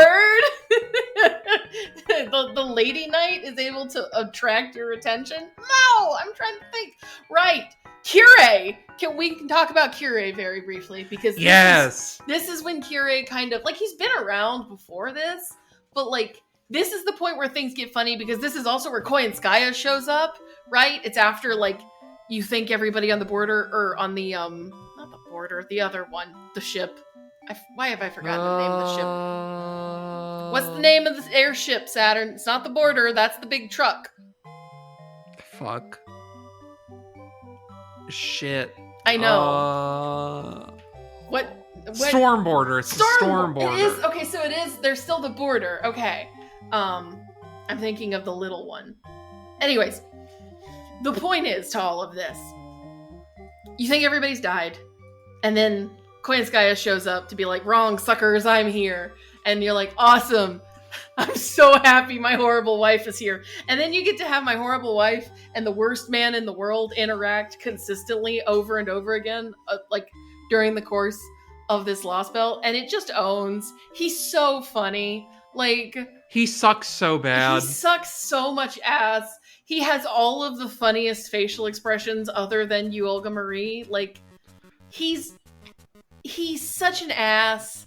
The Lady Knight is able to attract your attention? No! I'm trying to think. Right. Kirei! We can talk about Kirei very briefly, because this is when Kirei kind of, like, he's been around before this, but, like, this is the point where things get funny, because this is also where Koyanskaya shows up, right? It's after, like, you think everybody on the border, or on the, not the border, the other one, the ship. Why have I forgotten the name of the ship? What's the name of the airship, Saturn? It's not the border, that's the big truck. Fuck. Shit. I know. What? Storm border. It's storm border. It is. Okay, so it is. There's still the border. Okay. I'm thinking of the little one. Anyways, the point is to all of this. You think everybody's died, and then Koyanskaya shows up to be like, wrong, suckers, I'm here. And you're like, awesome. I'm so happy my horrible wife is here. And then you get to have my horrible wife and the worst man in the world interact consistently over and over again, like during the course of this LostBelt. And it just owns. He's so funny. Like, he sucks so bad. He sucks so much ass. He has all of the funniest facial expressions other than you, Olga Marie. Like, he's such an ass.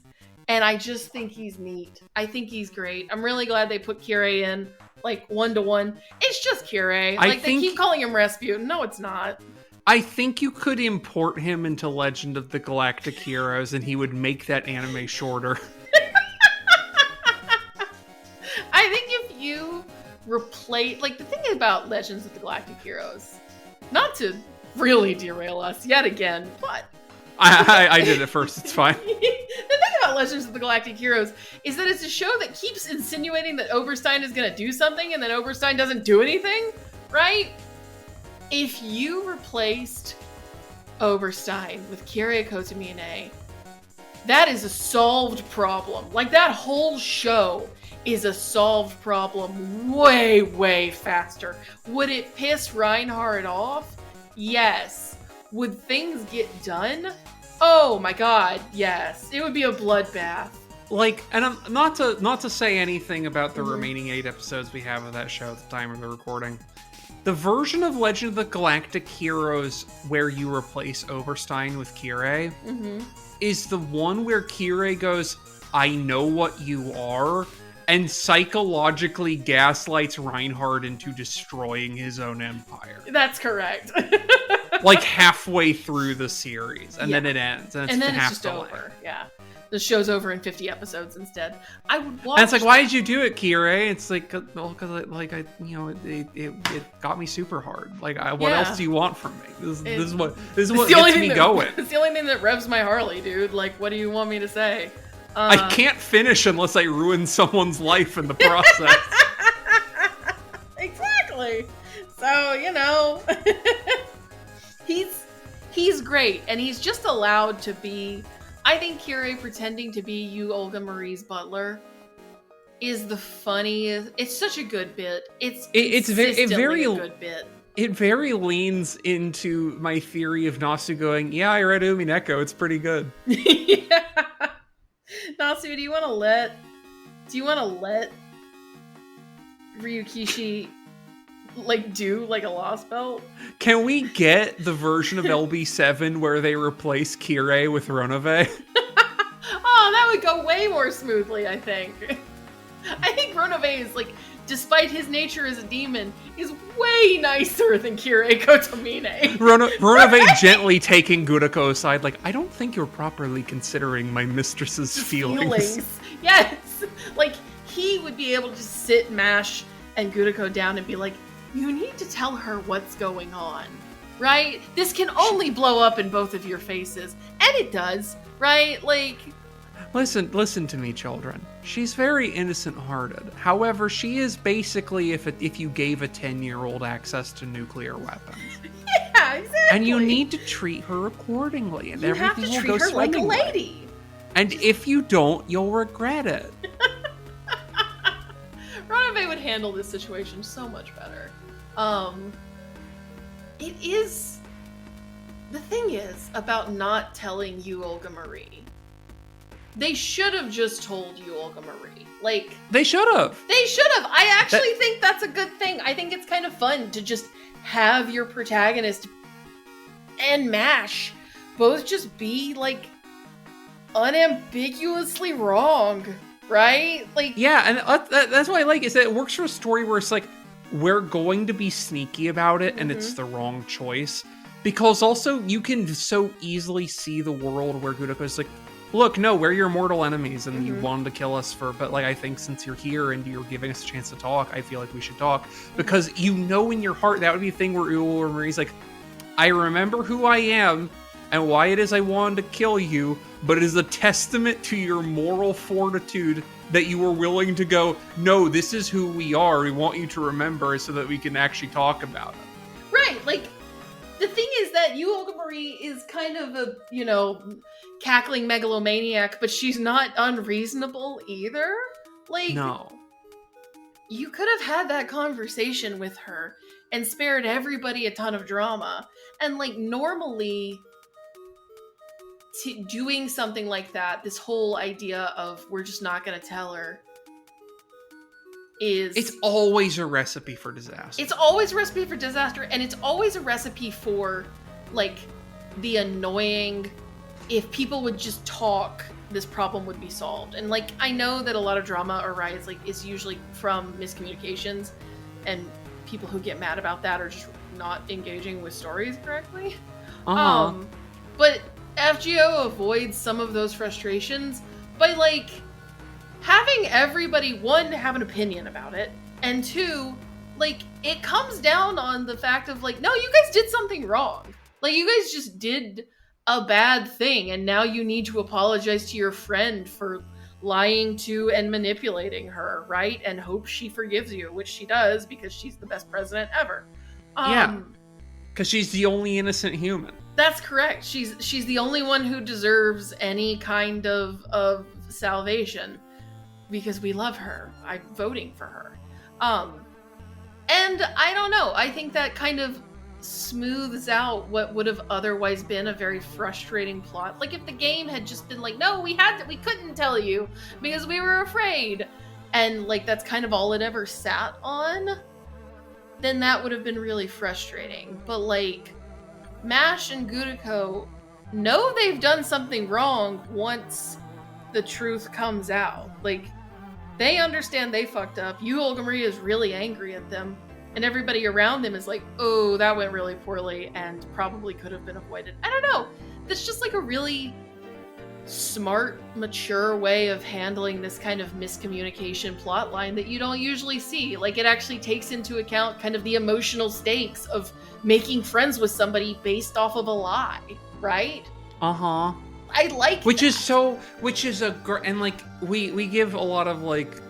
And I just think he's neat. I think he's great. I'm really glad they put Kirei in, like, 1-to-1. It's just Kirei. Like, they keep calling him Rasputin. No, it's not. I think you could import him into Legend of the Galactic Heroes, and he would make that anime shorter. I think if you replace... Like, the thing about Legends of the Galactic Heroes, not to really derail us yet again, but... I did it first, it's fine. The thing about Legends of the Galactic Heroes is that it's a show that keeps insinuating that Oberstein is going to do something, and then Oberstein doesn't do anything, right? If you replaced Oberstein with Kirei Kotomine, that is a solved problem. Like, that whole show is a solved problem way, way faster. Would it piss Reinhardt off? Yes. Would things get done? Oh my god, yes. It would be a bloodbath. Like, and I'm not to say anything about the remaining 8 episodes we have of that show at the time of the recording. The version of Legend of the Galactic Heroes where you replace Oberstein with Kirei is the one where Kirei goes, I know what you are, and psychologically gaslights Reinhardt into destroying his own empire. That's correct. Like halfway through the series, and then it ends, and then it's just over. Yeah, the show's over in 50 episodes instead. I would watch. And it's like, why did you do it, Kirei? It's like, well, because it got me super hard. Like, what else do you want from me? This is what gets me going. It's the only thing that revs my Harley, dude. Like, what do you want me to say? I can't finish unless I ruin someone's life in the process. Exactly. So, you know, he's great, and he's just allowed to be. I think Kirei pretending to be you, Olga Marie's butler, is the funniest. It's such a good bit. It's very a good bit. It very leans into my theory of Nasu going, yeah, I read Umineko, it's pretty good. Yeah. Nasu, do you want to let Ryukishi like do like a LostBelt? Can we get the version of LB7 where they replace Kirei with Ronove? Oh, that would go way more smoothly, I think. I think Ronove is, like, despite his nature as a demon, is way nicer than Kirei Kotomine. Ronove gently taking Gurako aside, like, I don't think you're properly considering my mistress's feelings. Yes! Like, he would be able to just sit, mash, and Gurako down and be like, you need to tell her what's going on, right? This can only blow up in both of your faces. And it does, right? Like... Listen to me, children. She's very innocent-hearted. However, she is basically if you gave a 10-year-old access to nuclear weapons. Yeah, exactly. And you need to treat her accordingly, and you everything have to will treat go her like a swimmingly. lady. And if you don't, you'll regret it. Ranave would handle this situation so much better. It is... The thing is about not telling you, Olga Marie. They should have just told you, Olga Marie. Like... They should have. They should have. I actually think that's a good thing. I think it's kind of fun to just have your protagonist and MASH both just be, like, unambiguously wrong, right? Like, yeah, and that's what I like, is that it works for a story where it's like, we're going to be sneaky about it, and it's the wrong choice. Because also, you can so easily see the world where Gudako's like, look, no, we're your mortal enemies, and you wanted to kill us but, like, I think since you're here and you're giving us a chance to talk, I feel like we should talk. Because you know in your heart, that would be a thing where Marie's like, I remember who I am, and why it is I wanted to kill you, but it is a testament to your moral fortitude that you were willing to go, no, this is who we are, we want you to remember so that we can actually talk about it. right, like, the thing is that you, Olga Marie, is kind of a, you know, cackling megalomaniac, but she's not unreasonable either. Like, no. You could have had that conversation with her and spared everybody a ton of drama. And, like, normally... doing something like that, this whole idea of we're just not going to tell her is... It's always a recipe for disaster. It's always a recipe for disaster, and it's always a recipe for, like, the annoying... If people would just talk, this problem would be solved. And, like, I know that a lot of drama arises, like, is usually from miscommunications, and people who get mad about that are just not engaging with stories correctly. But FGO avoids some of those frustrations by, like, having everybody, one, have an opinion about it, and two, like, it comes down on the fact of, like, no, you guys did something wrong. Like, you guys just did a bad thing, and now you need to apologize to your friend for lying to and manipulating her, right? And hope she forgives you, which she does, because she's the best president ever. Yeah. Because she's the only innocent human. That's correct. She's the only one who deserves any kind of salvation, because we love her. I'm voting for her. And I don't know. I think that kind of smooths out what would have otherwise been a very frustrating plot. Like, if the game had just been like, no, we couldn't tell you because we were afraid, and, like, that's kind of all it ever sat on, then that would have been really frustrating. But, like, MASH and Gudako know they've done something wrong once the truth comes out. Like, they understand they fucked up. You, Olga Marie, is really angry at them. And everybody around them is like, oh, that went really poorly and probably could have been avoided. I don't know. That's just, like, a really smart, mature way of handling this kind of miscommunication plot line that you don't usually see. Like, it actually takes into account kind of the emotional stakes of making friends with somebody based off of a lie, right? Uh-huh. I like which that. And, like, we give a lot of, like,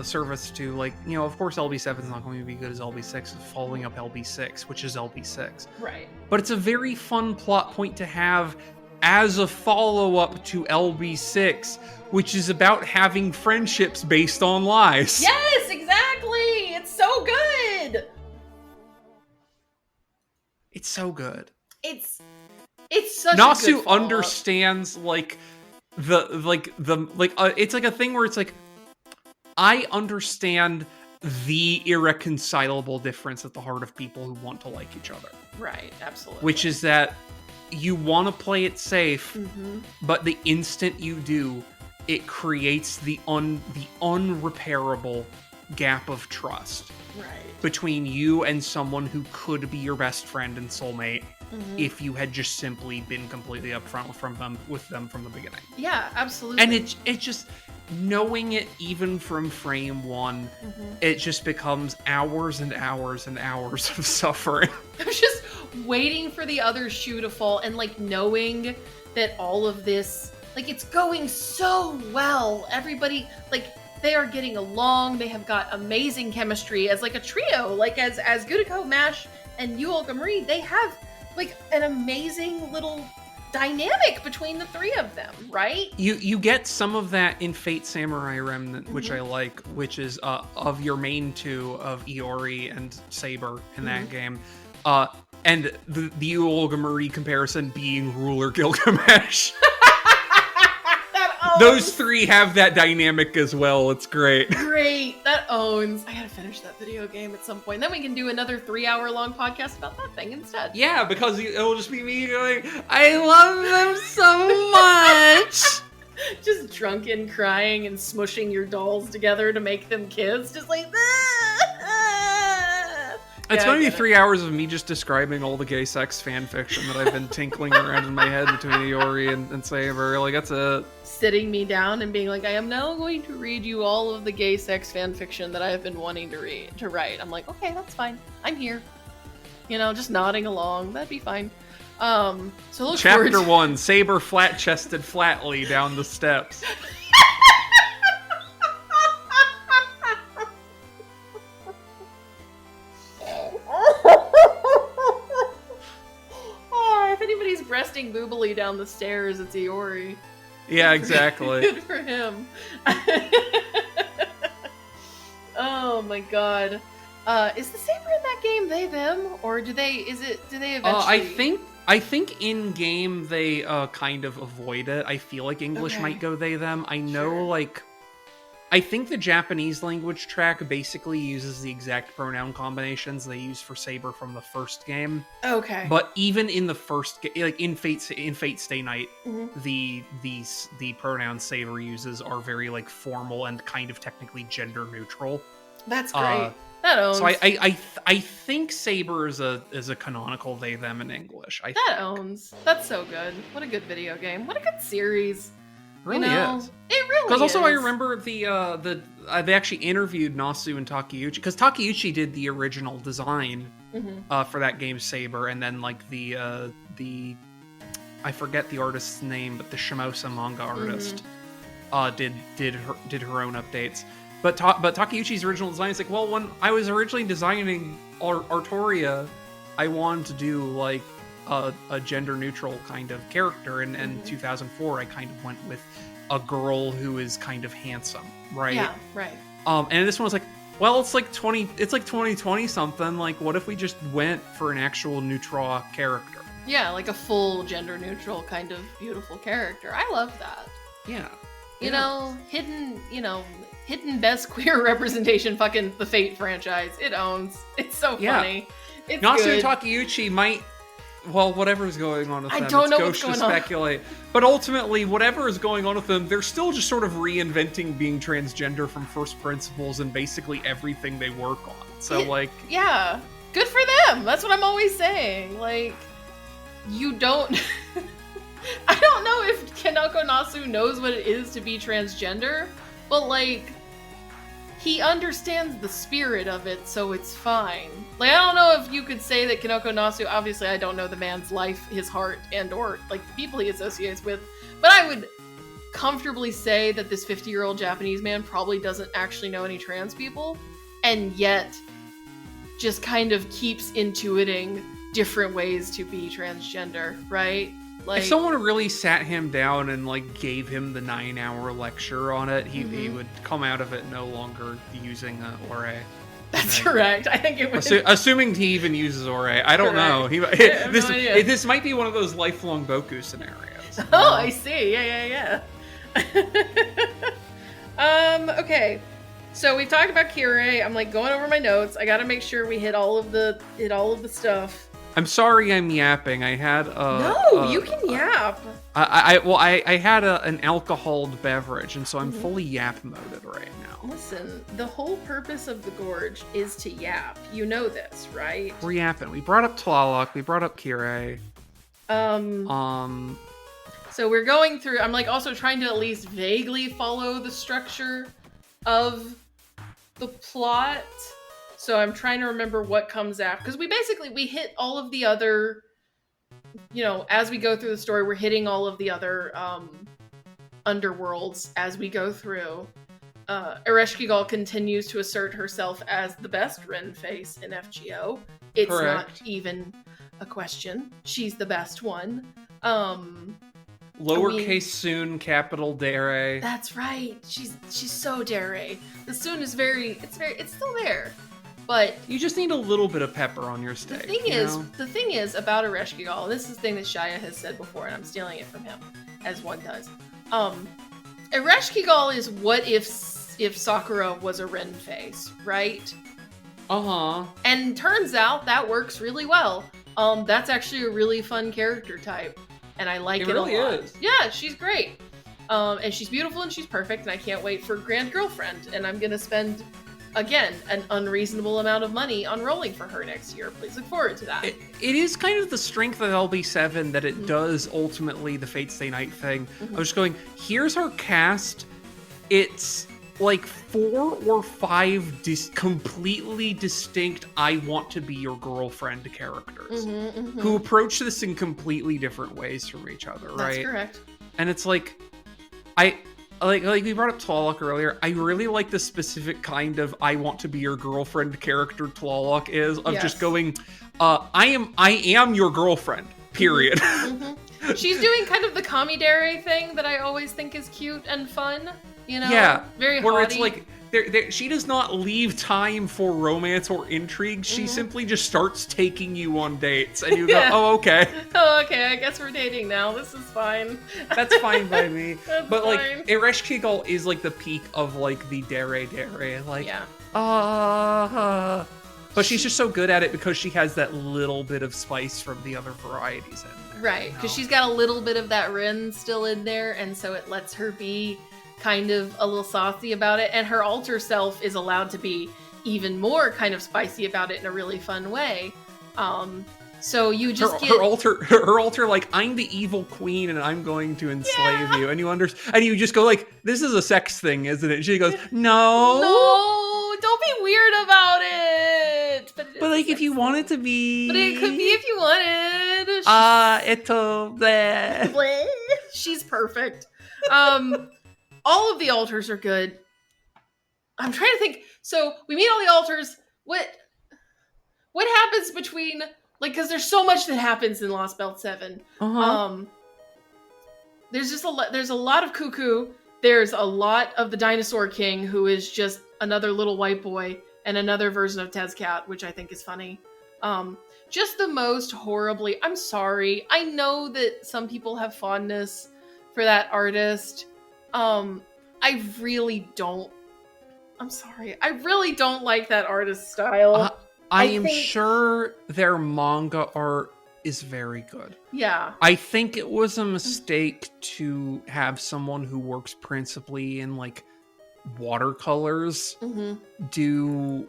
service to, like, you know, of course LB7 is not going to be good as LB6 following up LB6, which is LB6. Right. But it's a very fun plot point to have as a follow-up to LB6, which is about having friendships based on lies. Yes, exactly! It's so good! It's so good. It's such Nasu a good follow-up. Understands, like, it's like a thing where it's like, I understand the irreconcilable difference at the heart of people who want to like each other. Right, absolutely. Which is that you want to play it safe, but the instant you do, it creates the unrepairable gap of trust between you and someone who could be your best friend and soulmate if you had just simply been completely upfront with them from the beginning. Yeah, absolutely. And it just, knowing it even from frame one, it just becomes hours and hours and hours of suffering. I was just waiting for the other shoe to fall, and, like, knowing that all of this, like, it's going so well. Everybody, like, they are getting along. They have got amazing chemistry as, like, a trio. Like, as Gudako, MASH, and you, Olga Marie, they have like an amazing little dynamic between the three of them, right? You get some of that in Fate Samurai Remnant, which I like, which is of your main two of Iori and Saber in that game. And the Olga-Marie comparison being Ruler Gilgamesh. Those three have that dynamic as well. It's great. Great. That owns. I gotta finish that video game at some point. Then we can do another 3-hour-long podcast about that thing instead. Yeah, because it'll just be me going, I love them so much. Just drunken crying and smushing your dolls together to make them kiss. Just like It's going to be 3 hours of me just describing all the gay sex fan fiction that I've been tinkling around in my head between Iori and Saber. Like, that's it. Sitting me down and being like, I am now going to read you all of the gay sex fan fiction that I have been wanting to write. I'm like, okay, that's fine. I'm here. You know, just nodding along. That'd be fine. So look Chapter forward 1, Saber flat-chested flatly down the steps. If anybody's breasting boobily down the stairs, it's Iori. Yeah, exactly. Good for him. Oh my god. Is the Saber in that game they them, or do they eventually? I think in game they kind of avoid it. I feel like English might go they them. I know I think the Japanese language track basically uses the exact pronoun combinations they use for Saber from the first game. Okay. But even in the first game, like in Fate Stay Night, the pronouns Saber uses are very like formal and kind of technically gender neutral. That's great. That owns. So I think Saber is a canonical they them in English. That owns. That's so good. What a good video game. What a good series. Really is. It really is. Because also I remember they actually interviewed Nasu and Takeuchi, because Takeuchi did the original design for that game Saber, and then like the I forget the artist's name, but the Shimosa manga artist did her own updates. But Takeuchi's original design is like, well, when I was originally designing Artoria, I wanted to do like a gender neutral kind of character, and in 2004 I kind of went with a girl who is kind of handsome, right? Yeah, right. And this one was like, well, it's like 2020 something. Like, what if we just went for an actual neutral character? Yeah, like a full gender neutral kind of beautiful character. I love that. Yeah. You know, hidden best queer representation, fucking the Fate franchise. It owns. It's so funny. It's Nasu good. Takeuchi might, well, whatever's going on with them, I don't know it's what's gauche to going on. speculate. But ultimately, whatever is going on with them, they're still just sort of reinventing being transgender from first principles in basically everything they work on. So, yeah, good for them. That's what I'm always saying. Like, you don't... I don't know if Kaneko Nasu knows what it is to be transgender, but, like, he understands the spirit of it, so it's fine. Like, I don't know if you could say that Kaneko Nasu, obviously I don't know the man's life, his heart, and or, like, the people he associates with, but I would comfortably say that this 50-year-old Japanese man probably doesn't actually know any trans people, and yet just kind of keeps intuiting different ways to be transgender, right? Like, if someone really sat him down and like gave him the 9-hour lecture on it, he would come out of it no longer using Ore. That's correct. I think it was assuming he even uses Ore. I don't know. This might be one of those lifelong Boku scenarios. Oh, I see. Yeah. Okay. So we've talked about Kirei. I'm like going over my notes. I got to make sure we hit all of the stuff. I'm sorry I'm yapping. I had you can yap. I had an alcoholed beverage, and so I'm fully yap moded right now. Listen, the whole purpose of the Gorge is to yap. You know this, right? We're yapping. We brought up Tlaloc. We brought up Kirei. So we're going through. I'm like also trying to at least vaguely follow the structure of the plot. So I'm trying to remember what comes after, because we hit all of the other, as we go through the story, we're hitting all of the other underworlds as we go through. Ereshkigal continues to assert herself as the best Ren face in FGO. It's Correct. not even a question. She's the best one. Lowercase Soon, capital Dere. That's right. She's so Dere. The Soon is it's still there. But you just need a little bit of pepper on your steak. The thing is about Ereshkigal, this is the thing that Shia has said before, and I'm stealing it from him, as one does. Ereshkigal is what if Sakura was a Ren face, right? And turns out that works really well. That's actually a really fun character type, and I like it really a lot. Is. Yeah, she's great. And she's beautiful and she's perfect, and I can't wait for Grand Girlfriend, and I'm gonna spend, again, an unreasonable amount of money on rolling for her next year. Please look forward to that. It is kind of the strength of LB7 that it does ultimately the Fate Stay Night thing. I was just going, here's our cast. It's like 4 or 5 completely distinct I want to be your girlfriend characters who approach this in completely different ways from each other, right? That's correct. And it's like, like we brought up Tlaloc earlier, I really like the specific kind of I want to be your girlfriend character Tlaloc is, of just going, I am your girlfriend, period. She's doing kind of the Kamidare thing that I always think is cute and fun, you know? Yeah, very where haughty. It's like, she does not leave time for romance or intrigue. She simply just starts taking you on dates, and you go, oh, okay. Oh, okay, I guess we're dating now. This is fine. That's fine by me. That's but, like, fine. Ereshkigal is, like, the peak of, like, the Dere. Like, but she's just so good at it because she has that little bit of spice from the other varieties in there. Right, because she's got a little bit of that Rin still in there, and so it lets her be kind of a little saucy about it, and her alter self is allowed to be even more kind of spicy about it in a really fun way. So you just get her alter, like, I'm the evil queen and I'm going to enslave you, and you just go like, this is a sex thing, isn't it? And she goes, no, don't be weird about it. But like, if you want it to be, but it could be if you wanted. She's perfect. All of the alters are good. I'm trying to think. So we meet all the alters. What happens between, like, because there's so much that happens in LostBelt 7. There's a lot of Cuckoo. There's a lot of the Dinosaur King, who is just another little white boy, and another version of Tezcat, which I think is funny. Just the most horribly. I'm sorry. I know that some people have fondness for that artist. I really don't. I'm sorry. I really don't like that artist style. I am sure their manga art is very good. Yeah. I think it was a mistake to have someone who works principally in, like, watercolors do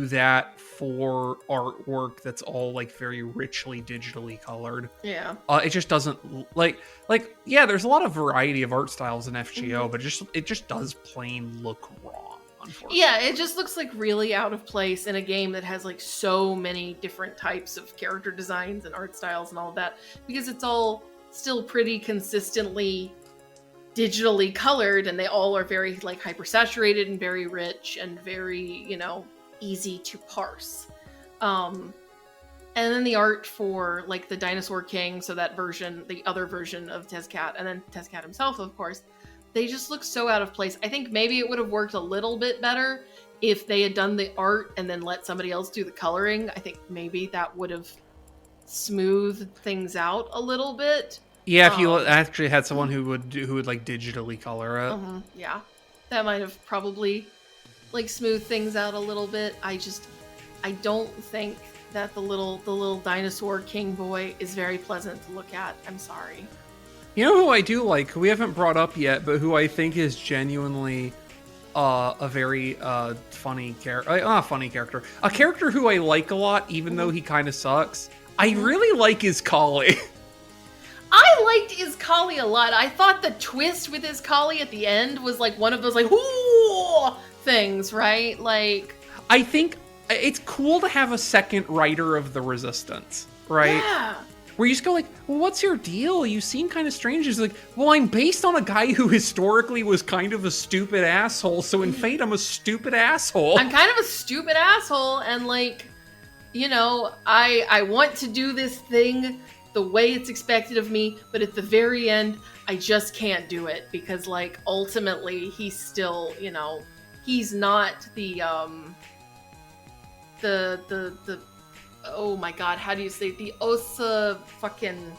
that for artwork that's all, like, very richly digitally colored. Yeah. It just doesn't yeah, there's a lot of variety of art styles in FGO, but it just does plain look wrong, unfortunately. Yeah, it just looks like really out of place in a game that has, like, so many different types of character designs and art styles and all of that, because it's all still pretty consistently digitally colored, and they all are very, like, hypersaturated and very rich and very, easy to parse. And then the art for, like, the Dinosaur King, so that version, the other version of Tezcat, and then Tezcat himself, of course, they just look so out of place. I think maybe it would have worked a little bit better if they had done the art and then let somebody else do the coloring. I think maybe that would have smoothed things out a little bit. Yeah, if you actually had someone who would like digitally color it. Yeah, that might have probably, like, smoothed things out a little bit. I don't think that the little Dinosaur King boy is very pleasant to look at. I'm sorry. You know who I do like, who we haven't brought up yet, but who I think is genuinely a very funny character. Not a funny character. A character who I like a lot, even though he kind of sucks. I really like Iskali. I liked Iskali a lot. I thought the twist with Iskali at the end was, like, one of those, like, ooh things, right? Like, I think it's cool to have a second writer of the Resistance, right? Yeah. Where you just go like, well, what's your deal? You seem kind of strange. He's like, well, I'm based on a guy who historically was kind of a stupid asshole, so in Fate, I'm a stupid asshole. I'm kind of a stupid asshole, and, like, I want to do this thing the way it's expected of me, but at the very end, I just can't do it because, like, ultimately, he's still, he's not the oh my god, how do you say, the Osa fucking,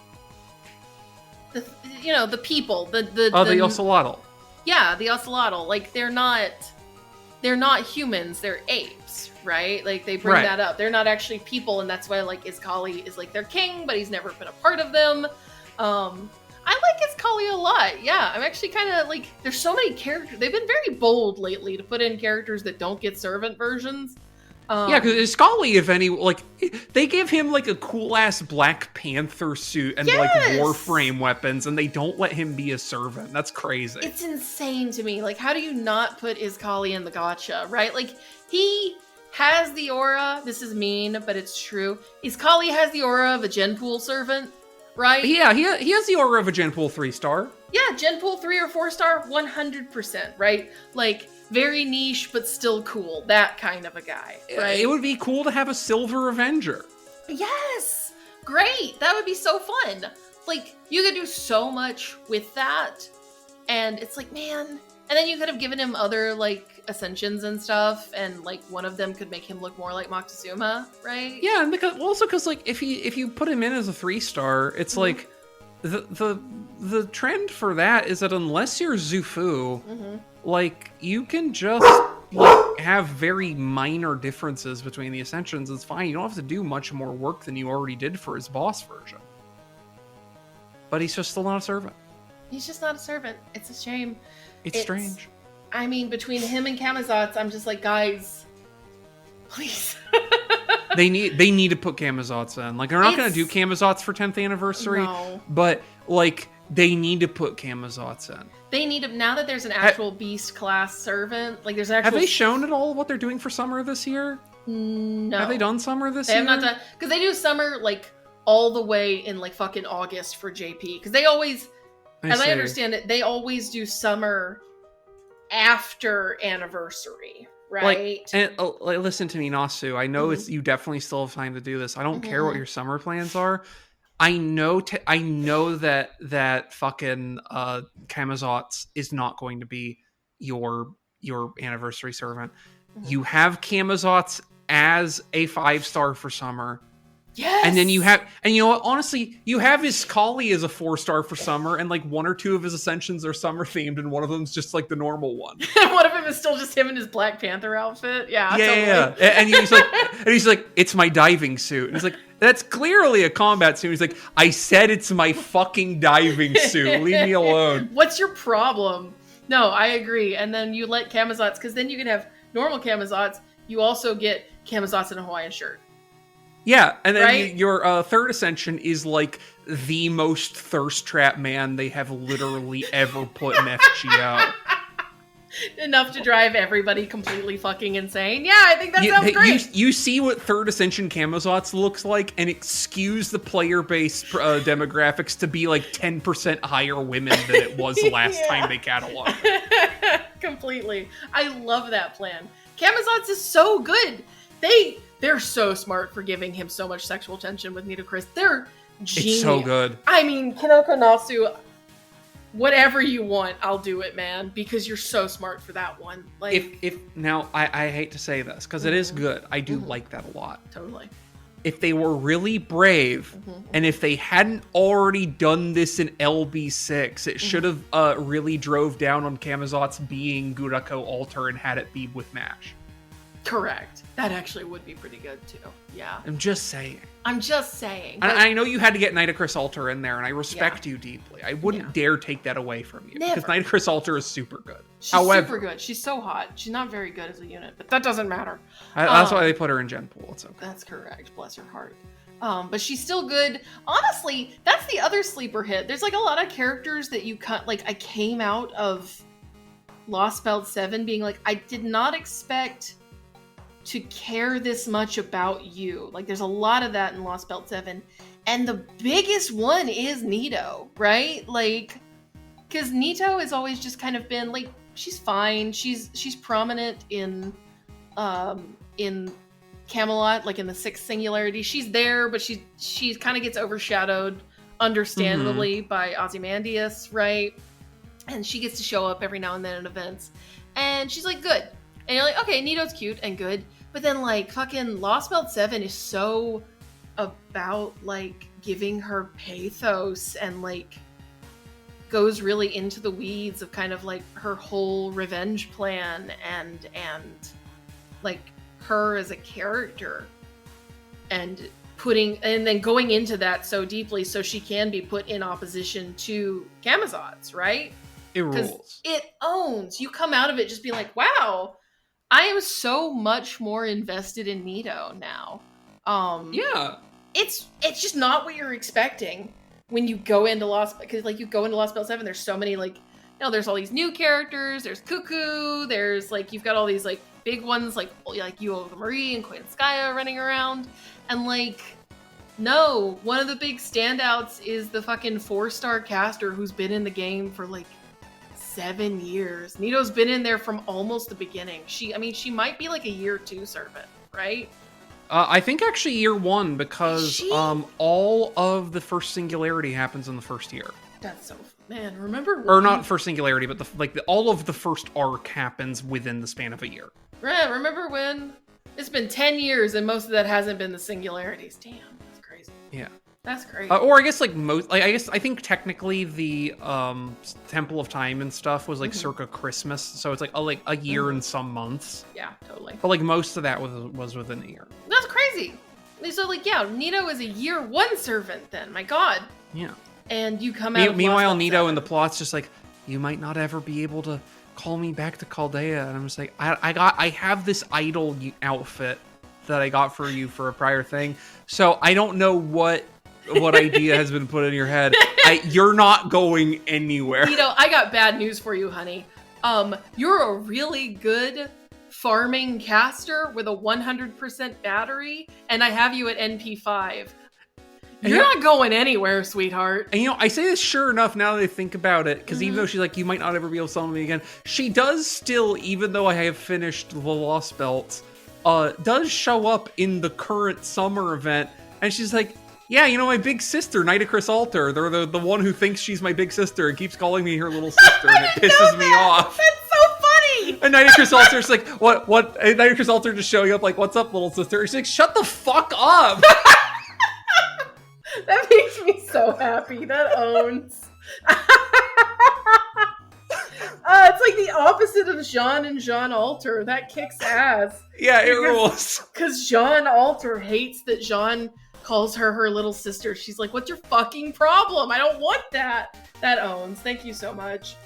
the people, the Ocelotl. Yeah, the Ocelotl. Like, they're not humans, they're apes, right? Like, they bring that up. They're not actually people, and that's why, like, Iskali is, like, their king, but he's never been a part of them. I like Iskali a lot. Yeah, I'm actually kind of, like, there's so many characters. They've been very bold lately to put in characters that don't get servant versions. Yeah, because Iskali, if any, like, they give him, like, a cool-ass Black Panther suit and, like, Warframe weapons, and they don't let him be a servant. That's crazy. It's insane to me. Like, how do you not put Iskali in the gacha, right? Like, he has the aura, this is mean, but it's true. Iskali has the aura of a Genpool servant, right? Yeah, he has the aura of a Genpool 3-star. Yeah, Genpool 3 or 4-star, 100%, right? Like, very niche, but still cool. That kind of a guy, right? It would be cool to have a Silver Avenger. Yes! Great! That would be so fun. Like, you could do so much with that. And it's like, man. And then you could have given him other, like, ascensions and stuff. And, like, one of them could make him look more like Moctezuma, right? Yeah, and because, like, if you put him in as a 3-star, it's like, the trend for that is that unless you're Zufu, like, you can just, like, have very minor differences between the ascensions. It's fine. You don't have to do much more work than you already did for his boss version. But he's just still not a servant. He's just not a servant. It's a shame. It's strange. I mean, between him and Camazotz, I'm just like, guys, please. They need to put Camazotz in. Like, they're not going to do Camazotz for 10th anniversary, but, like, they need to put Camazotz in. They need to, now that there's an actual beast class servant, like, there's an actual... Have they shown at all what they're doing for summer this year? No. Have they done summer this year? They have not done, because they do summer, like, all the way in, like, fucking August for JP. Because they always, as I understand it, they always do summer after anniversry, right? Like, and listen to me, Nasu. I know you definitely still have time to do this. I don't care what your summer plans are. I know that fucking Camazotz is not going to be your anniversary servant. You have Camazotz as a 5-star for summer. Yes. And then you know what? Honestly, you have Iskali as a 4-star for summer, and like 1 or 2 of his ascensions are summer themed, and one of them's just like the normal one. One of them is still just him in his Black Panther outfit. Yeah. Yeah. And he's like, it's my diving suit. And he's like, that's clearly a combat suit. He's like, I said it's my fucking diving suit. Leave me alone. What's your problem? No, I agree. And then you let Camazotz, because then you can have normal Camazotz. You also get Camazotz in a Hawaiian shirt. Yeah, and then your third ascension is like the most thirst trap man they have literally ever put in FGO. Enough to drive everybody completely fucking insane. Yeah, I think that sounds great. You see what third ascension Camazotz looks like, and it skews the player base demographics to be like 10% higher women than it was last time they cataloged. Completely. I love that plan. Camazotz is so good. They're so smart for giving him so much sexual tension with Nitocris. They're genius. It's so good. I mean, Kinoko Nasu, whatever you want, I'll do it, man, because you're so smart for that one. Like, if now I hate to say this because it is good. I do like that a lot. Totally. If they were really brave, and if they hadn't already done this in LB6, it should have really drove down on Camazotz being Gurako Alter and had it be with MASH. Correct. That actually would be pretty good, too. Yeah. I'm just saying. I know you had to get Nitocris Alter in there, and I respect you deeply. I wouldn't dare take that away from you. Never. Because Nitocris Alter is super good. She's super good. She's so hot. She's not very good as a unit, but that doesn't matter. That's why they put her in Gen Pool. It's okay. That's correct. Bless her heart. But she's still good. Honestly, that's the other sleeper hit. There's like a lot of characters that you cut. Like, I came out of LostBelt 7 being like, I did not expect to care this much about you. Like, there's a lot of that in LostBelt 7. And the biggest one is Nito, right? Like, because Nito has always just kind of been like, she's fine. She's prominent in Camelot, like in the sixth singularity. She's there, but she kind of gets overshadowed, understandably, by Ozymandias, right? And she gets to show up every now and then at events. And she's like, good. And you're like, okay, Nito's cute and good. But then, like, fucking LostBelt 7 is so about, like, giving her pathos and, like, goes really into the weeds of kind of, like, her whole revenge plan and like, her as a character. And then going into that so deeply so she can be put in opposition to Camazotz, right? It rules. It owns. You come out of it just being like, wow, I am so much more invested in Nito now. Yeah. It's just not what you're expecting when you go into because like you go into LostBelt 7, there's so many, like, you know, there's all these new characters, there's Cuckoo, there's like, you've got all these like big ones like Yuo the Marie and Queen Skya running around, and like, no, one of the big standouts is the fucking 4-star caster who's been in the game for like 7 years. Nito's been in there from almost the beginning. She might be like a year 2 servant, right? I think actually year 1, because all of the first singularity happens in the first year. That's so, man, remember when... Or not first singularity, but all of the first arc happens within the span of a year. Right, remember when? It's been 10 years and most of that hasn't been the singularities. Damn, that's crazy. Yeah. That's crazy. Or I guess like I think technically the Temple of Time and stuff was like circa Christmas, so it's like a year and some months. Yeah, totally. But like most of that was within a year. That's crazy. So like, yeah, Nito is a year 1 servant then. My God. Yeah. And you come out. Meanwhile, Nito in the plot's just like, you might not ever be able to call me back to Chaldea, and I'm just like, I have this idol outfit that I got for you for a prior thing, so I don't know what idea has been put in your head. You're not going anywhere. Nito, I got bad news for you, honey. You're a really good farming caster with a 100% battery, and I have you at NP5. You're not going anywhere, sweetheart. And I say this sure enough now that I think about it, because even though she's like, you might not ever be able to summon me again, she does still, even though I have finished the LostBelt, does show up in the current summer event, and she's like, yeah, my big sister, Nitocris Alter, they're the one who thinks she's my big sister and keeps calling me her little sister, and it pisses me off. That's so funny! And Nitocris Alter's like, what? And Nitocris Alter just showing up like, what's up, little sister? She's like, shut the fuck up! That makes me so happy. That owns. It's like the opposite of Jean and Jean Alter. That kicks ass. Yeah, it rules. Because Jean Alter hates that Jean calls her little sister. She's like, what's your fucking problem? I don't want that. That owns. Thank you so much.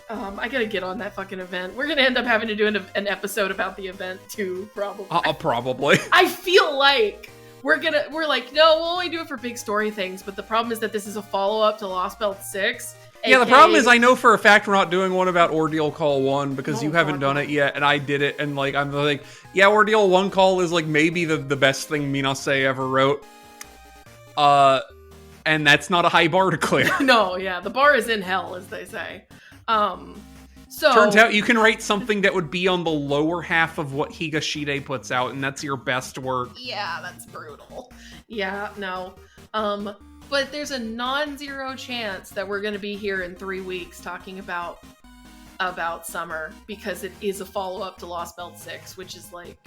I gotta get on that fucking event. We're gonna end up having to do an episode about the event too, probably. Probably. I feel like we're like, no, we'll only do it for big story things, but the problem is that this is a follow-up to LostBelt 6. Yeah, the problem is I know for a fact we're not doing one about Ordeal Call 1 because you haven't done it yet, and I did it, and like I'm like, yeah, Ordeal 1 Call is like maybe the best thing Minase ever wrote. And that's not a high bar to clear. No, yeah, the bar is in hell, as they say. So turns out you can write something that would be on the lower half of what Higashide puts out, and that's your best work. Yeah, that's brutal. Yeah, no. But there's a non-zero chance that we're going to be here in 3 weeks talking about Summer, because it is a follow-up to LostBelt 6, which is like,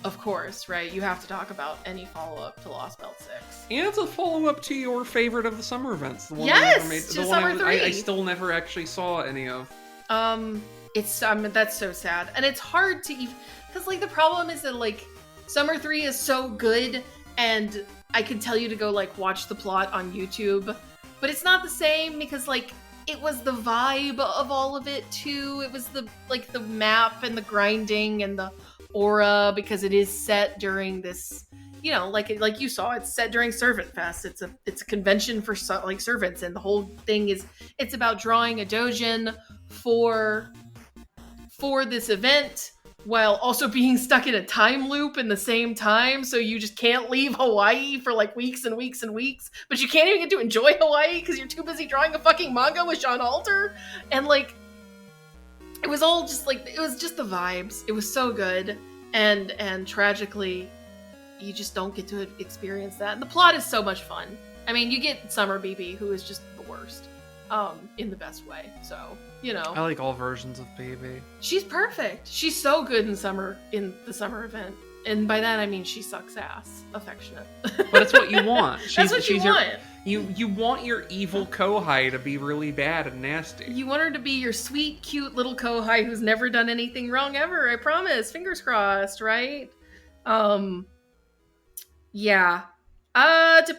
of course, right? You have to talk about any follow-up to LostBelt 6. And it's a follow-up to your favorite of the summer events. The one to Summer 3. I still never actually saw any of. That's so sad. And it's hard to even, because like the problem is that like Summer 3 is so good, and I could tell you to go like watch the plot on YouTube, but it's not the same because like it was the vibe of all of it too. It was the like the map and the grinding and the aura, because it is set during this, like you saw, it's set during Servant Fest. It's a convention for like servants, and the whole thing is it's about drawing a dojin for this event while also being stuck in a time loop in the same time, so you just can't leave Hawaii for like weeks and weeks and weeks, but you can't even get to enjoy Hawaii because you're too busy drawing a fucking manga with Jean Alter. And like it was all just like, it was just the vibes. It was so good, and tragically you just don't get to experience that. And the plot is so much fun. I mean, you get Summer BB, who is just the worst, in the best way. So, you know. I like all versions of Baby. She's perfect. She's so good in the summer event. And by that I mean she sucks ass. Affectionate. But it's what you want. That's what you want. You want your evil Kohai to be really bad and nasty. You want her to be your sweet, cute little Kohai who's never done anything wrong ever. I promise. Fingers crossed, right? Yeah. What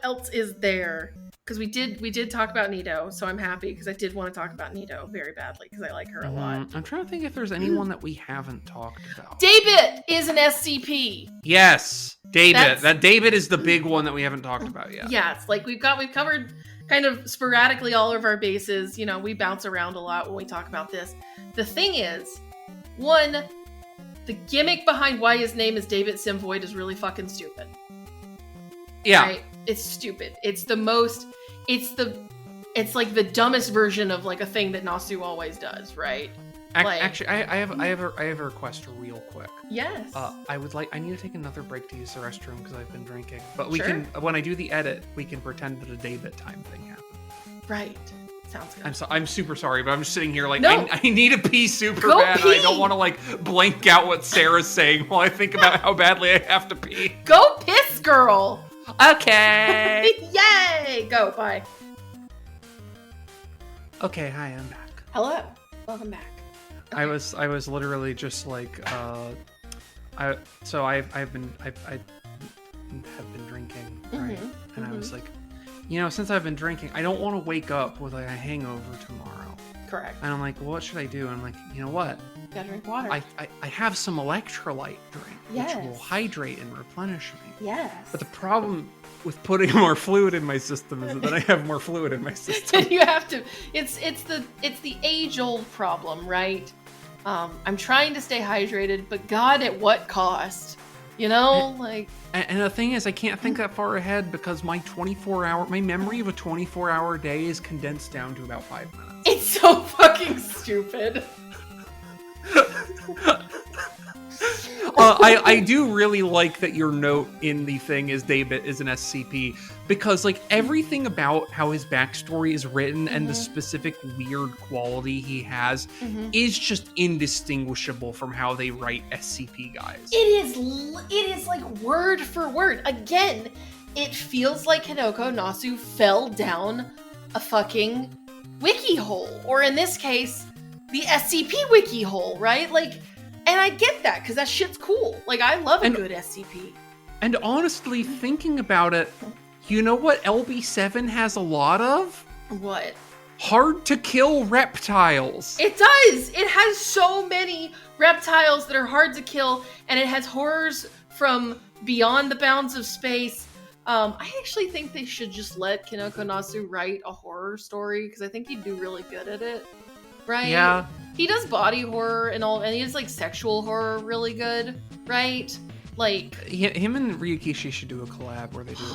else is there? Because we did talk about Nito, so I'm happy because I did want to talk about Nito very badly because I like her a lot. I'm trying to think if there's anyone that we haven't talked about. David is an SCP. Yes, David. That David is the big one that we haven't talked about yet. Yeah, it's like we've covered kind of sporadically all of our bases. You know, we bounce around a lot when we talk about this. The thing is, one, the gimmick behind why his name is David Simvoid is really fucking stupid. Yeah. Right? It's stupid. It's like the dumbest version of like a thing that Nasu always does, right? Actually, I have a request real quick. Yes. I need to take another break to use the restroom because I've been drinking. But when I do the edit, we can pretend that a David time thing happened. Right. Sounds good. I'm super sorry, but I'm just sitting here like, no. I need to pee super Go bad. pee. And I don't want to like blank out what Sarah's saying while I think about how badly I have to pee. Go piss, girl. Okay. Yay! Go, bye. Okay, hi, I'm back. Hello. Welcome back. Okay. I was literally just like I've been drinking, right? And I was like, you know, since I've been drinking, I don't want to wake up with like a hangover tomorrow. Correct. And I'm like, well, what should I do? And I'm like, you know what? You gotta drink water. I have some electrolyte drink, which will hydrate and replenish me. Yes. But the problem with putting more fluid in my system is that then I have more fluid in my system. You have to. It's the age-old problem, right? I'm trying to stay hydrated, but God, at what cost? You know, And the thing is, I can't think that far ahead because my memory of a 24-hour day is condensed down to about 5 minutes. It's so fucking stupid. I do really like that your note in the thing is David is an SCP because like everything about how his backstory is written and the specific weird quality he has is just indistinguishable from how they write SCP guys. It is like word for word. Again, it feels like Hinoko Nasu fell down a fucking wiki hole, or in this case, the SCP wiki hole, right? Like, and I get that because that shit's cool. Like, I love a good SCP. And honestly, thinking about it, you know what LB7 has a lot of? What? Hard to kill reptiles. It does. It has so many reptiles that are hard to kill, and it has horrors from beyond the bounds of space. I actually think they should just let Kinoko Nasu write a horror story because I think he'd do really good at it. Right? Yeah. He does body horror and all, and he does like sexual horror really good, right? Like him and Ryukishi should do a collab where they do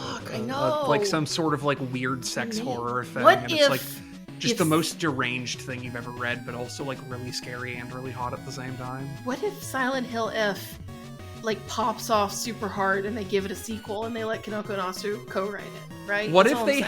like some sort of like weird sex horror thing. It's like just the most deranged thing you've ever read, but also like really scary and really hot at the same time. What if Silent Hill F like pops off super hard and they give it a sequel and they let Kinoko Nasu co-write it, right? What if they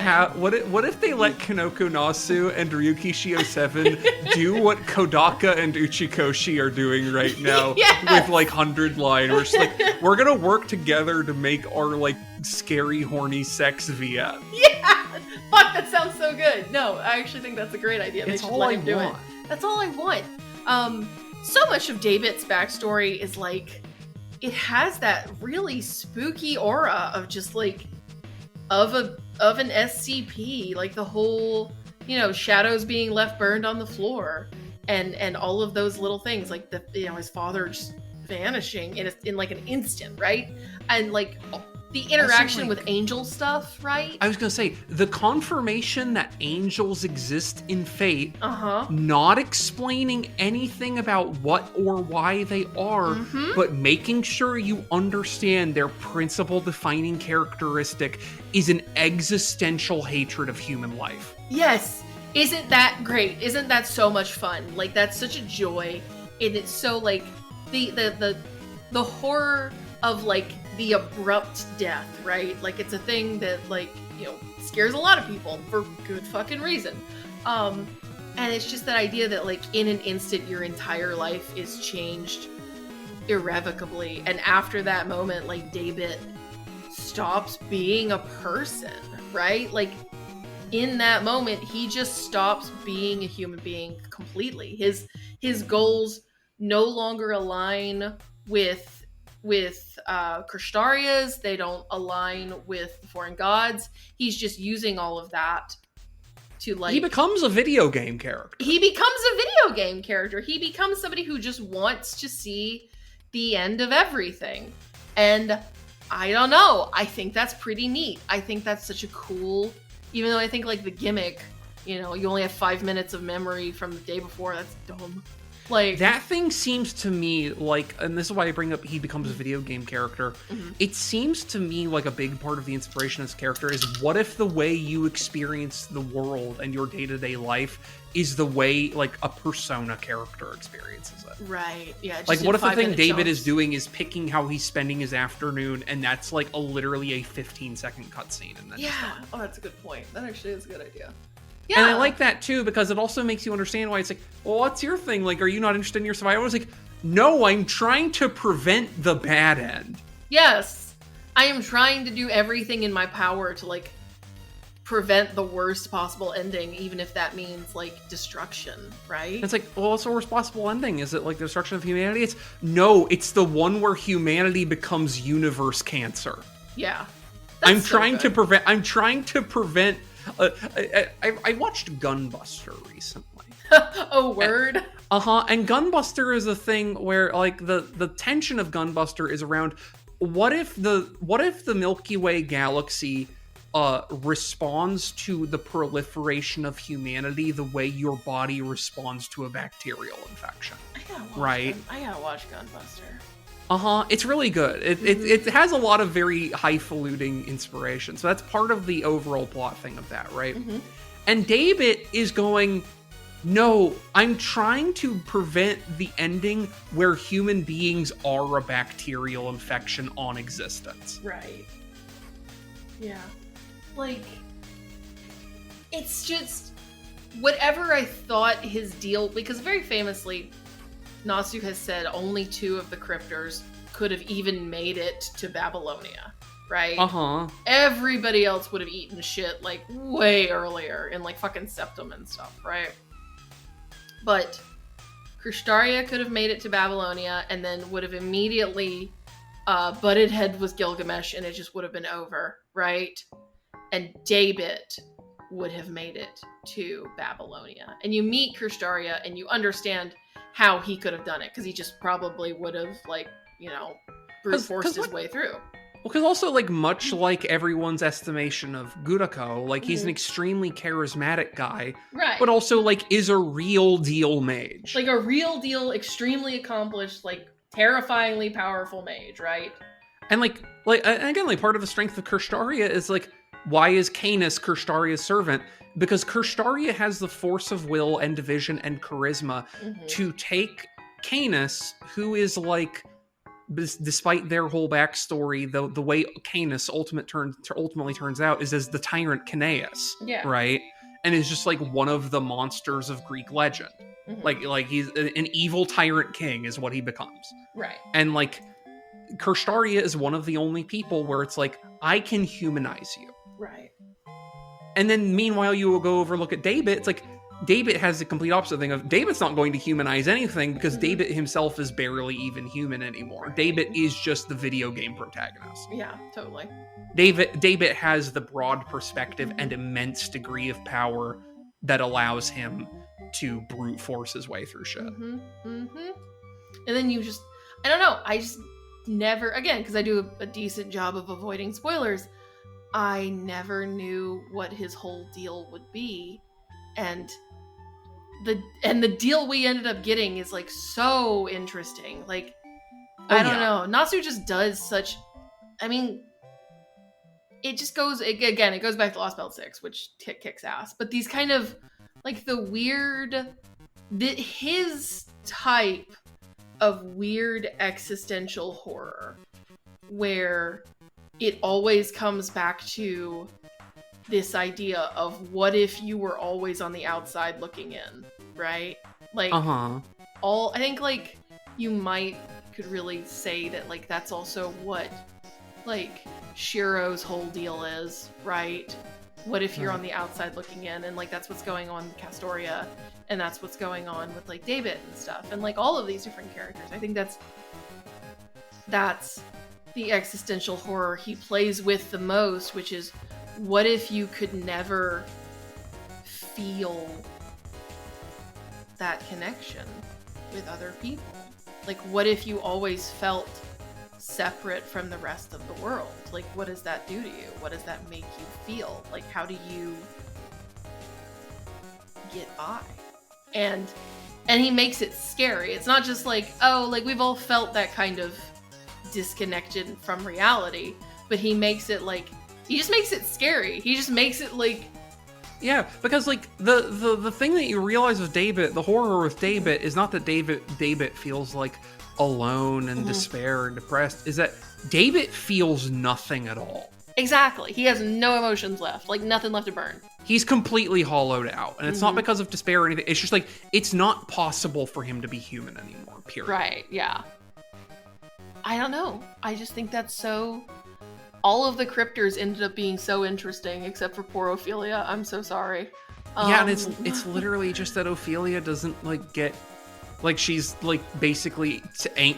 let Kinoko Nasu and Ryukishi 07 do what Kodaka and Uchikoshi are doing right now with like 100 line, where it's like we're gonna work together to make our like scary horny sex VF. Yeah, fuck, that sounds so good. No, I actually think that's a great idea. It's all I want. That's all I want. So much of David's backstory is like, it has that really spooky aura of just like of an SCP, like the whole, you know, shadows being left burned on the floor and all of those little things, like the, you know, his father just vanishing in like an instant, right? And like the interaction with angel stuff, right? I was gonna say, the confirmation that angels exist in Fate, Uh-huh. not explaining anything about what or why they are, but making sure you understand their principal defining characteristic is an existential hatred of human life. Yes. Isn't that great? Isn't that so much fun? Like, that's such a joy. And it's so like the horror of like the abrupt death, right? Like it's a thing that like, you know, scares a lot of people for good fucking reason. And it's just that idea that like in an instant your entire life is changed irrevocably, and after that moment like David stops being a person, right? Like in that moment he just stops being a human being completely. His goals no longer align with Krishtaria's. They don't align with the foreign gods. He's just using all of that to like... He becomes a video game character. He becomes a video game character. He becomes somebody who just wants to see the end of everything. And I don't know. I think that's pretty neat. I think that's such a cool... Even though I think like the gimmick, you know, you only have 5 minutes of memory from the day before. That's dumb. Like that thing seems to me like, and this is why I bring up he becomes a video game character. Mm-hmm. It seems to me like a big part of the inspiration of this character is what if the way you experience the world and your day-to-day life is the way like a Persona character experiences it. Right. Yeah. Like what if the thing David is doing is picking how he's spending his afternoon, and that's like literally a 15-second cutscene, and then oh, that's a good point. That actually is a good idea. Yeah. And I like that too, because it also makes you understand why it's like, well, what's your thing? Like, are you not interested in your survival? I was like, no, I'm trying to prevent the bad end. Yes. I am trying to do everything in my power to like prevent the worst possible ending, even if that means like destruction, right? It's like, well, what's the worst possible ending? Is it like the destruction of humanity? It's the one where humanity becomes universe cancer. Yeah. I'm trying to prevent I watched Gunbuster recently. Oh, word. And Gunbuster is a thing where like the tension of Gunbuster is around what if the Milky Way galaxy responds to the proliferation of humanity the way your body responds to a bacterial infection. I gotta watch Gunbuster. It's really good. It has a lot of very highfalutin inspiration. So that's part of the overall plot thing of that, right? Mm-hmm. And David is going, no, I'm trying to prevent the ending where human beings are a bacterial infection on existence. Right. Yeah. Like, it's just whatever I thought his deal, because very famously Nasu has said only 2 of the cryptors could have even made it to Babylonia, right? Everybody else would have eaten shit like way earlier in like fucking Septum and stuff, right? But Krishtaria could have made it to Babylonia and then would have immediately butted head with Gilgamesh, and it just would have been over, right? And David would have made it to Babylonia. And you meet Krishtaria and you understand how he could have done it, because he just probably would have, like, you know, brute forced his way through. Well, because also, like, much like everyone's estimation of Gurako, like, he's an extremely charismatic guy, right? But also, like, is a real deal mage. Like, a real deal, extremely accomplished, like, terrifyingly powerful mage, right? And, like again, like, part of the strength of Kirshtaria is, like, why is Canis Kirstaria's servant? Because Kirshtaria has the force of will and division and charisma to take Canis, who is like, despite their whole backstory, the way Canis ultimately turns out is as the tyrant Caneus, right? And is just like one of the monsters of Greek legend. Like he's an evil tyrant king is what he becomes, right? And like Kirshtaria is one of the only people where it's like, I can humanize you. Right. And then meanwhile, you will go overlook at David. It's like, David has the complete opposite thing of David's not going to humanize anything because David himself is barely even human anymore. David is just the video game protagonist. Yeah, totally. David has the broad perspective and immense degree of power that allows him to brute force his way through shit. And then you just, I don't know, I just never, again, because I do a decent job of avoiding spoilers, I never knew what his whole deal would be, and the deal we ended up getting is like so interesting. Like, I don't know, Nasu just does such, I mean, it just goes, again, it goes back to LostBelt 6, which kicks ass, but these kind of like the weird, his type of weird existential horror where it always comes back to this idea of what if you were always on the outside looking in, right? Like, I think, like, you could really say that, like, that's also what, like, Shiro's whole deal is, right? What if you're on the outside looking in? And, like, that's what's going on with Castoria, and that's what's going on with, like, David and stuff, and, like, all of these different characters. I think that's the existential horror he plays with the most, which is, what if you could never feel that connection with other people? Like, what if you always felt separate from the rest of the world? Like, what does that do to you? What does that make you feel? Like, how do you get by? And he makes it scary. It's not just like, oh, like, we've all felt that kind of disconnected from reality, but he makes it like, he just makes it scary. He just makes it like, yeah, because, like, the thing that you realize with David, the horror with David, is not that David feels, like, alone and despair and depressed, is that David feels nothing at all. Exactly. He has no emotions left, like, nothing left to burn. He's completely hollowed out, and it's not because of despair or anything. It's just, like, it's not possible for him to be human anymore, period. Right, yeah. I don't know. I just think that's so... All of the cryptors ended up being so interesting, except for poor Ophelia. I'm so sorry. Yeah, and it's literally just that Ophelia doesn't, like, get... Like, she's, like, basically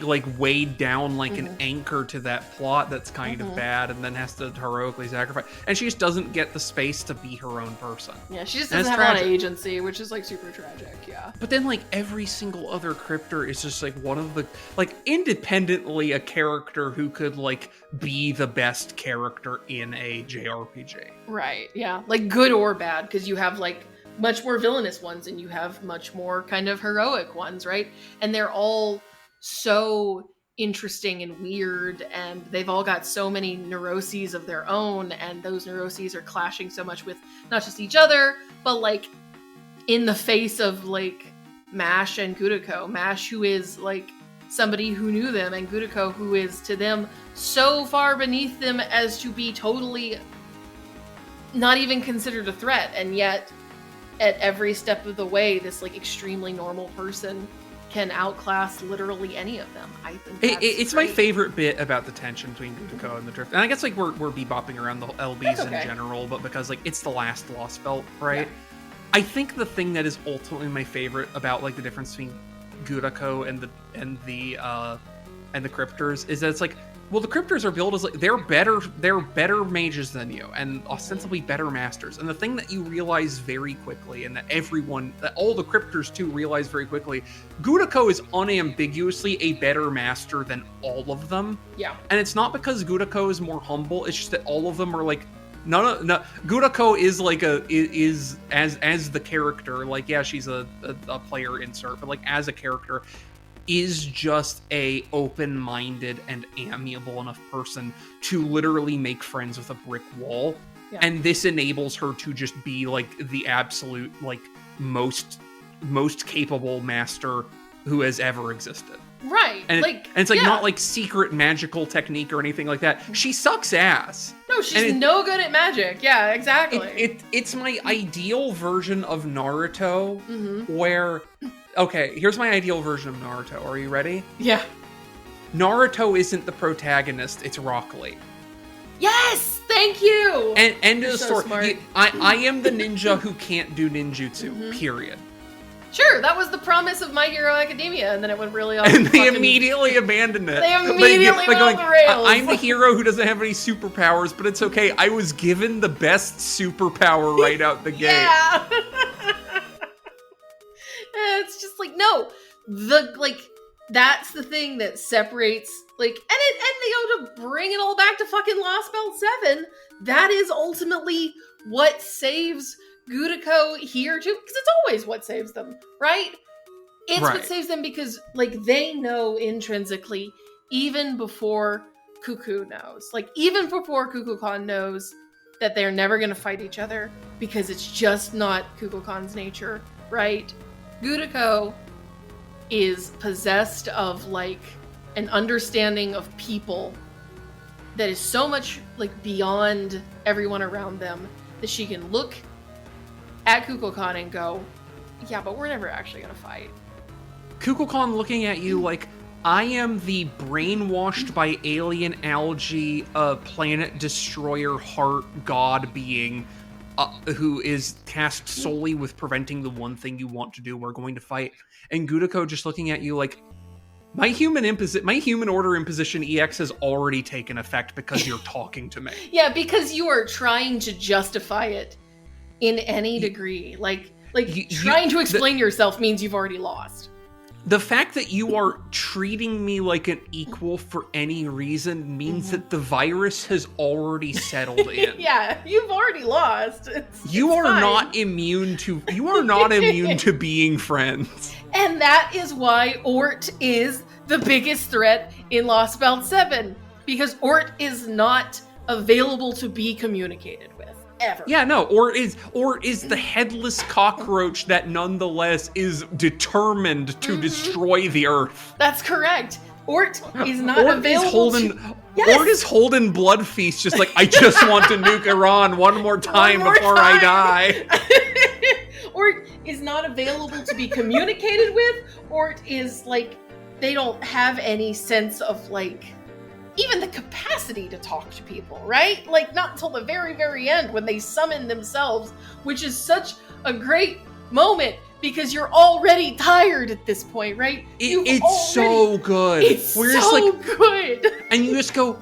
like weighed down like an anchor to that plot that's kind of bad, and then has to heroically sacrifice. And she just doesn't get the space to be her own person. Yeah, she just doesn't have a lot of agency, which is, like, super tragic, yeah. But then, like, every single other cryptor is just, like, one of the... Like, independently a character who could, like, be the best character in a JRPG. Right, yeah. Like, good or bad, because you have, like, much more villainous ones and you have much more kind of heroic ones, right? And they're all so interesting and weird, and they've all got so many neuroses of their own, and those neuroses are clashing so much with not just each other, but, like, in the face of, like, Mash and Gudako. Mash, who is, like, somebody who knew them, and Gudako, who is to them so far beneath them as to be totally not even considered a threat, and yet at every step of the way, this, like, extremely normal person can outclass literally any of them. I think it's my favorite bit about the tension between Gudako and the Drift. And I guess, like, we're bebopping around the LBs in general, but because, like, it's the last LostBelt, right? Yeah. I think the thing that is ultimately my favorite about, like, the difference between Gudako and the cryptors is that it's like, well, the cryptors are billed as, like, they're better mages than you, and ostensibly better masters. And the thing that you realize very quickly, and that all the cryptors too realize very quickly, Gudako is unambiguously a better master than all of them. Yeah. And it's not because Gudako is more humble, it's just that all of them are, like, no. Gudako is, like, is as the character, like, yeah, she's a player insert, but, like, as a character, is just a open-minded and amiable enough person to literally make friends with a brick wall. Yeah. And this enables her to just be, like, the absolute, like, most capable master who has ever existed. Right. And it's like, not like secret magical technique or anything like that. She sucks ass. No, she's no good at magic. Yeah, exactly. It's my ideal version of Naruto, where... Okay, here's my ideal version of Naruto. Are you ready? Yeah. Naruto isn't the protagonist, it's Rock Lee. Yes! Thank you! And end of the story. I am the ninja who can't do ninjutsu, period. Sure, that was the promise of My Hero Academia, and then it went really off. And they immediately abandoned it. They immediately went off the rails. I'm the hero who doesn't have any superpowers, but it's okay. I was given the best superpower right out the gate. Yeah! It's just like, no, that's the thing that separates, like, and to bring it all back to fucking LostBelt 7, that is ultimately what saves Gudako here too, because it's always what saves them, right? It's what saves them because, like, they know intrinsically, even before Cuckoo knows, like, even before Kukulkan knows that they're never going to fight each other, because it's just not Kukulkan's nature, right? Gudako is possessed of, like, an understanding of people that is so much beyond everyone around them that she can look at Kukulkan and go, yeah, but we're never actually gonna fight. Kukulkan looking at you like, I am the brainwashed by alien algae, planet destroyer heart god being who is tasked solely with preventing the one thing you want to do. We're going to fight. And Gudako just looking at you like, my human order imposition EX has already taken effect because you're talking to me. Yeah, because you are trying to justify it in any degree. Trying to explain yourself means you've already lost. The fact that you are treating me like an equal for any reason means that the virus has already settled in. Yeah, you've already lost. You are not immune to being friends. And that is why Ort is the biggest threat in LostBelt 7. Because Ort is not available to be communicated with. Ever. Yeah, no, or is the headless cockroach that nonetheless is determined to destroy the Earth. That's correct. Ort is not available. Ort is holding Blood Feast, just like, I just want to nuke Iran one more time before I die. Ort is not available to be communicated with. Ort is they don't have any sense of even the capacity to talk to people, right? Not until the very, very end when they summon themselves, which is such a great moment because you're already tired at this point, right? It's so good. It's so good. And you just go,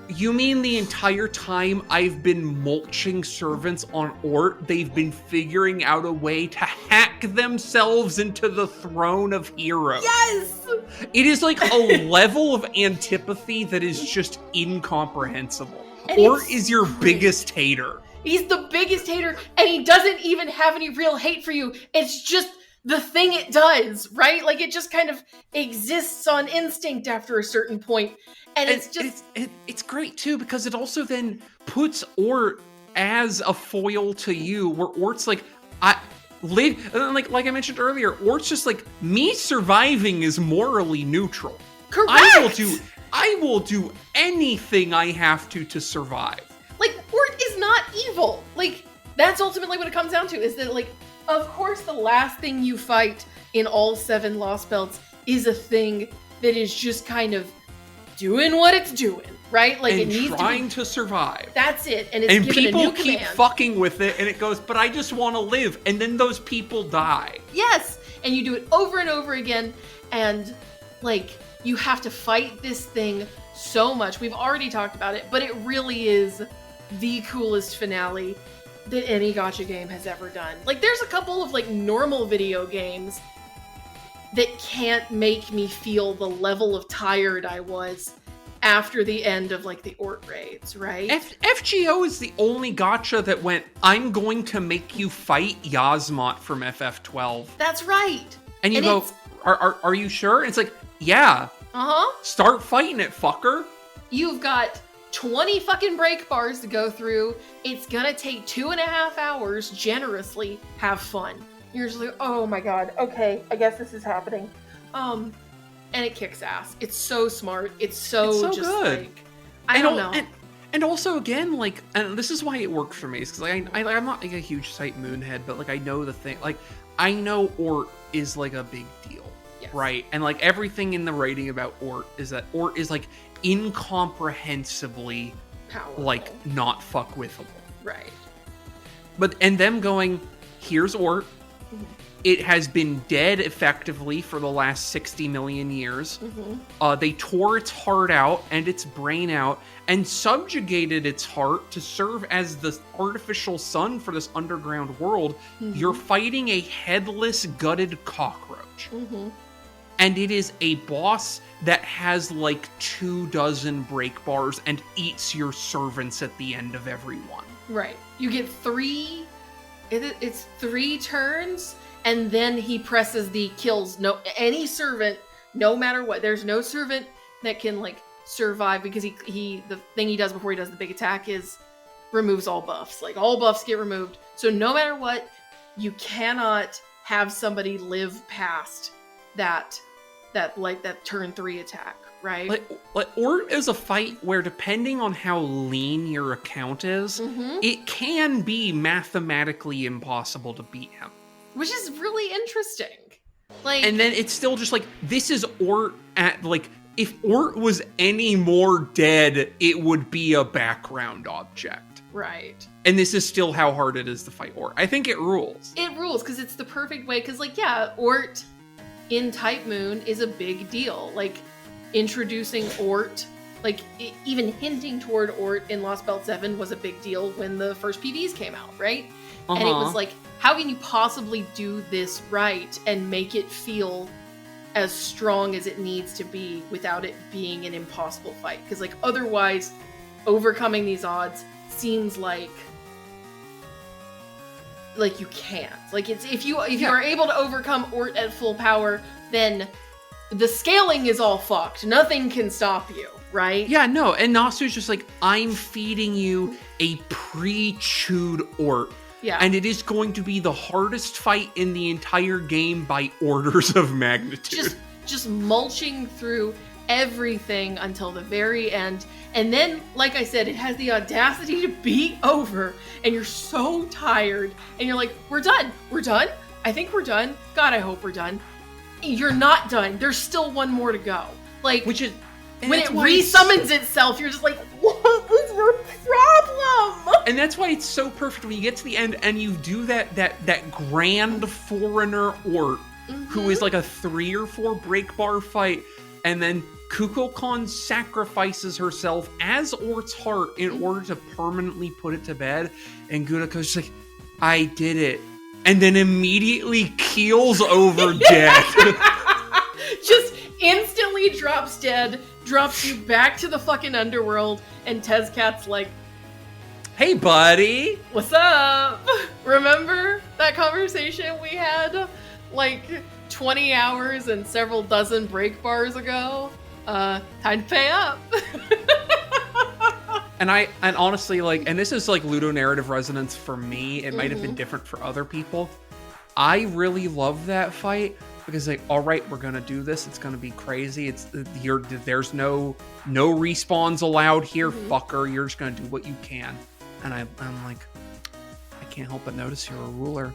you mean the entire time I've been mulching servants on Ort, they've been figuring out a way to hack themselves into the throne of heroes? Yes! It is a level of antipathy that is just incomprehensible. And Ort is your biggest hater. He's the biggest hater, and he doesn't even have any real hate for you. It's just the thing it does, right? It just kind of exists on instinct after a certain point. And it's great too, because it also then puts Ort as a foil to you, where Ort's I I mentioned earlier, Ort's just me surviving is morally neutral. Correct. I will do anything I have to survive. Ort is not evil. That's ultimately what it comes down to, is that of course the last thing you fight in all 7 LostBelts is a thing that is just kind of doing what it's doing, right? It needs trying to survive. That's it. And it's given people a new keep command. Fucking with it, and it goes, but I just want to live. And then those people die. Yes, and you do it over and over again, and you have to fight this thing so much. We've already talked about it, but it really is the coolest finale that any gacha game has ever done. There's a couple of normal video games that can't make me feel the level of tired I was after the end of the Ort raids, right? FGO is the only gacha that went, I'm going to make you fight Yasmot from FF12. That's right. And you go, are you sure? And it's yeah. Uh-huh. Start fighting it, fucker. You've got 20 fucking break bars to go through. It's gonna take 2.5 hours, generously. Have fun. You're just oh my god, okay, I guess this is happening. And it kicks ass. It's so smart. It's so just good. I don't know. And also, again, and this is why it worked for me, because I'm not a huge Sight Moonhead, but I know the thing, I know Ort is a big deal, yes. Right? And everything in the writing about Ort is that Ort is incomprehensibly powerful, not fuck withable, right? And them going, here's Ort. Mm-hmm. It has been dead effectively for the last 60 million years. Mm-hmm. They tore its heart out and its brain out and subjugated its heart to serve as the artificial sun for this underground world. Mm-hmm. You're fighting a headless, gutted cockroach. Mm-hmm. And it is a boss that has 24 break bars and eats your servants at the end of every one. Right. You get 3... It's 3 turns... And then he presses the kills any servant, no matter what. There's no servant that can survive, because he the thing he does before he does the big attack is removes all buffs. All buffs get removed. So no matter what, you cannot have somebody live past that turn 3 attack right? Like Ort is a fight where, depending on how lean your account is, it can be mathematically impossible to beat him. Which is really interesting. Like, and then it's still just like, this is Ort at, like, if Ort was any more dead, it would be a background object. Right. And this is still how hard it is to fight Ort. I think it rules. It rules, because it's the perfect way, because, like, yeah, Ort in Type Moon is a big deal. Like, introducing Ort, like, even hinting toward Ort in LostBelt 7 was a big deal when the first PVs came out, right? And it was like, how can you possibly do this right and make it feel as strong as it needs to be without it being an impossible fight? Because, like, otherwise, overcoming these odds seems like you can't. Like, it's if you are able to overcome Ort at full power, then the scaling is all fucked. Nothing can stop you, right? Yeah, no. And Nasu's just like, I'm feeding you a pre-chewed Ort. Yeah. And it is going to be the hardest fight in the entire game by orders of magnitude. Just mulching through everything until the very end. And then, like I said, it has the audacity to be over. And you're so tired. And you're like, we're done. We're done? I think we're done. God, I hope we're done. You're not done. There's still one more to go. Like, which is... when it resummons itself, you're just like, what is your problem? And that's why it's so perfect when you get to the end and you do that grand foreigner Ort, who is like a 3 or 4 break bar fight, and then Kukulkan sacrifices herself as Ort's heart in order to permanently put it to bed, and Gudako's just like, I did it. And then immediately keels over dead. Just instantly drops dead, drops you back to the fucking underworld, and Tezcat's like, hey buddy, what's up? Remember that conversation we had like 20 hours and several dozen break bars ago? Time to pay up. And honestly, like, and this is like ludonarrative resonance for me, it might have been different for other people. I really love that fight because, like, all right, we're gonna do this. It's gonna be crazy. There's no respawns allowed here, fucker. You're just gonna do what you can. And I'm like, I can't help but notice you're a ruler.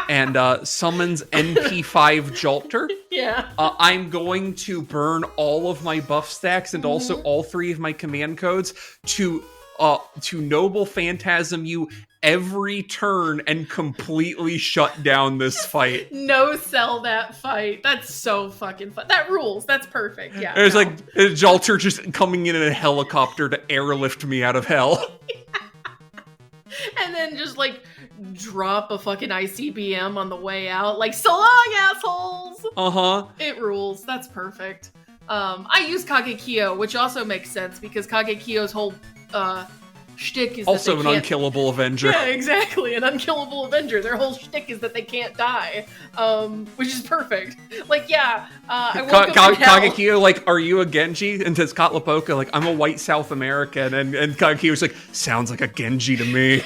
And summons NP5 Jolter. Yeah. I'm going to burn all of my buff stacks and also all 3 of my command codes to Noble Phantasm you every turn and completely shut down this fight. No sell that fight. That's so fucking fun. That rules. That's perfect. Yeah. There's like Jolter just coming in a helicopter to airlift me out of hell. And then just like drop a fucking ICBM on the way out. Like, so long, assholes! It rules. That's perfect. I use Kagekyo, which also makes sense because Kagekyo's whole shtick is also that an unkillable Avenger. Yeah, exactly. An unkillable Avenger. Their whole shtick is that they can't die. Which is perfect. Like, yeah, I woke up in hell. Kagekyo, like, are you a Genji? And says Katlapoka, like, I'm a white South American. And Kagekyo's like, sounds like a Genji to me.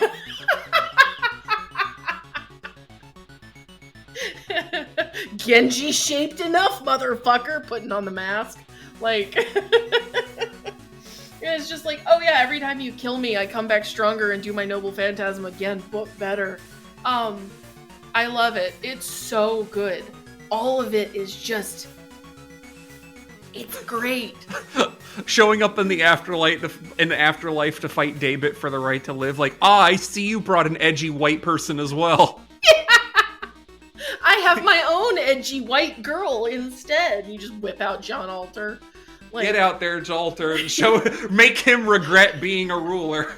Genji shaped enough, motherfucker, putting on the mask. Like, it's just like, oh yeah, every time you kill me, I come back stronger and do my Noble Phantasm again, but better. I love it. It's so good. All of it is just, it's great. Showing up in the afterlife to fight Daebit for the right to live. Like, I see you brought an edgy white person as well. I have my own edgy white girl instead. You just whip out John Alter. Like, get out there, Jolter. Make him regret being a ruler.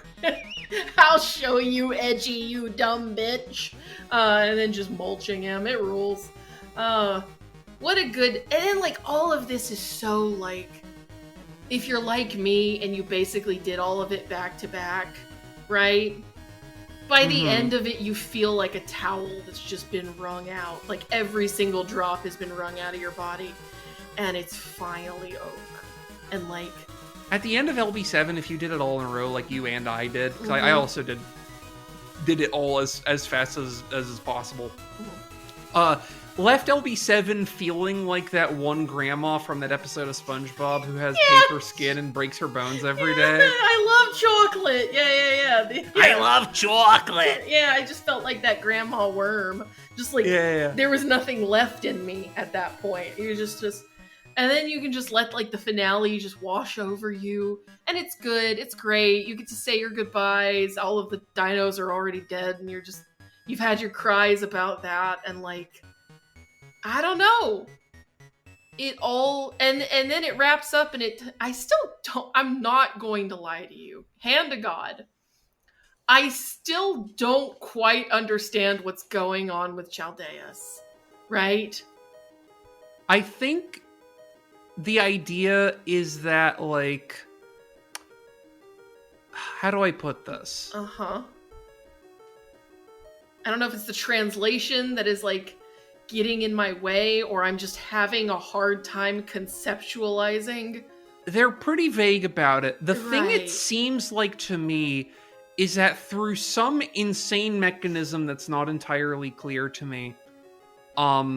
I'll show you, edgy, you dumb bitch. And then just mulching him. It rules. What a good... And then, like, all of this is so, like... If you're like me and you basically did all of it back to back, right? By the end of it, you feel like a towel that's just been wrung out. Like, every single drop has been wrung out of your body. And it's finally over. And, like... At the end of LB7, if you did it all in a row like you and I did, because I also did it all as fast as is possible. left LB7 feeling like that one grandma from that episode of SpongeBob who has Yeah. paper skin and breaks her bones every day. I love chocolate. Yeah. I love chocolate. Yeah, I just felt like that grandma worm. Just like there was nothing left in me at that point. You just and then you can just let like the finale just wash over you, and it's good. It's great. You get to say your goodbyes. All of the dinos are already dead, and you've had your cries about that, and like I don't know. It all and then it wraps up, and I still don't. I'm not going to lie to you. Hand to God. I still don't quite understand what's going on with Chaldeus, right? I think the idea is that, like, how do I put this? I don't know if it's the translation that is, like, getting in my way, or I'm just having a hard time conceptualizing. They're pretty vague about it. The thing it seems like to me is that through some insane mechanism that's not entirely clear to me, that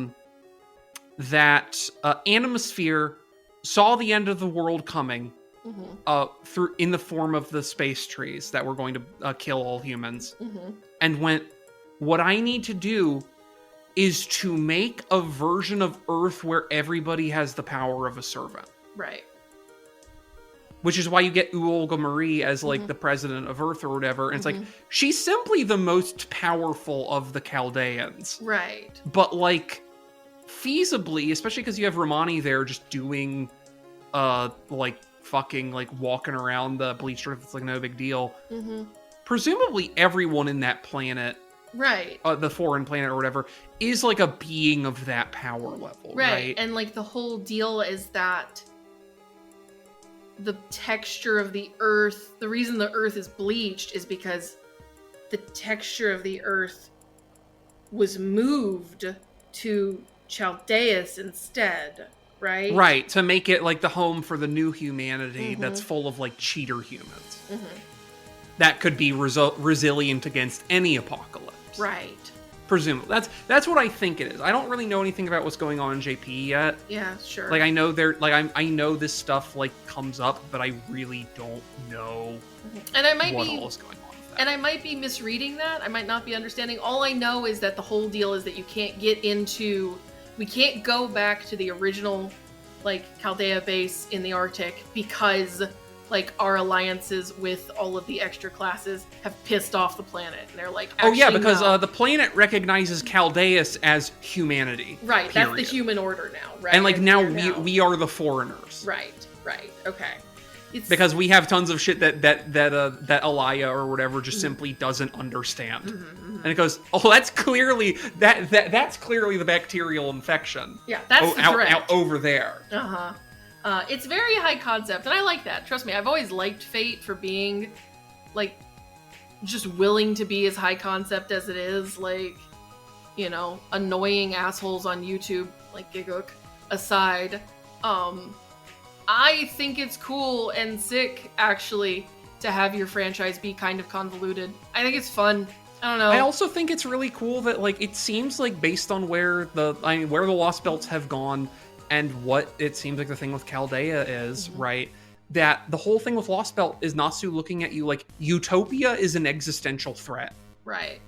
Animosphere saw the end of the world coming through in the form of the space trees that were going to kill all humans, and went, what I need to do is to make a version of Earth where everybody has the power of a servant. Right. Which is why you get Olga Marie as, like, the president of Earth or whatever. And it's like, she's simply the most powerful of the Chaldeans. Right. But, like, feasibly, especially because you have Romani there just doing, like, fucking, like, walking around the bleached Earth, it's, like, no big deal. Presumably everyone in that planet, right, the foreign planet or whatever, is, like, a being of that power level, right? And, like, the whole deal is that the texture of the Earth, the reason the Earth is bleached is because the texture of the Earth was moved to Chaldeus instead, right? Right, to make it, like, the home for the new humanity that's full of, like, cheater humans. That could be resilient against any apocalypse. Right. Presumably. That's what I think it is. I don't really know anything about what's going on in JP yet. Yeah, sure. Like, I know I know this stuff, like, comes up, but I really don't know and I might what be, all is going on with that. And I might be misreading that. I might not be understanding. All I know is that the whole deal is that we can't go back to the original, like, Chaldea base in the Arctic because, like, our alliances with all of the extra classes have pissed off the planet. And they're like, because no. The planet recognizes Chaldeus as humanity. Right, period. That's the human order now, right? And, like, now we are the foreigners. Right, okay. Because we have tons of shit that Alaya or whatever just simply doesn't understand. And it goes, oh, that's clearly that's clearly the bacterial infection. Yeah, that's the threat. Out over there. It's very high concept, and I like that. Trust me, I've always liked Fate for being, like, just willing to be as high concept as it is. Like, you know, annoying assholes on YouTube, like Gigook, aside. I think it's cool and sick, actually, to have your franchise be kind of convoluted. I think it's fun. I don't know. I also think it's really cool that, like, it seems like based on where the Lost Belts have gone and what it seems like the thing with Chaldea is, right? That the whole thing with Lost Belt is Natsu looking at you like Utopia is an existential threat. Right.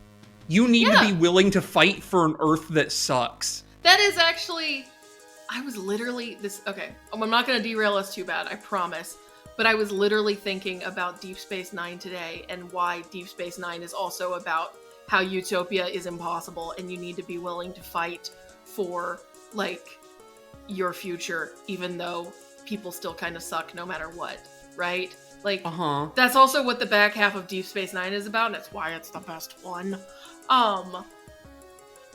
You need to be willing to fight for an Earth that sucks. That is actually... I was literally... Okay, I'm not going to derail us too bad, I promise. But I was literally thinking about Deep Space Nine today and why Deep Space Nine is also about how Utopia is impossible and you need to be willing to fight for, like, your future, even though people still kind of suck no matter what, right? Like, that's also what the back half of Deep Space Nine is about, and that's why it's the best one.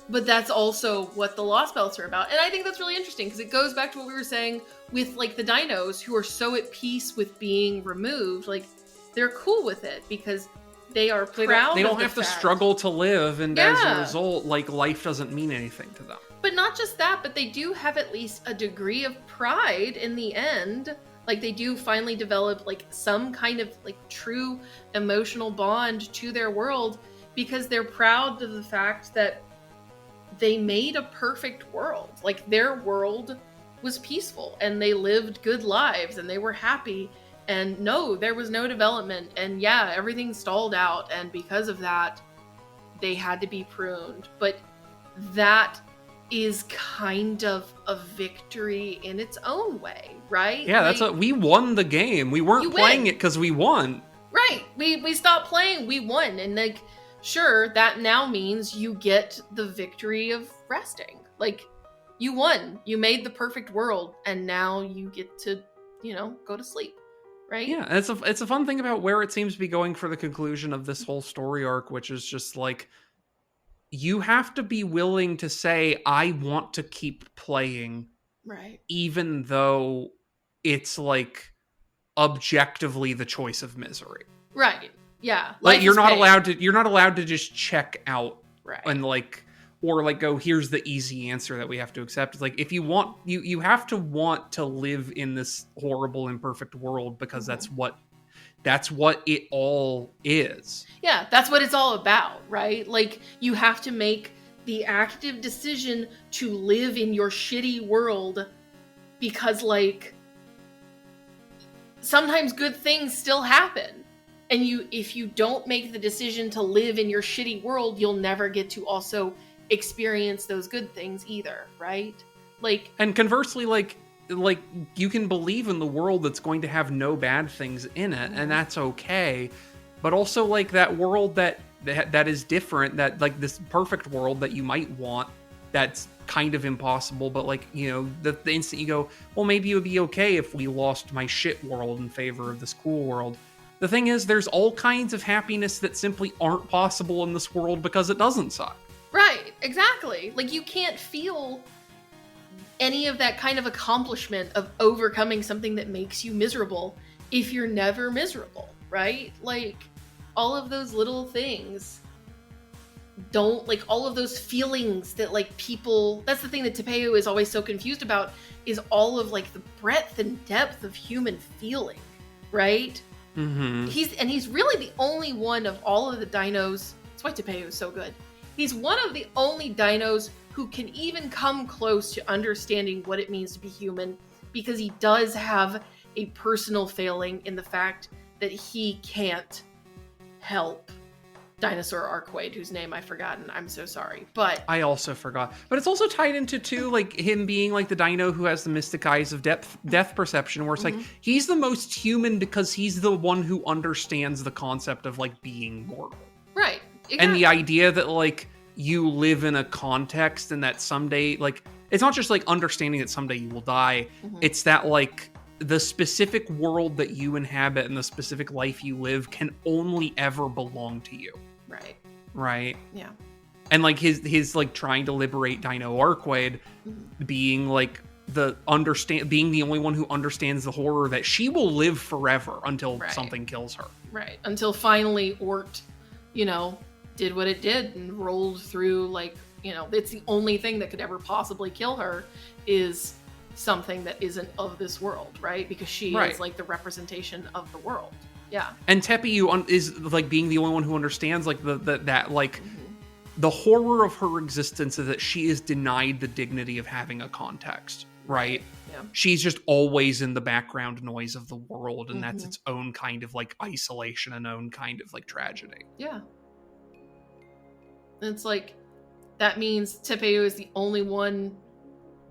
But that's also what the Lost Belts are about. And I think that's really interesting, because it goes back to what we were saying with, like, the dinos who are so at peace with being removed. Like, they're cool with it, because they are proud They don't have to struggle to live, and as a result, like, life doesn't mean anything to them. But not just that, but they do have at least a degree of pride in the end. Like, they do finally develop, like, some kind of, like, true emotional bond to their world, because they're proud of the fact that they made a perfect world. Like, their world was peaceful, and they lived good lives, and they were happy, and no, there was no development, and yeah, everything stalled out, and because of that, they had to be pruned. But that is kind of a victory in its own way, right? Yeah, we won the game. We weren't playing it because we won. Right. We stopped playing, we won. And like, sure, that now means you get the victory of resting. Like, you won. You made the perfect world, and now you get to, go to sleep. Right? Yeah, and it's a fun thing about where it seems to be going for the conclusion of this whole story arc, which is just like, you have to be willing to say, I want to keep playing. Right. Even though it's like objectively the choice of misery. Right. Yeah. Like, you're not allowed to just check out. Right. And like, or like go, here's the easy answer that we have to accept. It's like, if you want, you have to want to live in this horrible, imperfect world, because that's what it all is. Yeah, that's what it's all about, right? Like, you have to make the active decision to live in your shitty world, because, like, sometimes good things still happen. And if you don't make the decision to live in your shitty world, you'll never get to also experience those good things either, right? Like, and conversely, like you can believe in the world that's going to have no bad things in it, and that's okay. But also, like, that world that is different, that, like, this perfect world that you might want, that's kind of impossible, but, like, the instant you go, well, maybe it would be okay if we lost my shit world in favor of this cool world. The thing is, there's all kinds of happiness that simply aren't possible in this world because it doesn't suck. Right, exactly. Like, you can't feel any of that kind of accomplishment of overcoming something that makes you miserable if you're never miserable, right? Like, all of those little things don't, like, all of those feelings that, like, people, that's the thing that Tepeu is always so confused about, is all of, like, the breadth and depth of human feeling, right? Mm-hmm. He's really the only one of all of the dinos, that's why Tepeu is so good. He's one of the only dinos who can even come close to understanding what it means to be human, because he does have a personal failing in the fact that he can't help Dinosaur Arquaid, whose name I've forgotten. I'm so sorry. But I also forgot. But it's also tied into, too, like, him being, like, the dino who has the mystic eyes of death perception, where it's like, he's the most human because he's the one who understands the concept of, like, being mortal. Right. Exactly. And the idea that, like, you live in a context and that someday, like, it's not just, like, understanding that someday you will die. It's that, like, the specific world that you inhabit and the specific life you live can only ever belong to you. Right. Right? Yeah. And, like, his like, trying to liberate Dino Arquaid being, like, being the only one who understands the horror that she will live forever until something kills her. Right. Until finally Ort, did what it did and rolled through, like, it's the only thing that could ever possibly kill her is something that isn't of this world, right? Because she is, like, the representation of the world. Yeah. And Tepeu is, like, being the only one who understands, like, that like, the horror of her existence is that she is denied the dignity of having a context, right? Yeah. She's just always in the background noise of the world, and that's its own kind of, like, isolation and own kind of, like, tragedy. Yeah. And it's like, that means Tepeu is the only one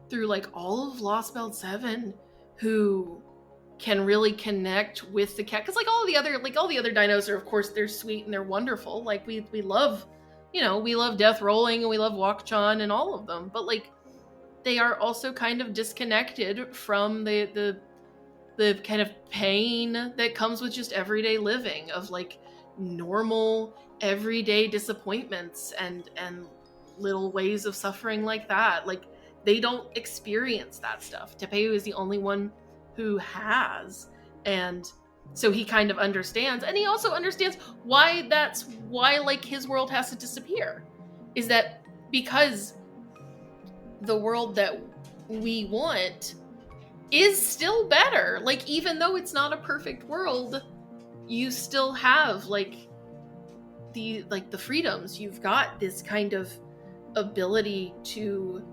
through, like, all of LostBelt 7 who can really connect with the cat. Because, like, all the other dinos are, of course, they're sweet and they're wonderful. Like, we love, we love Death Rolling and we love Wakchan and all of them. But, like, they are also kind of disconnected from the kind of pain that comes with just everyday living, of, like, normal everyday disappointments and little ways of suffering like that. Like, they don't experience that stuff. Tepeu is the only one who has, and so he kind of understands, and he also understands why like, his world has to disappear, is that because the world that we want is still better. Like, even though it's not a perfect world, you still have, like, the freedoms. You've got this kind of ability to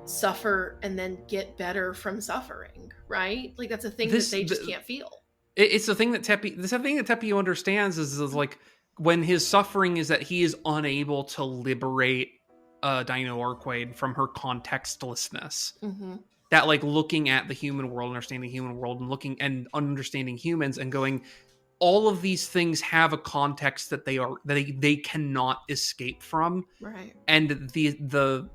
suffer and then get better from suffering, right? Like that's a thing that they just can't feel. It's the thing that Tepio understands is like when his suffering is that he is unable to liberate Dino Arquaid from her contextlessness. Mm-hmm. That like looking at the human world, understanding the human world, and looking and understanding humans and going, all of these things have a context that they cannot escape from. Right. And the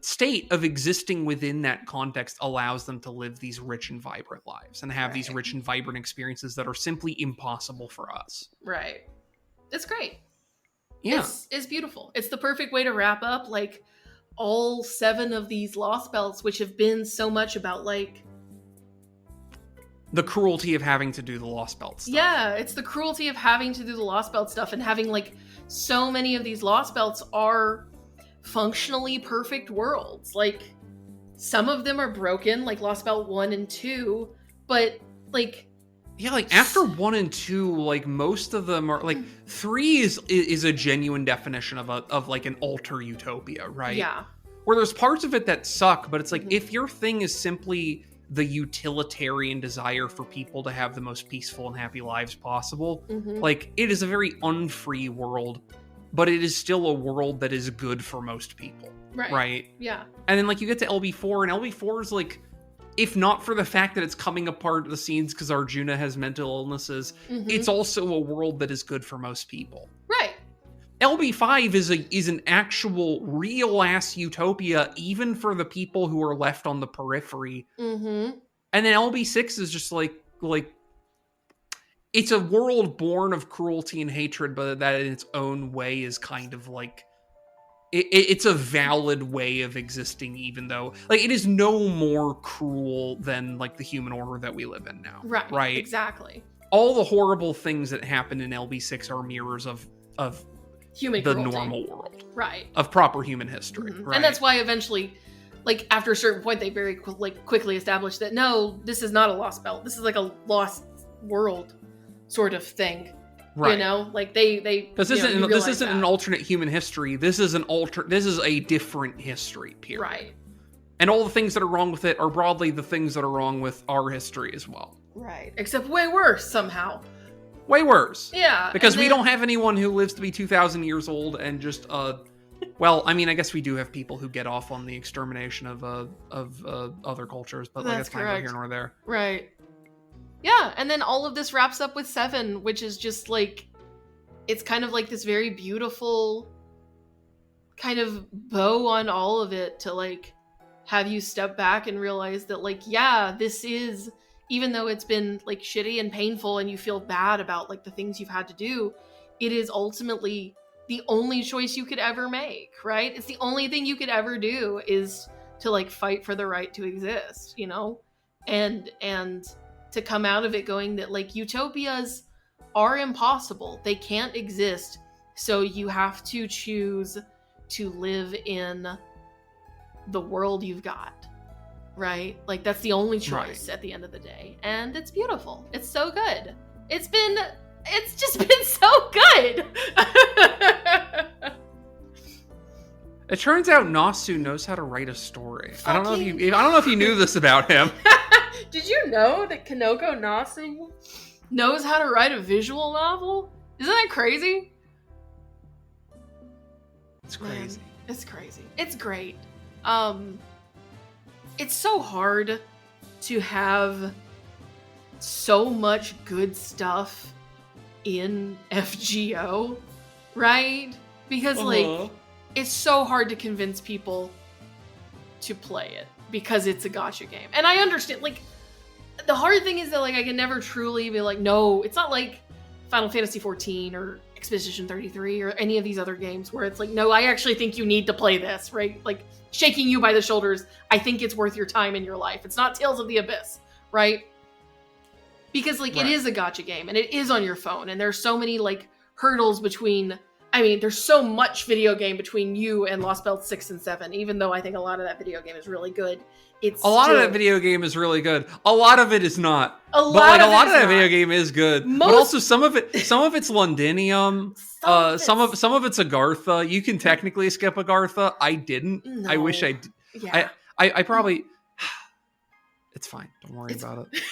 state of existing within that context allows them to live these rich and vibrant lives and have these rich and vibrant experiences that are simply impossible for us. Right. It's great. Yeah. It's beautiful. It's the perfect way to wrap up like all 7 of these LostBelts, which have been so much about like the cruelty of having to do the LostBelt stuff. Yeah, it's the cruelty of having to do the LostBelt stuff and having like so many of these LostBelts are functionally perfect worlds. Like some of them are broken, like LostBelt 1 and 2, but like yeah, like after 1 and 2, like most of them are like 3 is a genuine definition of like an alter utopia, right? Yeah. Where there's parts of it that suck, but it's like if your thing is simply the utilitarian desire for people to have the most peaceful and happy lives possible, like it is a very unfree world, but it is still a world that is good for most people. Right? Yeah. And then like you get to LB4, and LB4 is like, if not for the fact that it's coming apart at the seams because Arjuna has mental illnesses, it's also a world that is good for most people. Right. LB5 is an actual real ass utopia, even for the people who are left on the periphery. And then LB6 is just like it's a world born of cruelty and hatred, but that in its own way is kind of like it's a valid way of existing, even though like it is no more cruel than like the human order that we live in now. Right. Exactly. All the horrible things that happen in LB6 are mirrors of human the cruelty. Normal world. Right. Of proper human history. Right? And that's why eventually, like after a certain point, they very quickly established that no, this is not a LostBelt. This is like a lost world sort of thing. Right. You know, like they this isn't an alternate human history. This is a different history, period. Right. And all the things that are wrong with it are broadly the things that are wrong with our history as well. Right. Except way worse somehow. Way worse. Yeah. Because we don't have anyone who lives to be 2,000 years old and just well, I mean, I guess we do have people who get off on the extermination of other cultures, but like that's kind of here nor there. Right. Yeah, and then all of this wraps up with 7, which is just like, it's kind of like this very beautiful kind of bow on all of it to like have you step back and realize that like, yeah, this is, even though it's been like shitty and painful and you feel bad about like the things you've had to do, it is ultimately the only choice you could ever make, right? It's the only thing you could ever do is to like fight for the right to exist, you know? And to come out of it going that like utopias are impossible. They can't exist. So you have to choose to live in the world you've got, right? Like that's the only choice at the end of the day. And it's beautiful. It's so good. It's just been so good. It turns out Nasu knows how to write a story. I don't know if you knew this about him. Did you know that Kanoko Nasu knows how to write a visual novel? Isn't that crazy? It's crazy. Man, it's crazy. It's great. It's so hard to have so much good stuff in FGO, right? Because like it's so hard to convince people to play it because it's a gacha game. And I understand, like, the hard thing is that, like, I can never truly be like, no, it's not like Final Fantasy XIV or Expedition 33 or any of these other games where it's like, no, I actually think you need to play this, right? Like, shaking you by the shoulders, I think it's worth your time in your life. It's not Tales of the Abyss, right? Because, like, it is a gacha game, and it is on your phone, and there's so many, like, hurdles between... I mean, there's so much video game between you and LostBelt 6 and 7, even though I think a lot of that video game is really good. A lot of that video game is really good. A lot of it is not. A lot of that video game is good. But also some of it's Londinium. Some of it's Agartha. You can technically skip Agartha. I didn't. No. I wish I did. Yeah. I probably... It's fine. Don't worry about it.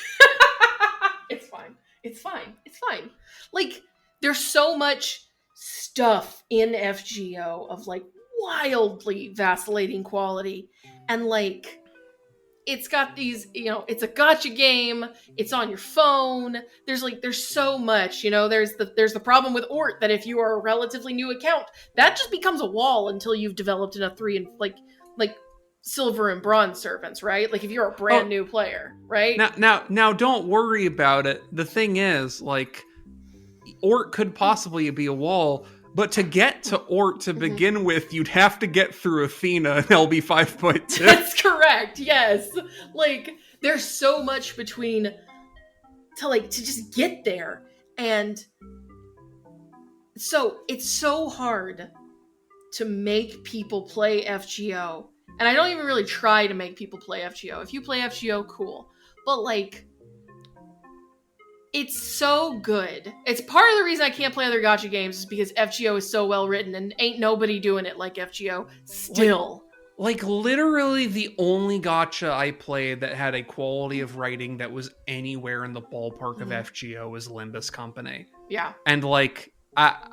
It's fine. It's fine. It's fine. Like, there's so much stuff in FGO of, like, wildly vacillating quality. And, like... It's got these, you know, it's a gacha game. It's on your phone. There's so much, you know, there's the problem with Ort that if you are a relatively new account, that just becomes a wall until you've developed enough 3 and like silver and bronze servants, right? Like if you're a brand new player, right? Now don't worry about it. The thing is, like, Ort could possibly be a wall. But to get to Ort to begin with, you'd have to get through Athena and LB 5.2. That's correct, yes. Like, there's so much between to just get there. And so it's so hard to make people play FGO. And I don't even really try to make people play FGO. If you play FGO, cool. But, like... It's so good. It's part of the reason I can't play other gacha games is because FGO is so well written and ain't nobody doing it like FGO still. Like literally the only gacha I played that had a quality of writing that was anywhere in the ballpark of FGO was Limbus Company. Yeah. And like I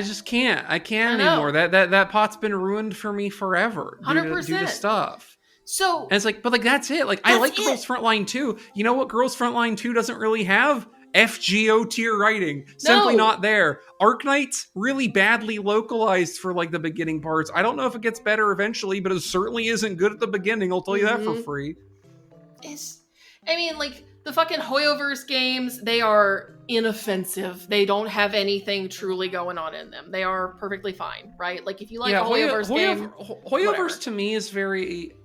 just can't. I can't anymore. That pot's been ruined for me forever. 100%. Due to stuff. So and it's like, but like that's it. Like I like Girls Frontline 2. You know what? Girls Frontline 2 doesn't really have FGO tier writing. Simply not there. Arknight's really badly localized for like the beginning parts. I don't know if it gets better eventually, but it certainly isn't good at the beginning. I'll tell you that for free. I mean, like the fucking Hoyoverse games, they are inoffensive. They don't have anything truly going on in them. They are perfectly fine, right? Like if you like a Hoyoverse game, Hoyoverse to me is very...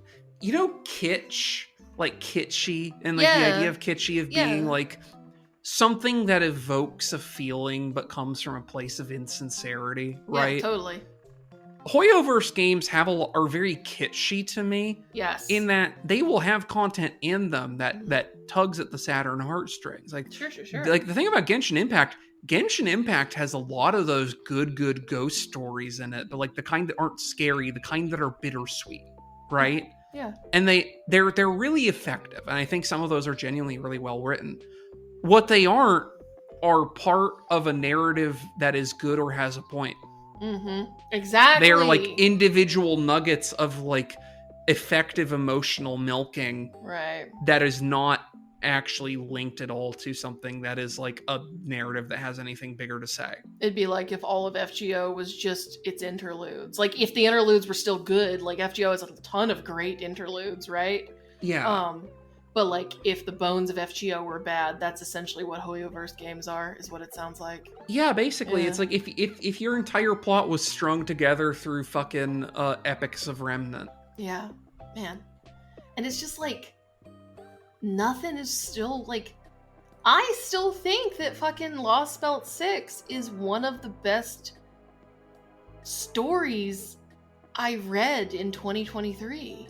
You know, kitsch, like kitschy, and like the idea of kitschy of being like something that evokes a feeling but comes from a place of insincerity, right? Yeah, totally. Hoyoverse games are very kitschy to me. Yes. In that they will have content in them that tugs at the Saturn heartstrings. Like, sure. Like the thing about Genshin Impact has a lot of those good ghost stories in it, but like the kind that aren't scary, the kind that are bittersweet, right? Yeah. And they're really effective. And I think some of those are genuinely really well written. What they aren't are part of a narrative that is good or has a point. Mm-hmm. Exactly. They are like individual nuggets of like effective emotional milking. Right. That is not actually linked at all to something that is like a narrative that has anything bigger to say. It'd be like if all of FGO was just its interludes. Like if the interludes were still good, like FGO has a ton of great interludes, right? Yeah. But like if the bones of FGO were bad, that's essentially what Hoyoverse games are, is what it sounds like. Yeah, basically. It's like if your entire plot was strung together through fucking epics of Remnant. Yeah, man. And it's just like nothing is still, like, I still think that fucking LostBelt 6 is one of the best stories I read in 2023.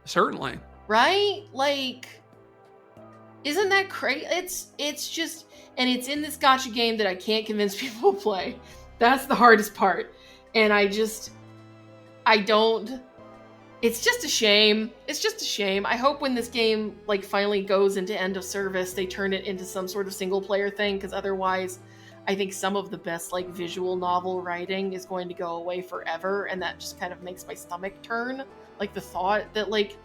Certainly. Right? Like, isn't that crazy? It's just, and it's in this gacha game that I can't convince people to play. That's the hardest part. And it's just a shame. It's just a shame. I hope when this game like finally goes into end of service, they turn it into some sort of single player thing, because otherwise I think some of the best like visual novel writing is going to go away forever, and that just kind of makes my stomach turn. Like the thought that like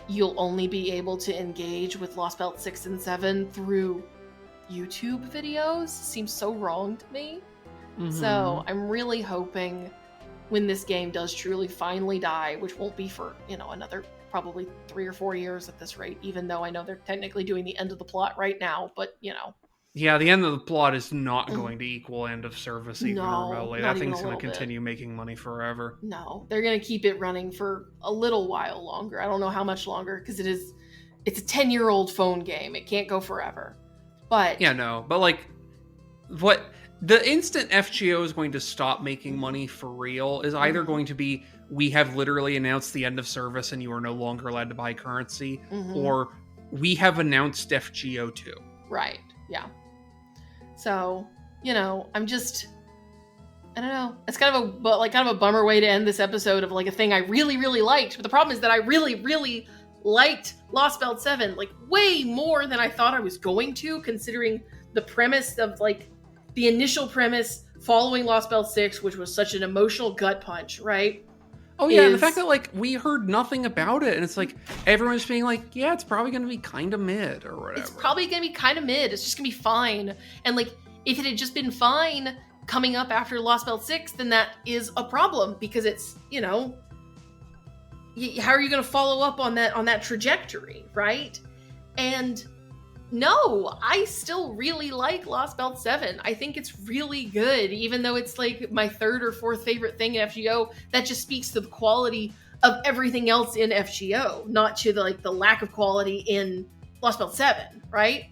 you'll only be able to engage with LostBelt 6 and 7 through YouTube videos seems so wrong to me. Mm-hmm. So I'm really hoping when this game does truly finally die, which won't be for, another probably 3 or 4 years at this rate, even though I know they're technically doing the end of the plot right now, but Yeah, the end of the plot is not going to equal end of service even remotely. That thing's going to continue making money forever. No, they're going to keep it running for a little while longer. I don't know how much longer, because it's a 10-year-old phone game. It can't go forever. But yeah, no, but like what the instant FGO is going to stop making money for real is either going to be, we have literally announced the end of service and you are no longer allowed to buy currency, or we have announced FGO 2. Right. Yeah. So, you know, I don't know. It's kind of a bummer way to end this episode of like a thing I really, really liked. But the problem is that I really, really liked LostBelt 7, like way more than I thought I was going to, considering the premise of like the initial premise following LostBelt 6, which was such an emotional gut punch, right? Oh yeah, and the fact that like we heard nothing about it, and it's like everyone's being like, yeah, it's probably going to be kind of mid or whatever. It's probably going to be kind of mid. It's just going to be fine. And like, if it had just been fine coming up after LostBelt 6, then that is a problem, because it's, you know, how are you going to follow up on that trajectory, right? And no, I still really like LostBelt 7. I think it's really good, even though it's like my third or fourth favorite thing in FGO. That just speaks to the quality of everything else in FGO, not to the lack of quality in LostBelt 7, right?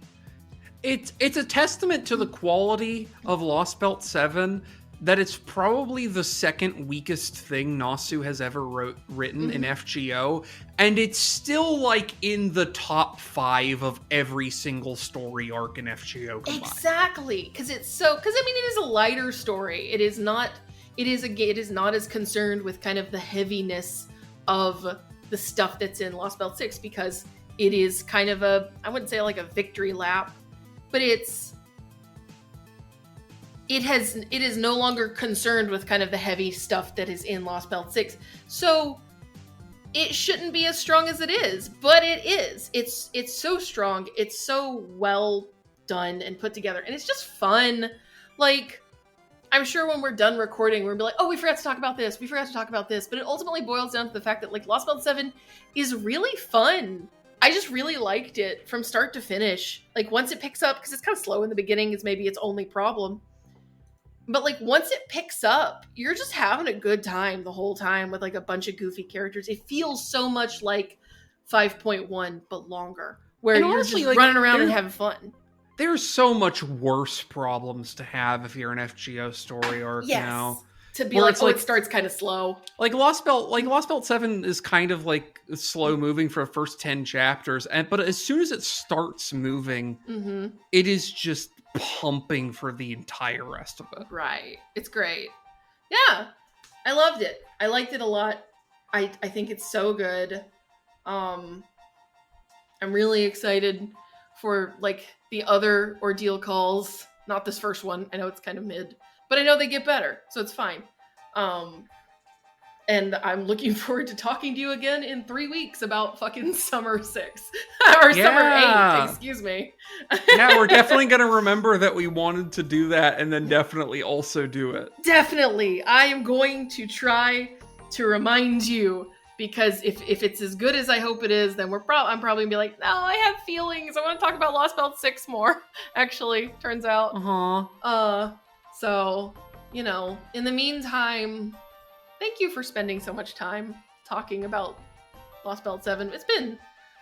It's a testament to the quality of LostBelt 7 that it's probably the second weakest thing Nasu has ever written in FGO, and it's still like in the top 5 of every single story arc in FGO combined. Exactly, because it is a lighter story. It is not as concerned with kind of the heaviness of the stuff that's in LostBelt 6, because it is kind of I wouldn't say like a victory lap, but it is no longer concerned with kind of the heavy stuff that is in LostBelt 6. So it shouldn't be as strong as it is, but it is. It's so strong. It's so well done and put together, and it's just fun. Like, I'm sure when we're done recording, we'll be like, oh, we forgot to talk about this. But it ultimately boils down to the fact that like LostBelt 7 is really fun. I just really liked it from start to finish. Like, once it picks up, because it's kind of slow in the beginning, is maybe its only problem. But like, once it picks up, you're just having a good time the whole time with like a bunch of goofy characters. It feels so much like 5.1, but longer, where and you're honestly, just like, running around and having fun. There's so much worse problems to have if you're an FGO story arc now. To be like, it starts kind of slow. Like LostBelt 7 is kind of like slow moving for the first 10 chapters, but as soon as it starts moving, it is just pumping for the entire rest of it. Right. It's great. Yeah. I loved it. I liked it a lot. I think it's so good. I'm really excited for like the other ordeal calls. Not this first one. I know it's kind of mid, but I know they get better, so it's fine. And I'm looking forward to talking to you again in 3 weeks about fucking Summer 6. Or Summer 8, excuse me. Yeah, we're definitely going to remember that we wanted to do that, and then definitely also do it. Definitely. I am going to try to remind you, because if it's as good as I hope it is, then I'm probably going to be like, no, I have feelings. I want to talk about LostBelt 6 more, actually, turns out. So, you know, in the meantime, thank you for spending so much time talking about LostBelt 7.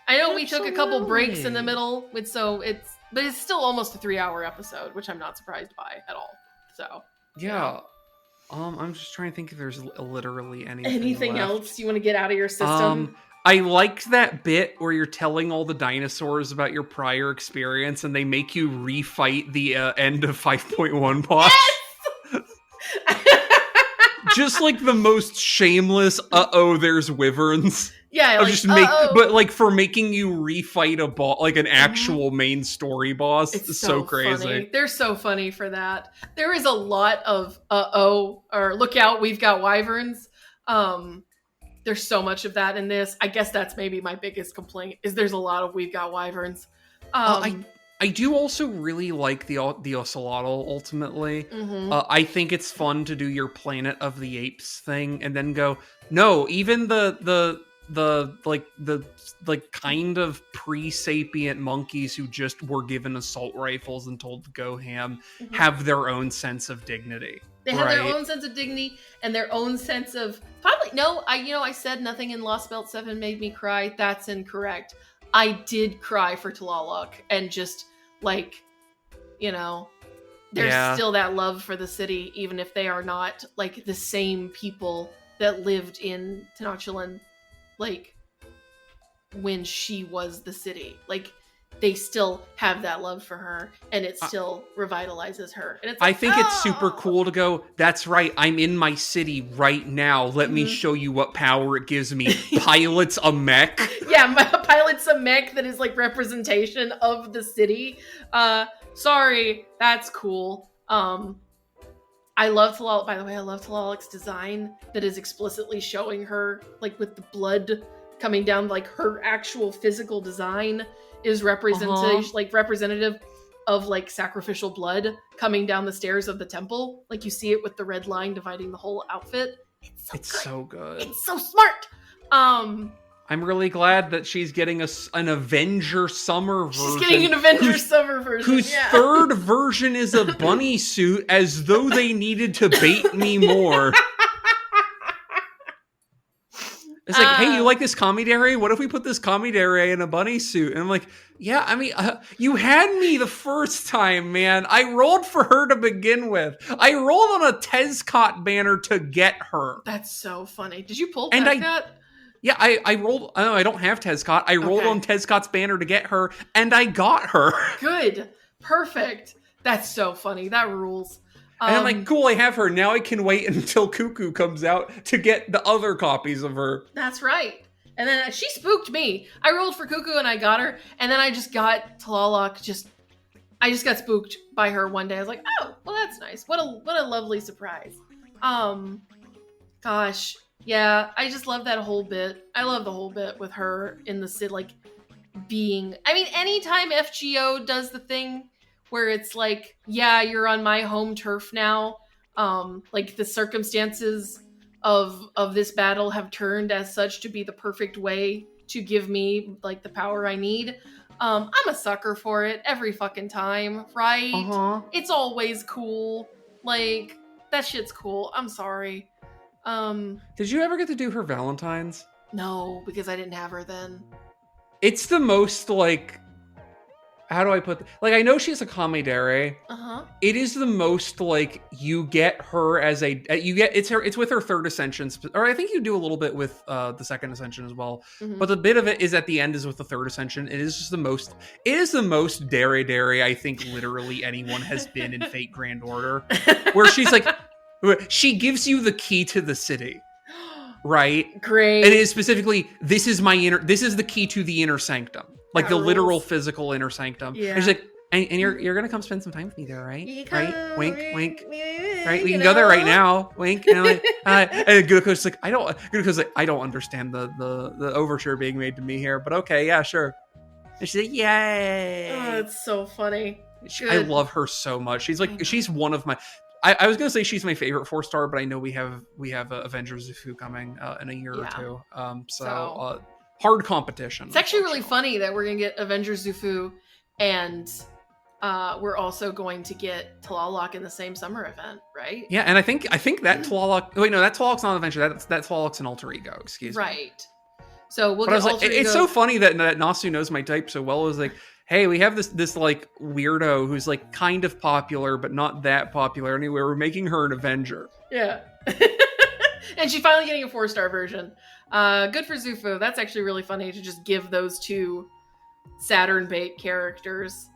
I know we took a couple breaks in the middle, but it's still almost a 3-hour episode, which I'm not surprised by at all. So, yeah. I'm just trying to think if there's literally anything left. Else you want to get out of your system? I liked that bit where you're telling all the dinosaurs about your prior experience, and they make you refight the end of 5.1 boss. Yes! Just like the most shameless, there's wyverns. Yeah, like, but like for making you refight a boss, like an actual main story boss. It's so crazy. Funny. They're so funny for that. There is a lot of or look out, we've got wyverns. There's so much of that in this. I guess that's maybe my biggest complaint, is there's a lot of we've got wyverns. I do also really like the Ocelotl ultimately. I think it's fun to do your Planet of the Apes thing and then go, no, even the kind of pre-sapient monkeys who just were given assault rifles and told to go ham have their own sense of dignity. They have their own sense of dignity and their own sense of I said nothing in LostBelt 7 made me cry. That's incorrect. I did cry for Tlaloc, and just like, there's still that love for the city, even if they are not like the same people that lived in Tenochtitlan, like when she was the city. Like they still have that love for her, and it still revitalizes her. And it's like, I think it's super cool to go, that's right, I'm in my city right now. Let me show you what power it gives me. Pilots a mech. Yeah, pilots a mech that is like representation of the city. Sorry, that's cool. I love Tlaloc. By the way, I love Tlaloc's design that is explicitly showing her like with the blood coming down, like her actual physical design is representative of like sacrificial blood coming down the stairs of the temple. Like you see it with the red line dividing the whole outfit. It's so good. It's so smart. I'm really glad that she's getting an Avenger Summer version. She's getting an Avenger Summer version, whose third version is a bunny suit, as though they needed to bait me more. It's like, hey, you like this commissary? What if we put this commissary in a bunny suit? And I'm like, yeah, I mean, you had me the first time, man. I rolled for her to begin with. I rolled on a Tezcot banner to get her. That's so funny. Did you pull Tezcot? Yeah, I rolled. Oh, I don't have Tezcot. I rolled on Tezcot's banner to get her, and I got her. Good. Perfect. That's so funny. That rules. And I'm like, cool, I have her. Now I can wait until Cuckoo comes out to get the other copies of her. That's right. And then she spooked me. I rolled for Cuckoo and I got her. And then I just got Tlaloc. I just got spooked by her one day. I was like, oh, well, that's nice. What a lovely surprise. Gosh. Yeah, I just love that whole bit. I love the whole bit with her in the city, like being. I mean, anytime FGO does the thing where it's like, yeah, you're on my home turf now. Like the circumstances of this battle have turned as such to be the perfect way to give me like the power I need. I'm a sucker for it every fucking time, right? It's always cool. Like that shit's cool. I'm sorry. Did you ever get to do her Valentine's? No, because I didn't have her then. It's the most like, how do I put like, I know she's a commissary. It is the most like, you get her as it's with her third ascension, or I think you do a little bit with the second ascension as well. But the bit of it is at the end is with the third ascension. It is the most dare I think literally anyone has been in Fate Grand Order, where she's like, she gives you the key to the city, right? Great. And it is specifically, this is the key to the inner sanctum, like the literal physical inner sanctum. Yeah. And she's like, and you're gonna come spend some time with me there, right? Right? Wink, wink. Right? We can go there right now. Wink. And I'm like, and Gudako's like, I don't understand the overture being made to me here, but okay, yeah, sure. And she's like, yay! Oh, it's so funny. I love her so much. She's one of my. I was gonna say she's my favorite 4-star, but I know we have Avengers Zufu coming in a year or two. So hard competition. It's actually really funny that we're gonna get Avengers Zufu, and we're also going to get Tlaloc in the same summer event, right? Yeah, and I think that Tlaloc. Wait, no, that Tlaloc's not an adventure. That Tlaloc's an alter ego. Excuse me. Right. So we'll get alter ego. It's so funny that Nasu knows my type so well. Is like, hey, we have this like weirdo who's like kind of popular, but not that popular. Anyway, we're making her an Avenger. Yeah. And she's finally getting a 4-star version. Good for Zufu. That's actually really funny to just give those two Saturn bait characters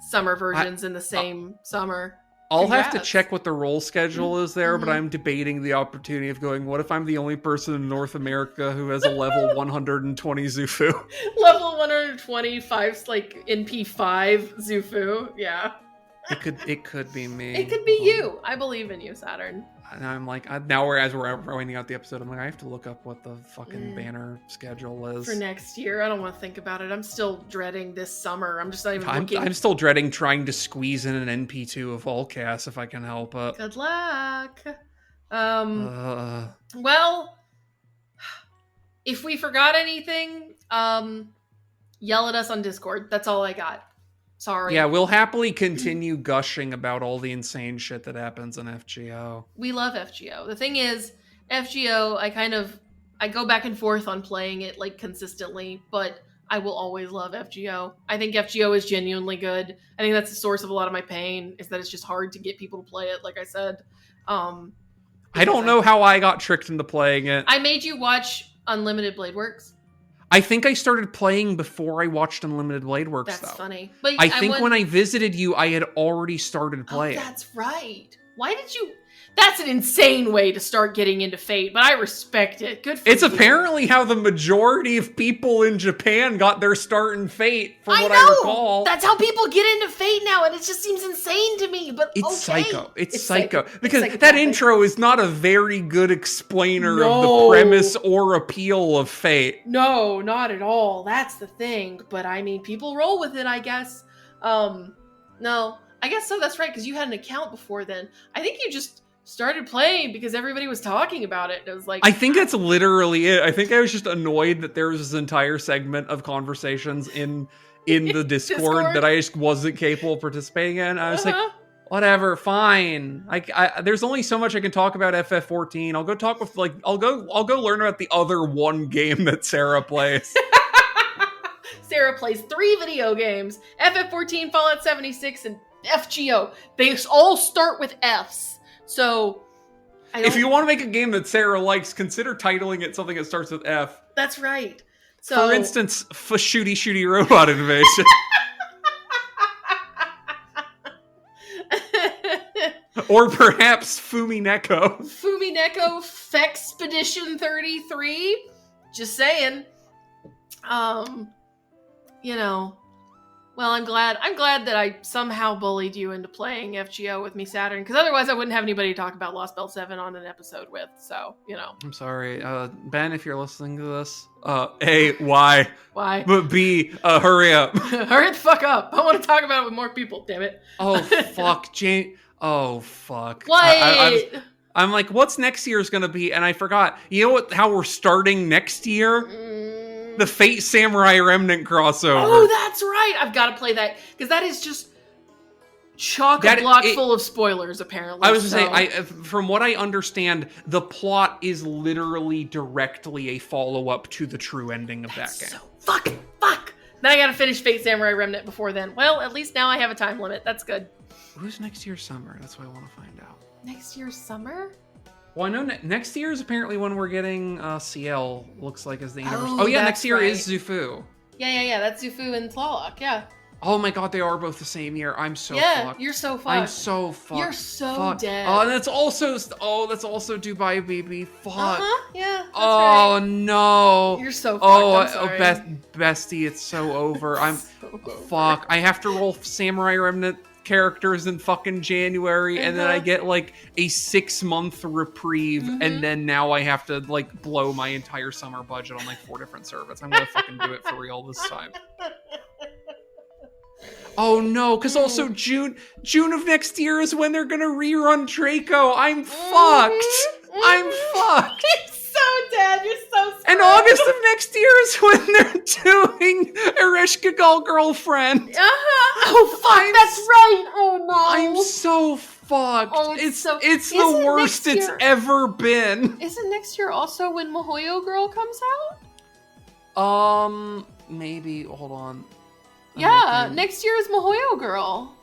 summer versions in the same summer. I'll have to check what the roll schedule is there, but I'm debating the opportunity of going, what if I'm the only person in North America who has a level 120 Zufu? Level 120, like NP5 Zufu, yeah. It could be me. It could be you. I believe in you, Saturn. And I'm like, now as we're winding out the episode, I'm like, I have to look up what the fucking banner schedule is. For next year, I don't want to think about it. I'm still dreading this summer. I'm just not even looking. I'm still dreading trying to squeeze in an NP2 of all cast if I can help it. Good luck. Well, if we forgot anything, yell at us on Discord. That's all I got. Sorry. Yeah, we'll happily continue gushing about all the insane shit that happens in FGO. We love FGO. The thing is, FGO, I go back and forth on playing it like consistently, but I will always love FGO. I think FGO is genuinely good. I think that's the source of a lot of my pain, is that it's just hard to get people to play it, like I said. I don't know how I got tricked into playing it. I made you watch Unlimited Blade Works. I think I started playing before I watched Unlimited Blade Works, That's though. funny. But I think when I visited you, I had already started playing. Oh, that's right. Why did you... That's an insane way to start getting into Fate, but I respect it. Good for you. It's apparently how the majority of people in Japan got their start in Fate, from what I recall. That's how people get into Fate now, and it just seems insane to me, but it's psycho. It's psycho. Because it's that intro is not a very good explainer of the premise or appeal of Fate. No, not at all. That's the thing. But I mean, people roll with it, I guess. No, I guess so. That's right, because you had an account before then. I think you just started playing because everybody was talking about it. It was like, I think that's literally it. I think I was just annoyed that there was this entire segment of conversations in the Discord that I just wasn't capable of participating in. I was like, whatever, fine. There's only so much I can talk about FF14. I'll go talk with I'll go learn about the other one game that Sarah plays. Sarah plays 3 video games: FF14, Fallout 76, and FGO. They all start with Fs. So, if you want to make a game that Sarah likes, consider titling it something that starts with F. That's right. So, for instance, Shooty Robot Invasion. Or perhaps Fumineko. Fumineko Fexpedition 33. Just saying. You know. Well, I'm glad that I somehow bullied you into playing FGO with me, Saturn, because otherwise I wouldn't have anybody to talk about LostBelt 7 on an episode with, so, you know. I'm sorry. Ben, if you're listening to this, A, why? Why? But B, hurry up. Hurry the fuck up. I want to talk about it with more people, damn it. Oh, fuck. Jane. Oh, fuck. What? I'm like, what's next year's gonna be? And I forgot. You know how we're starting next year? The Fate Samurai Remnant crossover. Oh, that's right. I've got to play that, because that is just chock-a-block full of spoilers, apparently. I was going to say, from what I understand, the plot is literally directly a follow-up to the true ending of that game. So fuck. Then I got to finish Fate Samurai Remnant before then. Well, at least now I have a time limit. That's good. Who's next year's summer? That's what I want to find out. Next year's summer? Well, I know next year is apparently when we're getting CL, looks like, as the universe. Oh, yeah, next year is Zufu. Yeah, that's Zufu and Tlaloc, yeah. Oh my god, they are both the same year. I'm so fucked. Yeah, you're so fucked. I'm so fucked. You're so dead. Oh, and that's also Dubai Baby. Fuck. Yeah, that's right. No. You're so fucked. I'm sorry. Bestie, it's so over. I'm so over. Fuck. I have to roll Samurai Remnant characters in fucking January, and then I get like a 6-month reprieve, and then now I have to like blow my entire summer budget on like 4 different servers. I'm gonna fucking do it for real this time. Oh no, because also June of next year is when they're gonna rerun Draco. I'm fucked. I'm fucked. So dead. You're so screwed. And August of next year is when they're doing Ereshkigal Girlfriend. Oh fuck, that's right. Oh no. I'm so fucked. Oh, it's the worst it's ever been. Isn't next year also when Mihoyo Girl comes out? Maybe. Hold on. Yeah, next year is Mihoyo Girl.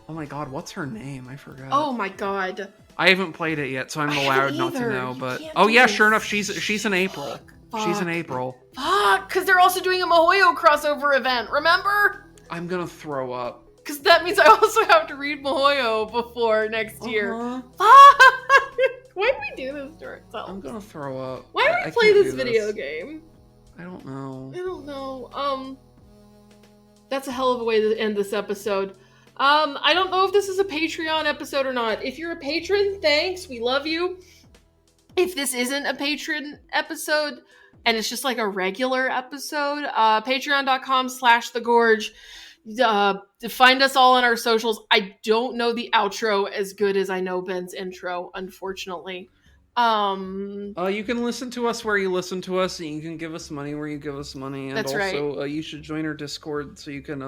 Oh my god, what's her name? I forgot. Oh my god. I haven't played it yet, so I'm allowed not to know. But sure enough, she's in April. Fuck. She's in April. Fuck, because they're also doing a Mihoyo crossover event. Remember? I'm gonna throw up. Because that means I also have to read Mihoyo before next year. Fuck! Why do we do this to ourselves? I'm gonna throw up. Why do we play this video game? I don't know. That's a hell of a way to end this episode. I don't know if this is a Patreon episode or not. If you're a patron, thanks. We love you. If this isn't a patron episode and it's just like a regular episode, patreon.com/thegorge. Find us all on our socials. I don't know the outro as good as I know Ben's intro, unfortunately. You can listen to us where you listen to us, and you can give us money where you give us money. And that's also, right. You should join our Discord so you can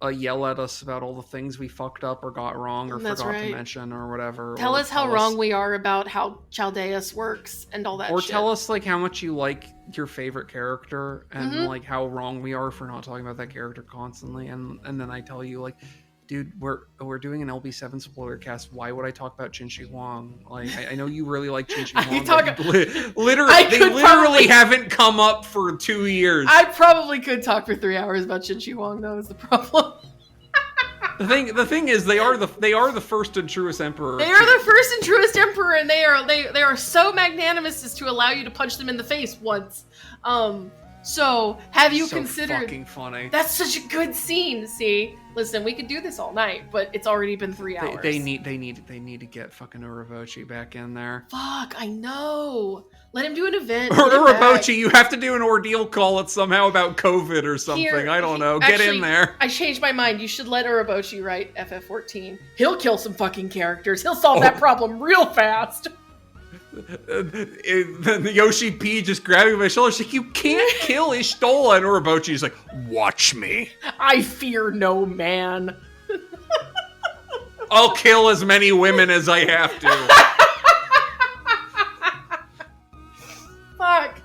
yell at us about all the things we fucked up or got wrong or That's forgot right. to mention or whatever. Tell or us how wrong we are about how Chaldeus works and all that or shit. tell us like how much you like your favorite character and Mhm. like how wrong we are for not talking about that character constantly. And then I tell you like, dude, we're doing an LB7 spoiler cast. Why would I talk about Qin Shi Huang? Like, I know you really like Qin Shi Huang. They literally haven't come up for 2 years. I probably could talk for 3 hours about Qin Shi Huang, though, is the problem. The thing is, they are the first and truest emperor. They are the first and truest emperor, and they are so magnanimous as to allow you to punch them in the face once. So have you considered? Fucking funny. That's such a good scene. See, listen, we could do this all night, but it's already been 3 hours. They need to get fucking Urabochi back in there. Fuck, I know. Let him do an event. Urabochi, you have to do an ordeal call it somehow about COVID or something. I don't know. Get in there. I changed my mind. You should let Urabochi write FF14. He'll kill some fucking characters. He'll solve that problem real fast. Then the Yoshi P just grabbing my shoulder. She's like, you can't kill Ishtola. And Urabochi's like, watch me. I fear no man. I'll kill as many women as I have to. Fuck.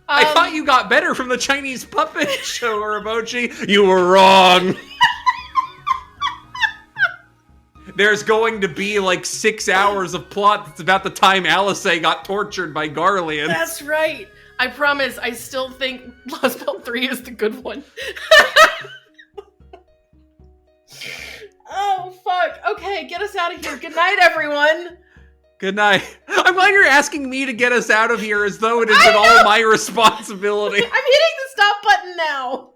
I thought you got better from the Chinese puppet show, Urabochi. You were wrong. There's going to be like 6 hours of plot that's about the time Alice got tortured by Garlean. That's right. I promise, I still think LostBelt 3 is the good one. Oh, fuck. Okay, get us out of here. Good night, everyone. Good night. I'm glad you're asking me to get us out of here as though it is at all my responsibility. I'm hitting the stop button now.